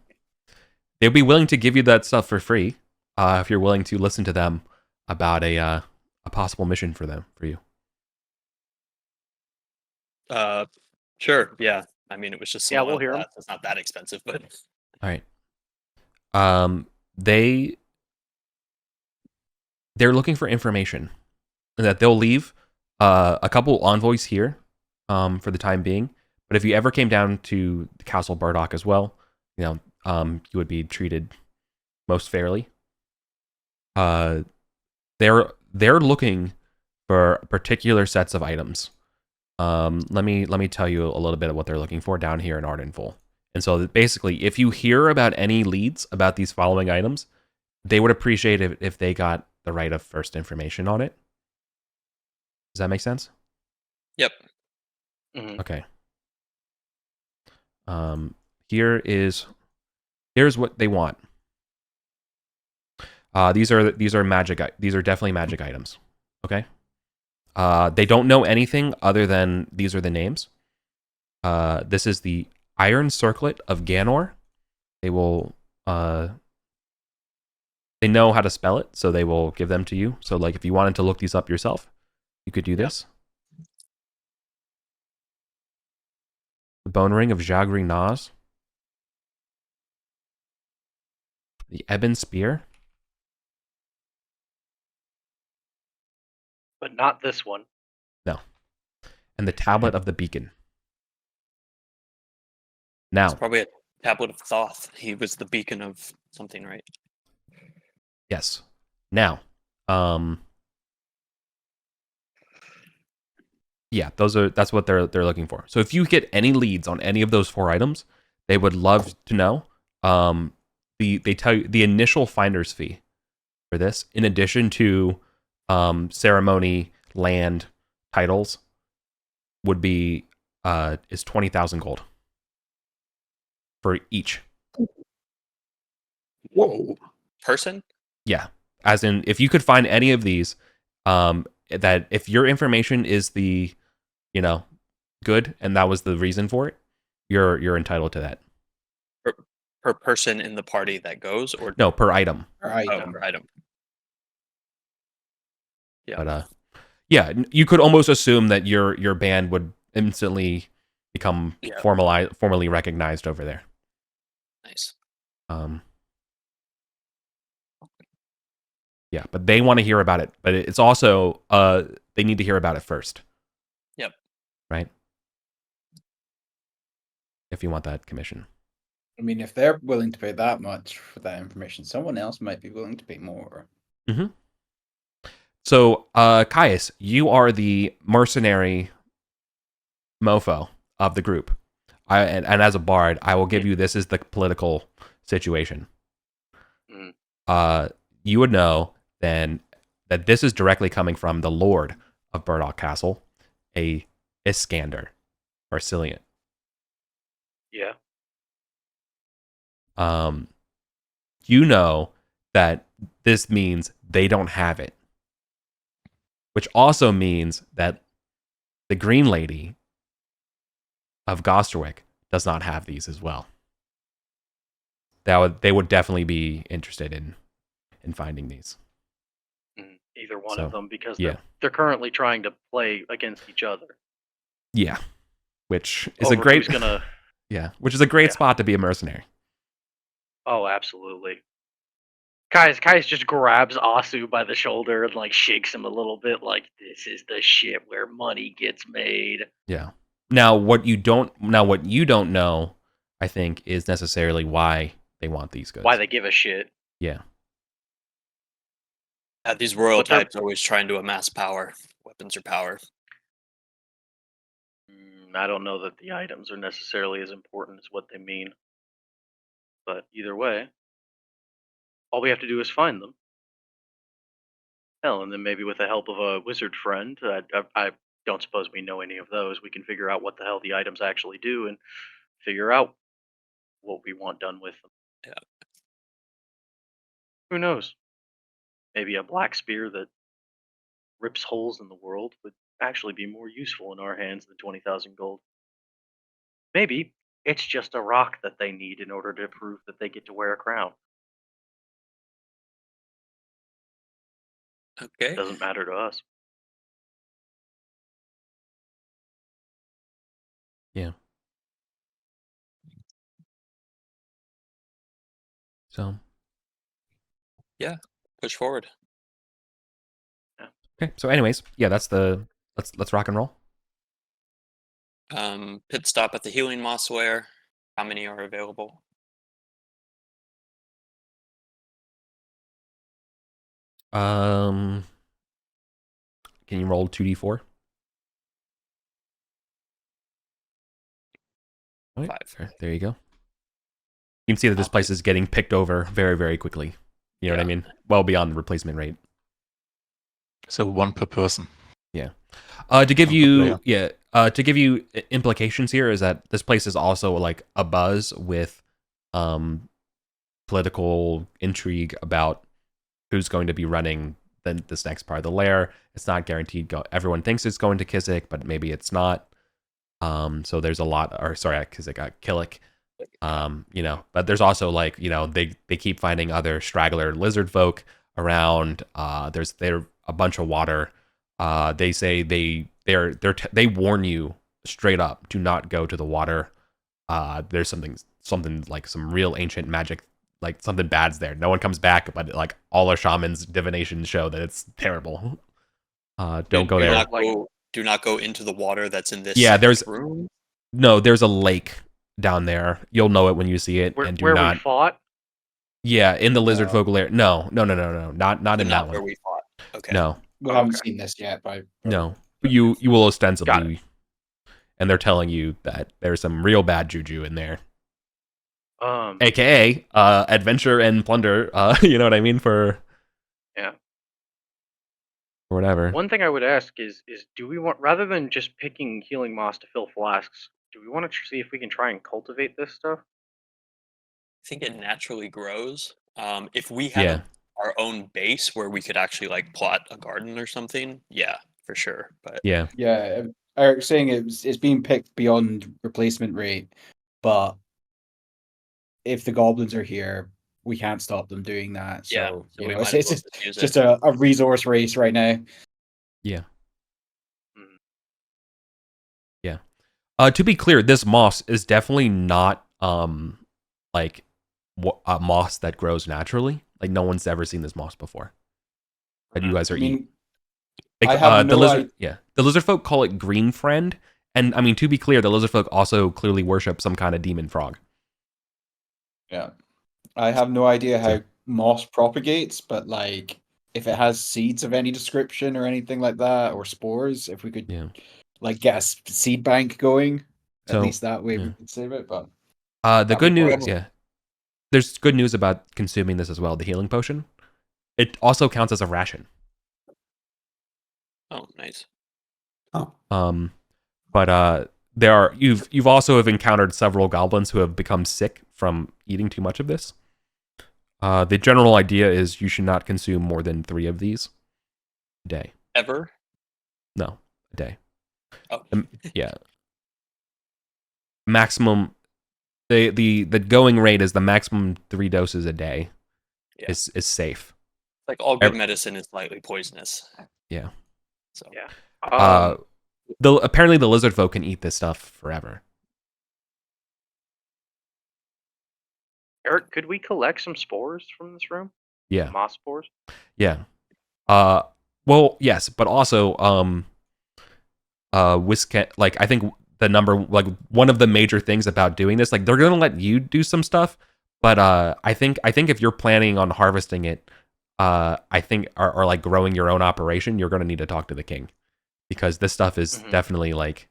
be willing to give you that stuff for free, if you're willing to listen to them about a possible mission for you. Sure. Yeah. I mean, it was just Yeah, some we'll of hear 'em. that. It's not that expensive, but All right. They're looking for information that they'll leave a couple envoys here for the time being. But if you ever came down to the Castle Burdock as well, you know, you would be treated most fairly. They're looking for particular sets of items. Let me tell you a little bit of what they're looking for down here in Arden. And so basically, if you hear about any leads about these following items, they would appreciate it if they got the right of first information on it. Does that make sense? Yep. Okay. Here's what they want. These are magic. These are definitely magic items. Okay. They don't know anything other than these are the names. This is the Iron Circlet of Ganor. They will. They know how to spell it, so they will give them to you. So, like, if you wanted to look these up yourself, you could do this. The Bone Ring of Jagri Naz. The Ebon Spear. But not this one. No. And the Tablet of the Beacon. Now. It's probably a tablet of Thoth. He was the beacon of something, right? Yes. Now. Yeah, that's what they're looking for. So if you get any leads on any of those 4 items, they would love to know. They tell you the initial finder's fee for this, in addition to ceremony, land, titles, would be is 20,000 gold for each. Whoa. Person? Yeah. As in, if you could find any of these, that if your information is the, good, and that was the reason for it, you're entitled to that. Per person in the party that goes, or no, per item. Per item. Oh, per item. Yeah. But yeah, you could almost assume that your band would instantly become formally recognized over there. Nice. Yeah, but they want to hear about it. But it's also they need to hear about it first. Yep. Right? If you want that commission. I mean, if they're willing to pay that much for that information, someone else might be willing to pay more. Mm-hmm. So, Caius, you are the mercenary mofo of the group. And as a bard, I will give you this is the political situation. You would know then that this is directly coming from the Lord of Burdock Castle, a Iskander, or Cillian. Yeah. You know that this means they don't have it. Which also means that the Green Lady of Gosterwick does not have these as well. They would definitely be interested in finding these. Either one of them, because yeah. they're currently trying to play against each other. Yeah, which is a great which is a great spot to be a mercenary. Oh, absolutely. Kai's just grabs Asu by the shoulder and like shakes him a little bit, like this is the shit where money gets made. Yeah. Now what you don't know, I think, is necessarily why they want these goods. Why they give a shit. Yeah. These royal types always trying to amass power. Weapons are power. I don't know that the items are necessarily as important as what they mean. But either way, all we have to do is find them. Hell, and then maybe with the help of a wizard friend, I don't suppose we know any of those, we can figure out what the hell the items actually do and figure out what we want done with them. Yeah. Who knows? Maybe a black spear that rips holes in the world would actually be more useful in our hands than 20,000 gold. Maybe it's just a rock that they need in order to prove that they get to wear a crown. Okay. Doesn't matter to us. Yeah. So. Yeah. Push forward. Yeah. Okay. So, anyways, yeah, that's let's rock and roll. Pit stop at the Healing Mossware. How many are available? Can you roll 2d4? Right. 5. There you go. You can see that this place is getting picked over very, very quickly. You know what I mean? Well beyond the replacement rate. So 1 per person. Yeah. To give you player. to give you implications here is that this place is also like a buzz with political intrigue about who's going to be running this next part of the lair. It's not guaranteed. Everyone thinks it's going to Kizik, but maybe it's not. So there's a lot, or sorry, Kizik, Killick. But there's also like, they keep finding other straggler lizard folk around. There's a bunch of water. They say they warn you straight up, do not go to the water. There's something like some real ancient magic, like something bad's there. No one comes back, but like all our shamans' divinations show that it's terrible. Don't go there. Do not go into the water that's in this there's room. No, there's a lake down there. You'll know it when you see it. And where we fought? Yeah, in the lizard folk lair. No. Not in that one. Where we fought. Okay. No. We haven't seen this yet, but No. You will ostensibly, and they're telling you that there's some real bad juju in there. AKA adventure and plunder, you know what I mean, for or whatever. One thing I would ask is do we want, rather than just picking healing moss to fill flasks, do we want to see if we can try and cultivate this stuff? I think it naturally grows. If we had our own base where we could actually like plot a garden or something, yeah, for sure. But Eric's saying it's being picked beyond replacement rate, but if the goblins are here, we can't stop them doing that. So, it's just a resource race right now. Yeah. To be clear, this moss is definitely not like a moss that grows naturally. Like no one's ever seen this moss before. That you guys are eating. Like, the lizard folk call it green friend, and I mean, to be clear, the lizard folk also clearly worship some kind of demon frog. Yeah, I have no idea how moss propagates, but like if it has seeds of any description or anything like that, or spores, if we could like get a seed bank going, at least that way we could save it. But the good news, there's good news about consuming this as well. The healing potion, it also counts as a ration. Oh, nice. But you've also have encountered several goblins who have become sick from eating too much of this. The general idea is you should not consume more than 3 of these a day. Ever? No, a day. Oh. Maximum. The going rate is the maximum 3 doses a day. Is safe. Like all good medicine is slightly poisonous. Yeah. So apparently the lizard folk can eat this stuff forever. Eric, could we collect some spores from this room? Yeah. Moss spores? Yeah. Well, yes, but also like I think the number, like one of the major things about doing this, like they're gonna let you do some stuff, but I think if you're planning on harvesting it, I think or like growing your own operation, you're gonna need to talk to the king, because this stuff is definitely like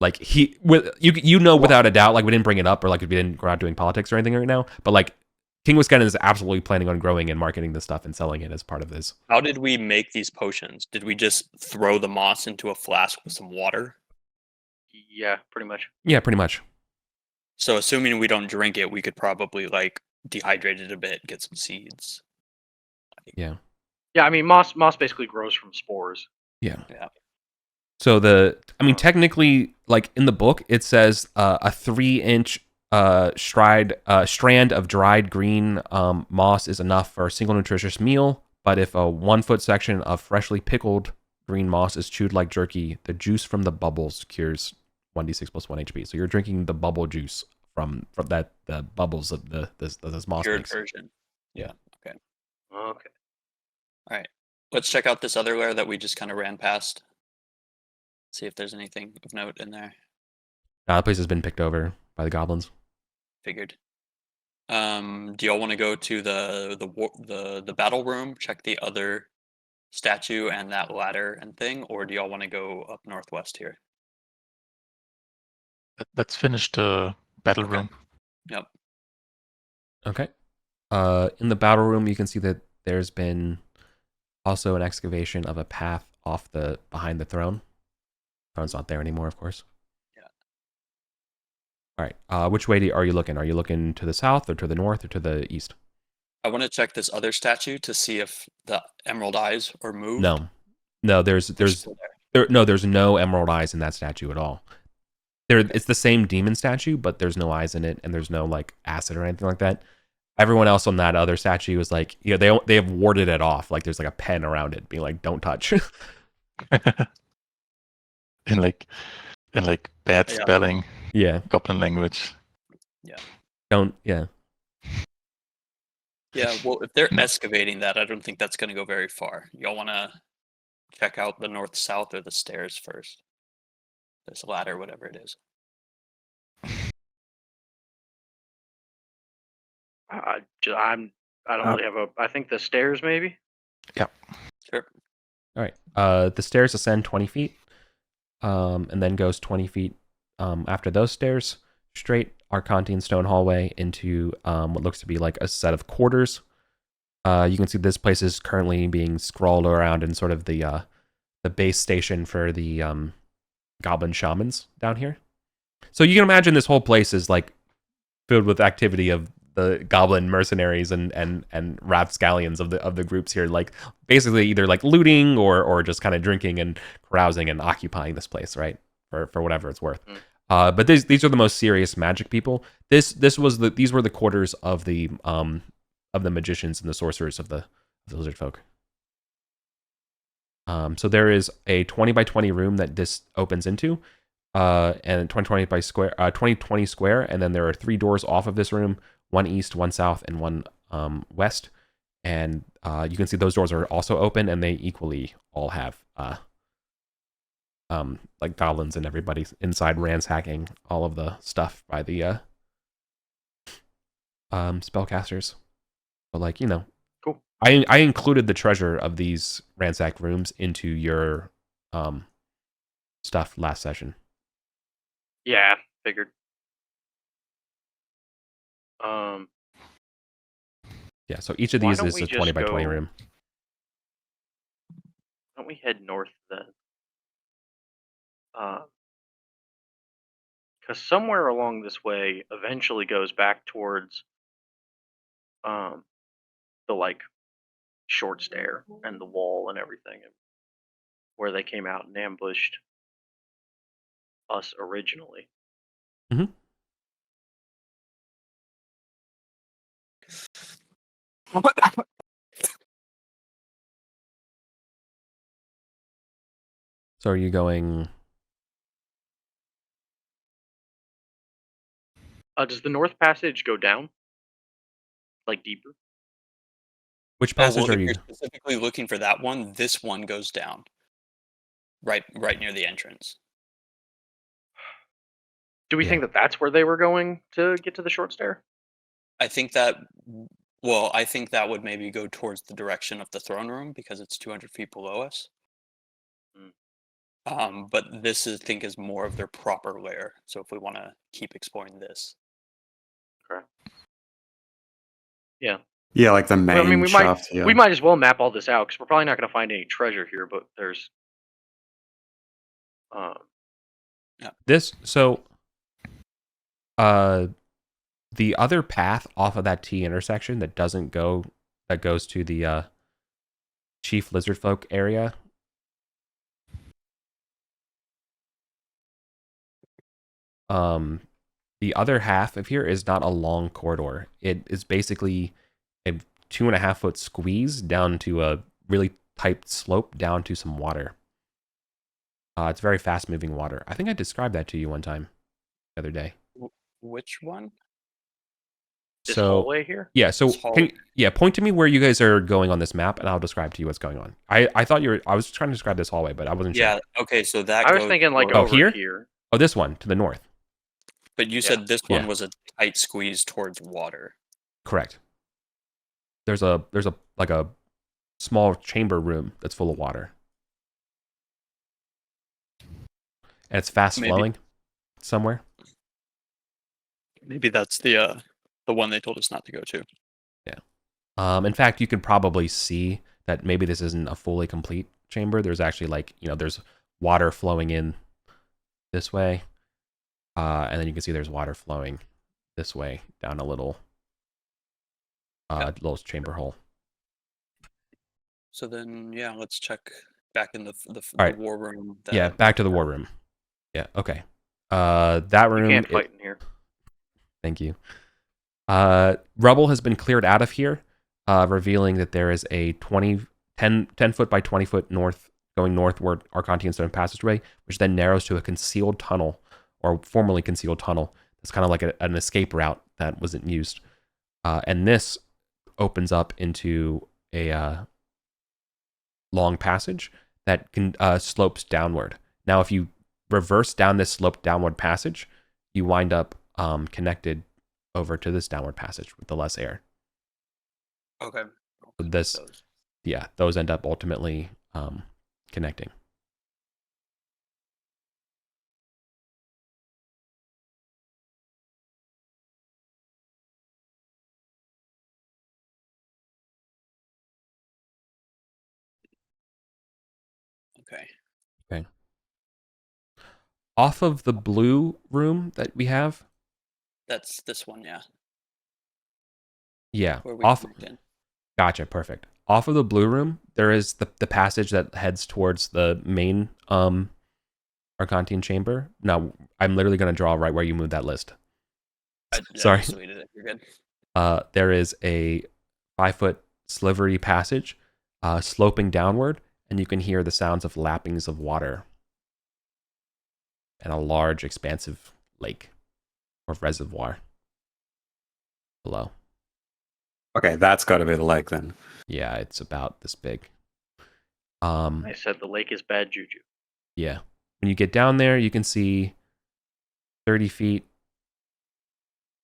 without a doubt, like we didn't bring it up or like we're not doing politics or anything right now, but like King Wisconsin is absolutely planning on growing and marketing this stuff and selling it as part of this. How did we make these potions? Did we just throw the moss into a flask with some water? Yeah, pretty much. Yeah, pretty much. So assuming we don't drink it, we could probably like dehydrate it a bit, get some seeds. Yeah. Yeah, I mean moss basically grows from spores. Yeah. So technically, like in the book, it says a 3-inch strand of dried green moss is enough for a single nutritious meal. But if a 1-foot section of freshly pickled green moss is chewed like jerky, the juice from the bubbles cures 1d6 plus 1 HP. So you're drinking the bubble juice from the bubbles of this moss. Cured version. Yeah. Okay. All right. Let's check out this other layer that we just kind of ran past. See if there's anything of note in there. The place has been picked over by the goblins. Figured. Do y'all want to go to the battle room, check the other statue and that ladder and thing, or do y'all want to go up northwest here? Let's finish the battle room. Yep. Okay. In the battle room, you can see that there's been also an excavation of a path off behind the throne. Throne's not there anymore, of course. Yeah. All right. Which way are you looking? Are you looking to the south or to the north or to the east? I want to check this other statue to see if the emerald eyes are moved. No. They're still there. There's no emerald eyes in that statue at all. It's the same demon statue, but there's no eyes in it, and there's no like acid or anything like that. Everyone else on that other statue is like, they have warded it off. Like there's like a pen around it, being like, "Don't touch." in like bad Yeah. spelling, Yeah. goblin language. Don't. Yeah. Yeah, well, if they're No. excavating that, I don't think that's going to go very far. Y'all want to check out the north-south or the stairs first? This ladder, whatever it is. I don't really have a. I think the stairs maybe. Sure. All right. The stairs ascend 20 feet, and then goes 20 feet after those stairs, straight Arcantine stone hallway into what looks to be like a set of quarters. You can see this place is currently being scrawled around in sort of the base station for the goblin shamans down here. So you can imagine this whole place is like filled with activity of the goblin mercenaries and rapscallions of the groups here, like basically either like looting or just kind of drinking and carousing and occupying this place, right? For whatever it's worth. But these are the most serious magic people. These were the quarters of the magicians and the sorcerers of the lizard folk. So there is a 20 by 20 room that this opens into, and 20 square, and then there are 3 doors off of this room, one east, one south, and one west. And you can see those doors are also open, and they equally all have like goblins and everybody inside ransacking all of the stuff by the spellcasters. But like, Cool. I included the treasure of these ransacked rooms into your stuff last session. Yeah, figured. Yeah, so each of Why these don't is we a 20 just by 20 go- room. Why don't we head north then? Because somewhere along this way eventually goes back towards the like short stair and the wall and everything, and where they came out and ambushed us originally. Mhm. So are you going? Does the north passage go down? Like deeper? Which Oh, passage well, are if you? you're specifically looking for that one, this one goes down. Right near the entrance. Do we Yeah. think that that's where they were going to get to the short stair? I think that would maybe go towards the direction of the throne room because it's 200 feet below us. But this I think is more of their proper lair. So if we want to keep exploring this, Okay. Yeah. Yeah, like the main I mean, we shaft. we might as well map all this out because we're probably not going to find any treasure here. But there's The other path off of that T intersection that goes to the Chief Lizard Folk area. The other half of here is not a long corridor. It is basically a 2.5 foot squeeze down to a really tight slope down to some water. It's very fast moving water. I think I described that to you one time the other day. which one? this hallway here. Yeah, so This hallway. point to me where you guys are going on this map, and I'll describe to you what's going on. I was trying to describe this hallway, but I wasn't Yeah. sure. Okay. So that I was goes thinking like towards- over here? here. Oh, this one to the north. But you Yeah. said this one Yeah. was a tight squeeze towards water. Correct. There's a like a small chamber room that's full of water, and it's fast Maybe. flowing somewhere. Maybe that's the The one they told us not to go to. In fact, you could probably see that maybe this isn't a fully complete chamber. There's actually like, there's water flowing in this way. And then you can see there's water flowing this way down a little little chamber hole. So then, yeah, let's check back in the right. war room. Yeah, back to the war room. Yeah, okay. That room... You can't fight in here. Thank you. Rubble has been cleared out of here, revealing that there is a 10 foot by 20 foot going northward Arcantian stone passageway, which then narrows to a concealed tunnel, or formerly concealed tunnel. It's kind of like an escape route that wasn't used. And this opens up into a long passage that slopes downward. Now, if you reverse down this sloped downward passage, you wind up connected over to this downward passage with the less air. Okay. Those end up ultimately connecting. Okay. Off of the blue room that we have. That's this one, yeah. Yeah. Where we in. Gotcha. Perfect. Off of the blue room, there is the passage that heads towards the main Arcantian chamber. Now, I'm literally going to draw right where you moved that list. Sorry. You're good. There is a 5-foot slivery passage sloping downward, and you can hear the sounds of lappings of water and a large, expansive lake or reservoir below. Okay, that's got to be the lake then. Yeah, it's about this big. I said the lake is bad juju. Yeah. When you get down there, you can see 30 feet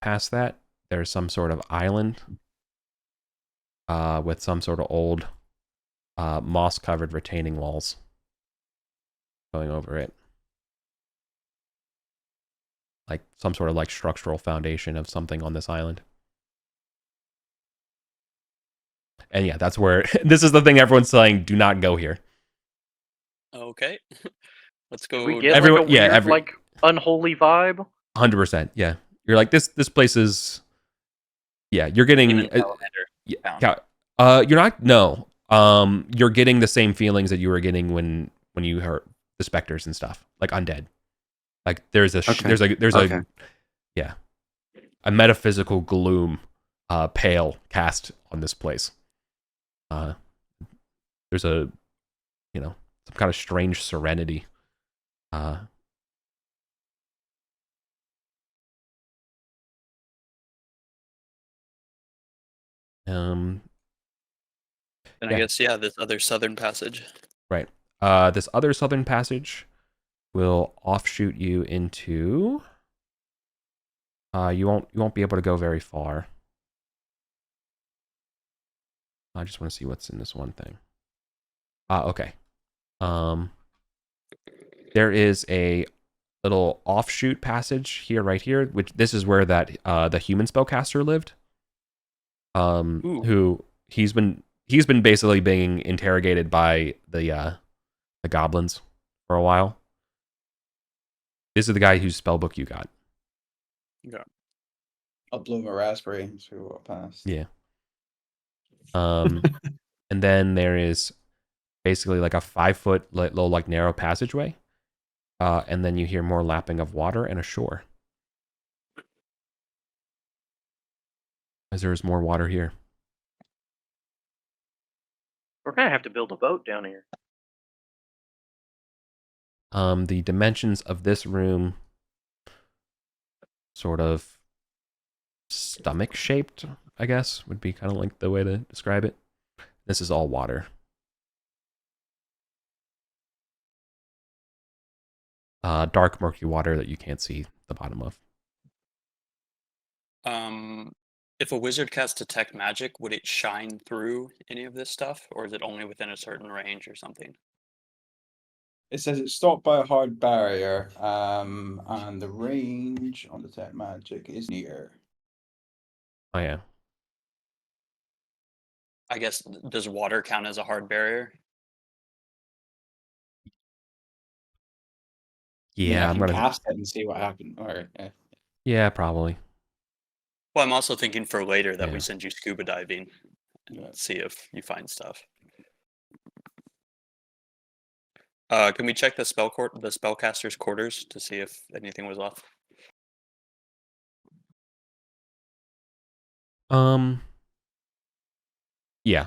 past that, there's some sort of island with some sort of old moss-covered retaining walls going over it. Like some sort of like structural foundation of something on this island. And yeah, that's where this is the thing everyone's saying, do not go here. Okay. Let's go. We get like a weird, like unholy vibe. 100%. Yeah. You're like this place is you're getting you're not you're getting the same feelings that you were getting when you heard the specters and stuff, like undead. Like there's a metaphysical gloom pale cast on this place. There's a some kind of strange serenity. And I guess this other southern passage. Right. This other southern passage will offshoot you into. You won't be able to go very far. I just want to see what's in this one thing. Okay. There is a little offshoot passage right here, which this is where that the human spellcaster lived. Who he's been basically being interrogated by the goblins for a while. This is the guy whose spellbook you got. Yeah. I'll blow my raspberry and see what passed. Yeah. And then there is basically like a 5-foot little like narrow passageway. And then you hear more lapping of water and a shore. As there is more water here. We're gonna have to build a boat down here. The dimensions of this room sort of stomach shaped, I guess, would be kind of like the way to describe it. This is all water. Dark, murky water that you can't see the bottom of. If a wizard casts Detect Magic, would it shine through any of this stuff, or is it only within a certain range or something? It says it's stopped by a hard barrier, and the range on Detect Magic is near. Oh yeah. I guess, does water count as a hard barrier? Yeah, I I'm can gonna. cast it and see what happens. Or Yeah, probably. Well, I'm also thinking for later that Yeah. we send you scuba diving and see if you find stuff. Can we check the spellcaster's quarters to see if anything was off? Yeah.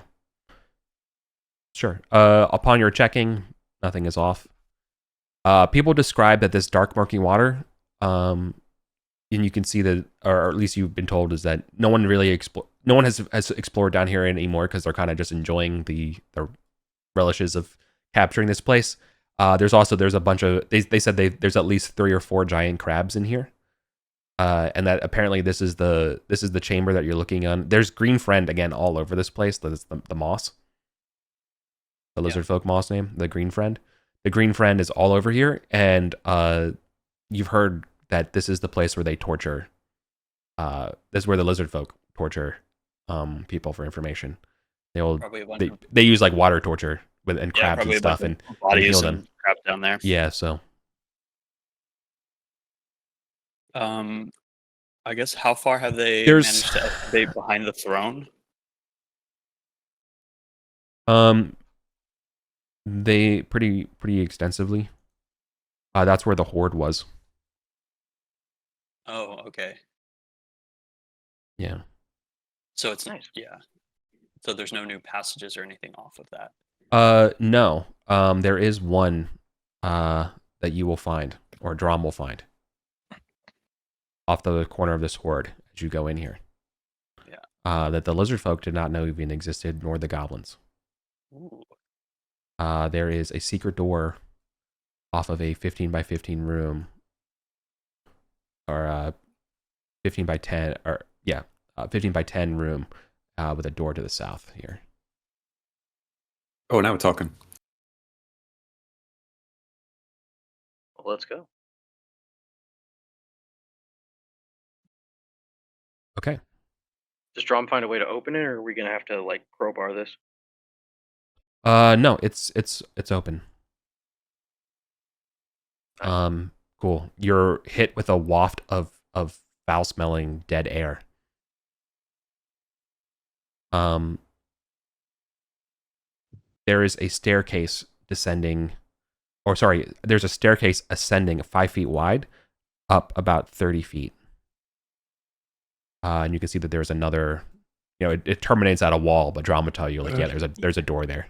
Sure. Upon your checking, nothing is off. People describe that this dark murky water, and you can see that, or at least you've been told, is that no one really no one has explored down here anymore because they're kind of just enjoying the relishes of capturing this place. There's a bunch of they said there's at least 3 or 4 giant crabs in here. And that apparently this is the chamber that you're looking on. There's green friend again all over this place. That's the moss. The lizard folk moss name, the green friend. The green friend is all over here, and you've heard that this is the place where they torture. This is where the lizard folk torture people for information. They use like water torture and crabs and stuff and bodies heal them. and crap down there. Yeah, so. I guess how far have they managed to excavate behind the throne? They pretty extensively. That's where the horde was. Oh, okay. Yeah. So it's Nice. Yeah. So there's no new passages or anything off of that. No. There is one that you will find, or Drom will find, off the corner of this horde as you go in here. Yeah. That the lizard folk did not know even existed, nor the goblins. Ooh. There is a secret door off of a 15 by 15 room, or 15 by 10, or 15 by 10 room with a door to the south here. Oh, now we're talking. Well, let's go. Okay. Does Drom find a way to open it, or are we gonna have to like crowbar this? No, it's open. Nice. Cool. You're hit with a waft of foul-smelling dead air. There is a staircase descending, or sorry, there's a staircase ascending 5 feet wide, up about 30 feet. And you can see that there's another, it terminates at a wall, but Drom will tell you, like, yeah, there's a door there.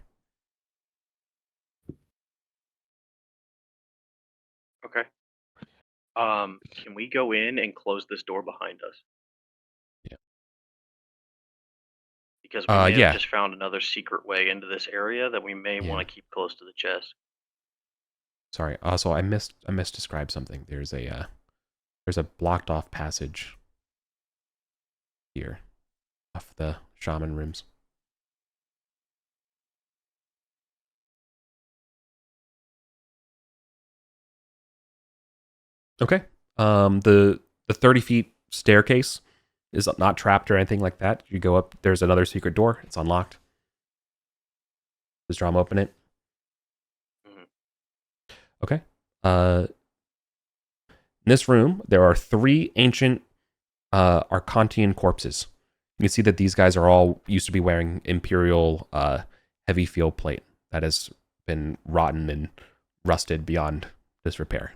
Okay. Can we go in and close this door behind us? Yeah. Because we may yeah. have just found another secret way into this area that we may Yeah. want to keep close to the chest. Sorry. Also, I misdescribed something. There's a blocked off passage here off the shaman rooms. Okay. The 30 feet staircase is not trapped or anything like that. You go up, there's another secret door. It's unlocked. Does Drom open it? Mhm. Okay. In this room, there are 3 ancient Arcantian corpses. You can see that these guys are all used to be wearing Imperial heavy field plate that has been rotten and rusted beyond disrepair.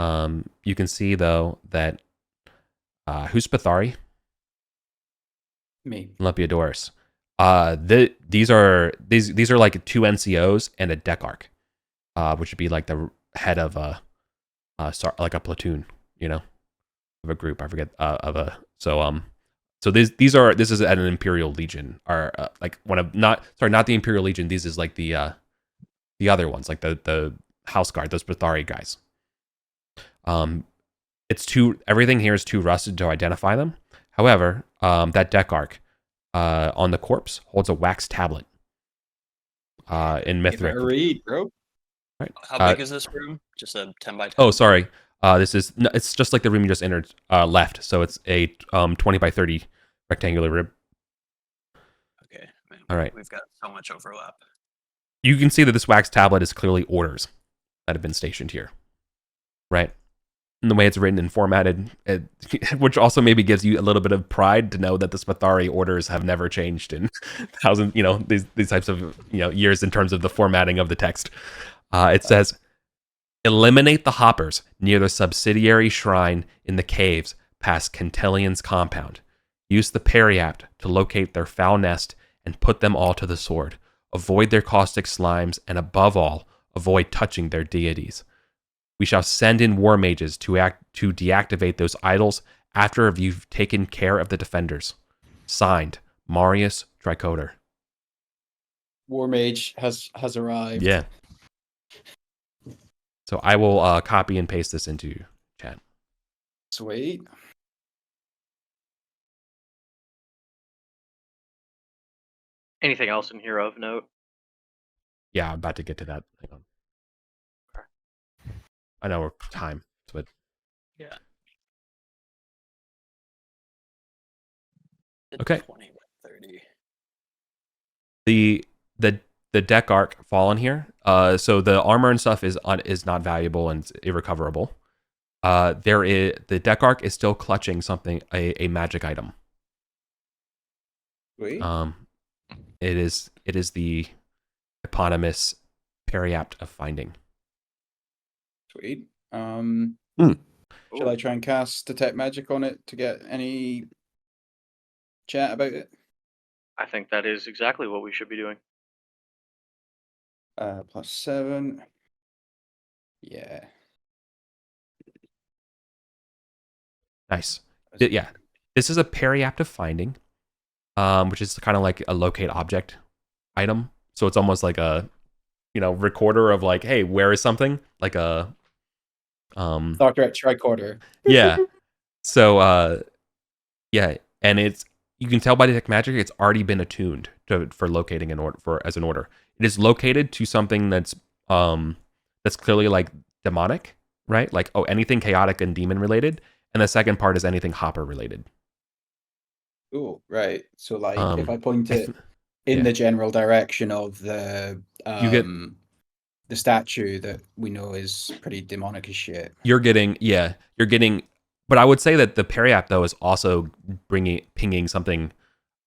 You can see though that who's Spathari? Me. Lempiodorus. These are like 2 NCOs and a Decarch, which would be like the head of like a platoon, of a group. I forget so this is at an Imperial Legion, or like not the Imperial Legion. These is like the other ones, like the House Guard, those Spathari guys. Everything here is too rusted to identify them. However, that Decarch on the corpse holds a wax tablet in Mithril. Read, bro. Right. How big is this room? Just a 10 by 10? Oh, sorry. It's just like the room you just entered left. So it's a 20 by 30 rectangular rib. Okay. Man, All right. We've got so much overlap. You can see that this wax tablet is clearly orders that have been stationed here, right? And the way it's written and formatted, which also maybe gives you a little bit of pride to know that the Spathari orders have never changed in thousands, these types of years in terms of the formatting of the text. It says, eliminate the hoppers near the subsidiary shrine in the caves past Cantillion's compound. Use the periapt to locate their foul nest and put them all to the sword. Avoid their caustic slimes, and above all, avoid touching their deities. We shall send in war mages to deactivate those idols after you've taken care of the defenders. Signed, Marius Tricoder. War Mage has arrived. Yeah. So I will copy and paste this into chat. Sweet. Anything else in here of note? Yeah, I'm about to get to that. Hang on. I know we're time, but Yeah. Okay. 20 by 30. the deck arc fallen here. So the armor and stuff is not valuable and it's irrecoverable. The deck arc is still clutching something, a magic item. Sweet. It is the eponymous periapt of finding. Sweet. Hmm. Shall I try and cast Detect Magic on it to get any chat about it? I think that is exactly what we should be doing. +7. Yeah. Nice. Yeah. This is a periapt of finding, which is kind of like a locate object item. So it's almost like a, recorder of like, hey, where is something? Like a Dr. X Tricorder. Yeah. So yeah, and you can tell by Detect Magic it's already been attuned for locating an order as an order. It is located to something that's clearly like demonic, right? Like anything chaotic and demon related, and the second part is anything hopper related. Oh, right. So like if I point it in yeah. the general direction of the You get the statue that we know is pretty demonic as shit. You're getting, but I would say that the periapt though is also pinging something,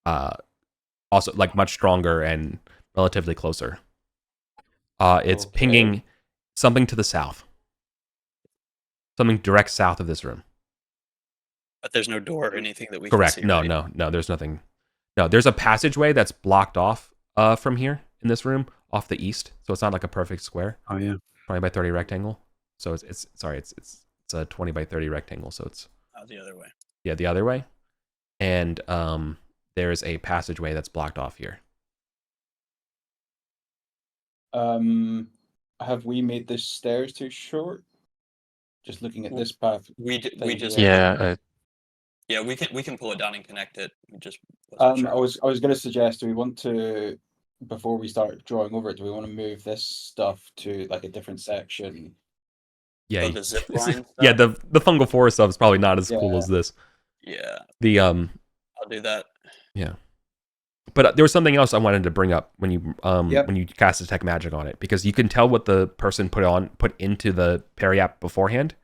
also like much stronger and relatively closer. It's pinging something to the south, something direct south of this room. But there's no door or anything that we Correct. can see. No, there's nothing. No, there's a passageway that's blocked off from here in this room off the east, so it's not like a perfect square. Oh yeah. 20 by 30 rectangle. So it's a 20 by 30 rectangle, so it's the other way. Yeah, the other way. And there's a passageway that's blocked off here. Have we made the stairs too short? Just looking at this path. We just Yeah. Yeah, we can pull it down and connect it. We just I was going to suggest, do we want to, before we start drawing over it, do we want to move this stuff to like a different section? Yeah, the zip line yeah. The fungal forest stuff is probably not as cool as this. Yeah. I'll do that. Yeah. But there was something else I wanted to bring up when you cast Detect Magic on it, because you can tell what the person put into the periapt beforehand.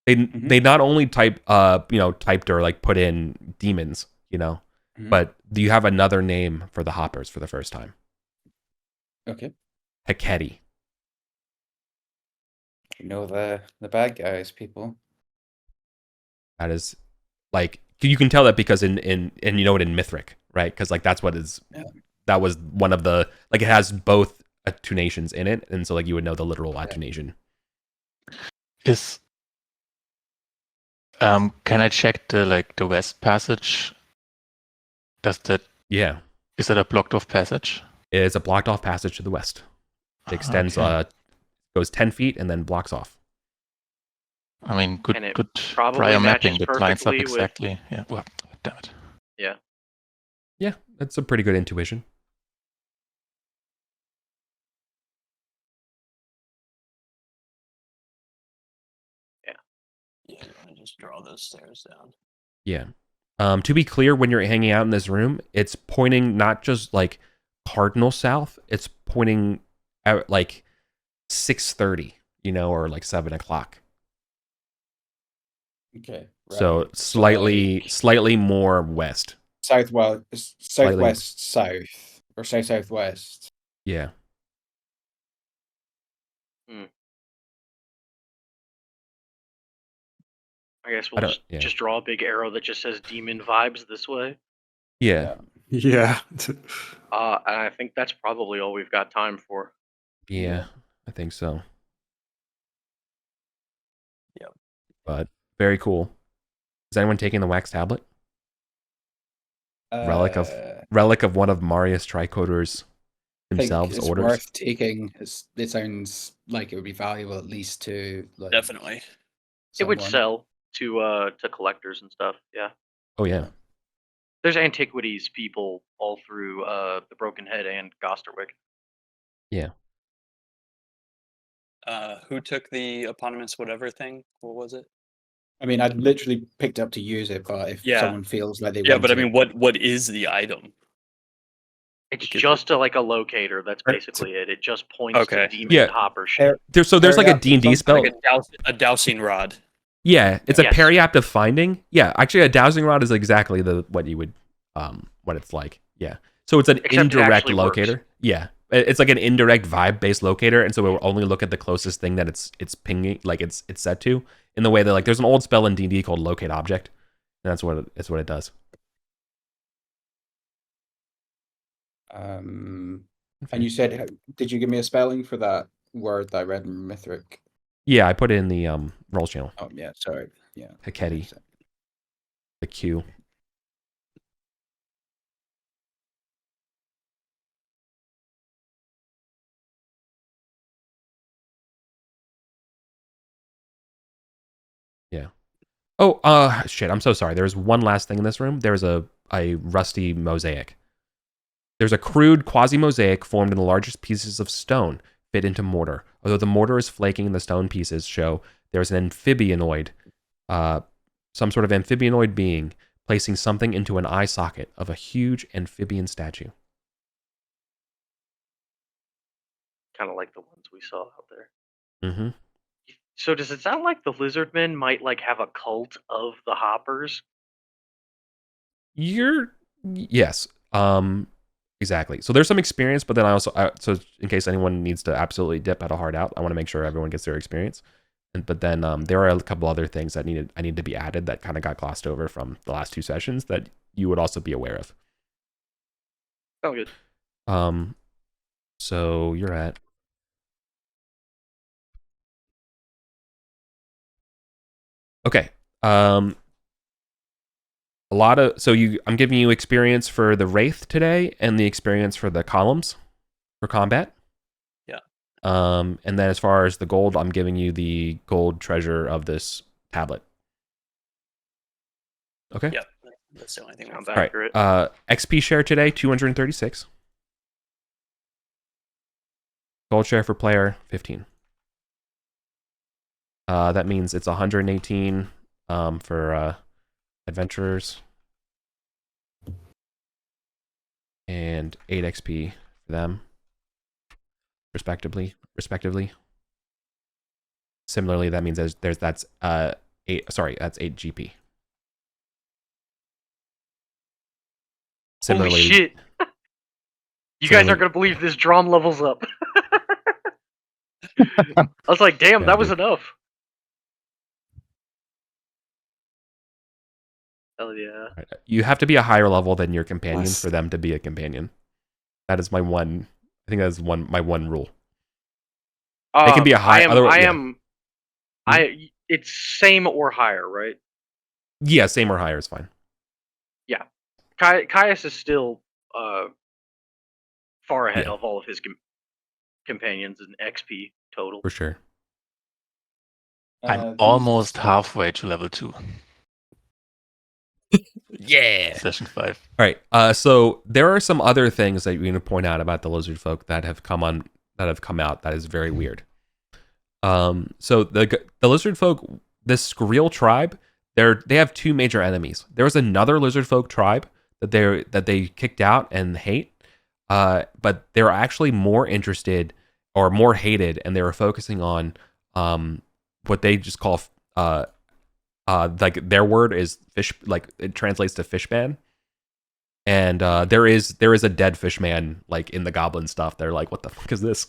They not only typed or like put in demons, but you have another name for the hoppers for the first time. Okay. Heketi. You know the bad guys, people. That is like you can tell that because in Mithric, right? Because like that's what is that was one of the it has both attunations in it, and so like you would know the literal attunation. Can I check the west passage? Is that a blocked off passage? It's a blocked off passage to the west. It extends goes 10 feet and then blocks off. I mean, good probably prior mapping matches that lines up perfectly exactly. Yeah. Well, damn it. Yeah. Yeah, that's a pretty good intuition. Yeah. just draw those stairs down. Yeah. To be clear, when you're hanging out in this room, it's pointing not just like cardinal south, it's pointing out like 6:30, or like 7 o'clock. Okay. So right. slightly more west. Southwest south or southwest. Yeah. I guess we'll just draw a big arrow that just says demon vibes this way. Yeah. Yeah. And I think that's probably all we've got time for. Yeah, I think so. Yep. But very cool. Is anyone taking the wax tablet? Relic of one of Marius Tricoder's himself's it's orders. Worth taking. It sounds like it would be valuable at least to Definitely. It would sell to collectors and stuff. Yeah. Oh yeah. There's antiquities people all through the Broken Head and Gosterwick. Yeah. Who took the eponymous whatever thing? What was it? I mean, I'd literally picked up to use it, but if someone feels like they want but I to... mean, what is the item? It's just a locator. That's basically it. It just points to demon hopper shit. There's like a D&D spell. Like a dowsing rod. Yeah, it's a periapt of finding. Yeah, actually, a dowsing rod is exactly what you would, what it's like. Yeah, so it's an indirect locator. Works. Yeah, it's like an indirect vibe-based locator, and so it will only look at the closest thing that it's pinging, like it's set to. In the way that there's an old spell in D&D called locate object, and that's what it does. And you said, did you give me a spelling for that word that I read in Mithric? Yeah, I put it in the rolls channel. Oh yeah, sorry. Yeah. Heketi. The Q. Yeah. Oh, shit, I'm so sorry. There's one last thing in this room. There's a rusty mosaic. There's a crude quasi-mosaic formed in the largest pieces of stone fit into mortar. Although the mortar is flaking and the stone pieces show there's an amphibionoid, some sort of amphibionoid being, placing something into an eye socket of a huge amphibian statue. Kind of like the ones we saw out there. Mm-hmm. So does it sound like the Lizardmen might have a cult of the Hoppers? Yes. Exactly. So there's some experience, but then I also, so in case anyone needs to absolutely dip at a hard out, I want to make sure everyone gets their experience. But then there are a couple other things that I need to be added that kind of got glossed over from the last two sessions that you would also be aware of. Oh, good. So you're at. Okay. I'm giving you experience for the Wraith today and the experience for the columns for combat. Yeah. And then as far as the gold, I'm giving you the gold treasure of this tablet. Okay. Yeah. That's the only thing I'm accurate. XP share today, 236. Gold share for player, 15. That means it's 118 for adventurers and 8 XP for them, respectively. Similarly, that means that's 8 GP. Similarly, holy shit! You guys aren't gonna believe this drum levels up. I was like, damn, that was enough. Hell yeah. You have to be a higher level than your companion for them to be a companion. That is my one. I think that is my one rule. They can be a high. It's same or higher, right? Yeah, same or higher is fine. Yeah, Caius is still far ahead of all of his companions in XP total. For sure. I'm almost halfway to level 2. Yeah. Session 5. All right. So there are some other things that you're going to point out about the lizard folk that have come out that is very weird. So the lizard folk, this Skrill tribe, they have two major enemies. There was another lizard folk tribe that they kicked out and hate, but they're actually more interested or more hated, and they were focusing on what they just call like their word is fish, like it translates to fish man. And there is a dead fish man like in the goblin stuff. They're like, what the fuck is this?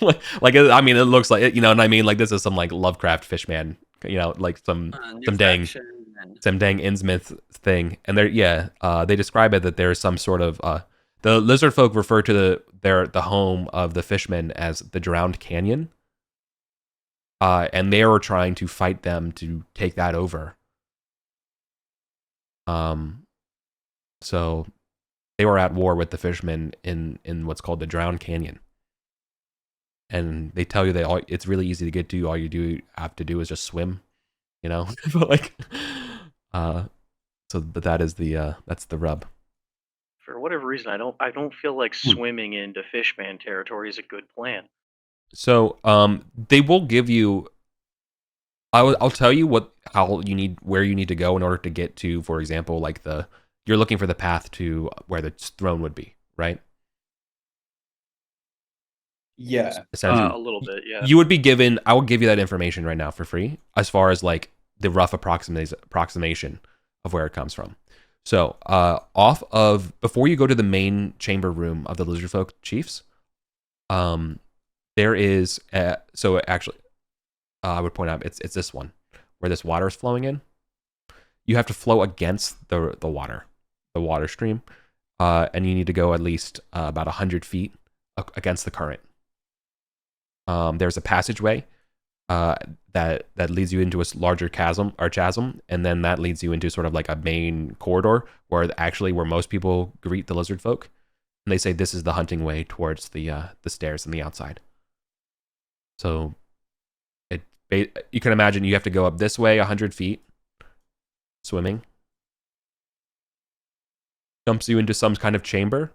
like I mean, it looks like, you know what I mean? Like this is some like Lovecraft fish man, you know, like some dang Innsmouth thing. And they describe it that there's some sort of the lizard folk refer to the home of the fishmen as the Drowned Canyon. And they were trying to fight them to take that over. So they were at war with the fishermen in what's called the Drowned Canyon. And they tell you that it's really easy to get to. All you have to do is just swim, you know? But like, but that's the rub. For whatever reason, I don't feel like swimming into Fishman territory is a good plan. So they will give you. I'll tell you where you need to go in order to get to, for example, like you're looking for the path to where the throne would be, right? Yeah. A little bit, yeah. You would be given. I will give you that information right now for free, as far as like the rough approximation of where it comes from. So, before you go to the main chamber room of the Lizardfolk chiefs, there is I would point out it's this one where this water is flowing in. You have to flow against the water stream, and you need to go at least about 100 feet against the current. There's a passageway that leads you into a larger chasm, and then that leads you into sort of like a main corridor where most people greet the lizard folk, and they say this is the hunting way towards the stairs on the outside. So you can imagine you have to go up this way 100 feet, swimming. Dumps you into some kind of chamber.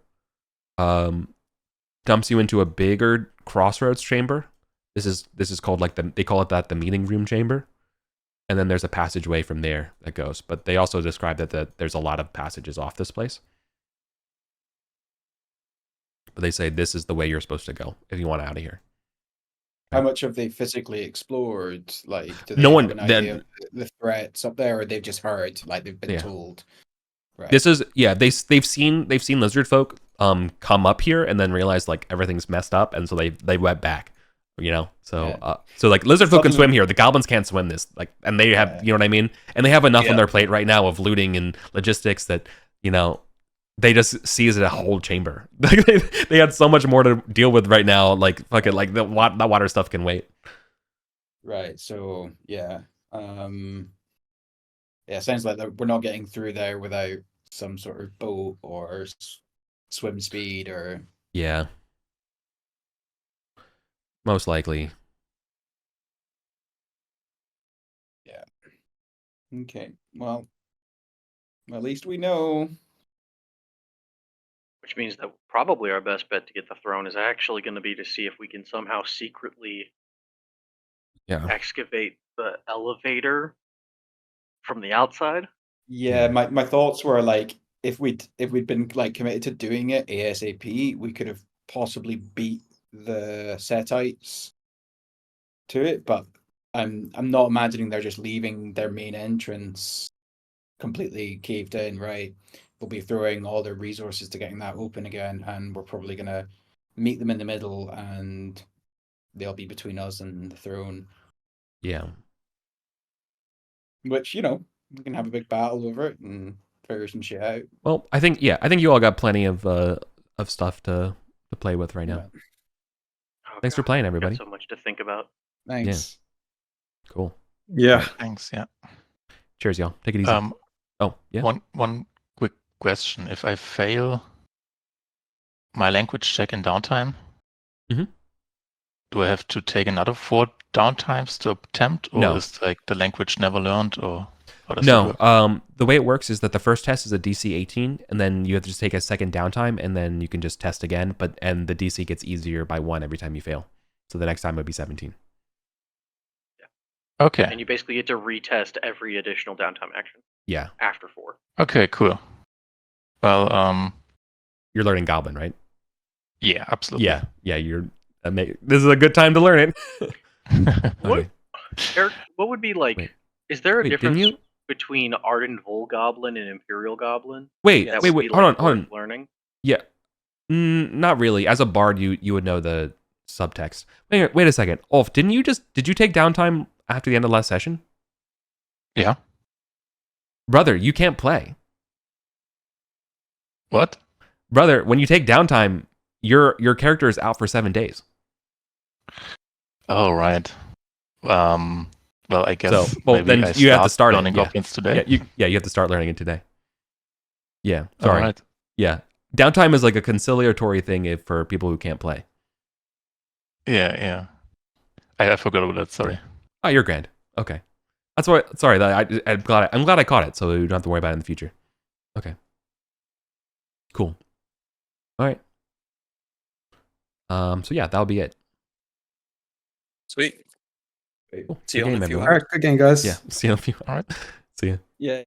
Dumps you into a bigger crossroads chamber. This is called they call it the meeting room chamber. And then there's a passageway from there that goes. But they also describe that there's a lot of passages off this place. But they say this is the way you're supposed to go if you want out of here. How much have they physically explored? Like, do they have an idea of the threats up there, or they've just heard, like they've been told? Right. This is they've seen lizard folk come up here and then realize like everything's messed up, and so they went back, you know. So so like lizard folk can swim here, the goblins can't swim this, like, and they have you know what I mean, and they have enough on their plate right now of looting and logistics that, you know, they just seize a whole chamber. They had so much more to deal with right now. Like fuck it, like that water stuff can wait. Right. So sounds like we're not getting through there without some sort of boat or swim speed or. Yeah. Most likely. Yeah. Okay. Well, at least we know. Which means that probably our best bet to get the throne is actually going to be to see if we can somehow secretly excavate the elevator from the outside. Yeah, my thoughts were like, if we'd been like committed to doing it ASAP, we could have possibly beat the Setites to it, but I'm not imagining they're just leaving their main entrance completely caved in, right? They'll be throwing all their resources to getting that open again, and we're probably gonna meet them in the middle, and they'll be between us and the throne. Yeah. Which, you know, we can have a big battle over it and figure some shit out. Well, I think you all got plenty of stuff to play with right now. Yeah. Oh, Thanks for playing, everybody. So much to think about. Thanks. Yeah. Cool. Yeah. Thanks. Yeah. Cheers, y'all. Take it easy. One quick question: if I fail my language check in downtime, do I have to take another 4 downtimes to attempt, or is like the language never learned, or how does that work? The way it works is that the first test is a DC 18, and then you have to just take a second downtime, and then you can just test again. And the DC gets easier by 1 every time you fail. So the next time would be 17. Okay. And you basically get to retest every additional downtime action Yeah. after 4. Okay, cool. Well, You're learning Goblin, right? yeah, absolutely. Yeah. Yeah. This is a good time to learn it. What, Okay. Eric? What would be like? Wait. Is there a Wait, difference didn't you? between Arden Volgoblin and Imperial Goblin? Wait. That Wait. would Wait. be, Hold like, on. worth learning. Yeah. Not really. As a bard, you would know the subtext. Wait a second. Ulf, did you take downtime after the end of last session? Yeah. Brother, you can't play. What? Brother, when you take downtime, your character is out for 7 days. Oh, right. Well, I guess So, well, maybe then I you have to start learning it. Yeah. goblins today. You have to start learning it today. Yeah. All Sorry. right. Yeah. Downtime is like a conciliatory thing for people who can't play. Yeah. I forgot about that. Sorry. Oh, you're grand. Okay. That's why. Sorry, I'm glad I caught it, so you don't have to worry about it in the future. Okay. Cool. All right. So yeah, that'll be it. Sweet. Great. Cool. See you Good on game, a few everyone. All right, good game, guys. Yeah. See you in a few. All right. See ya. Yeah.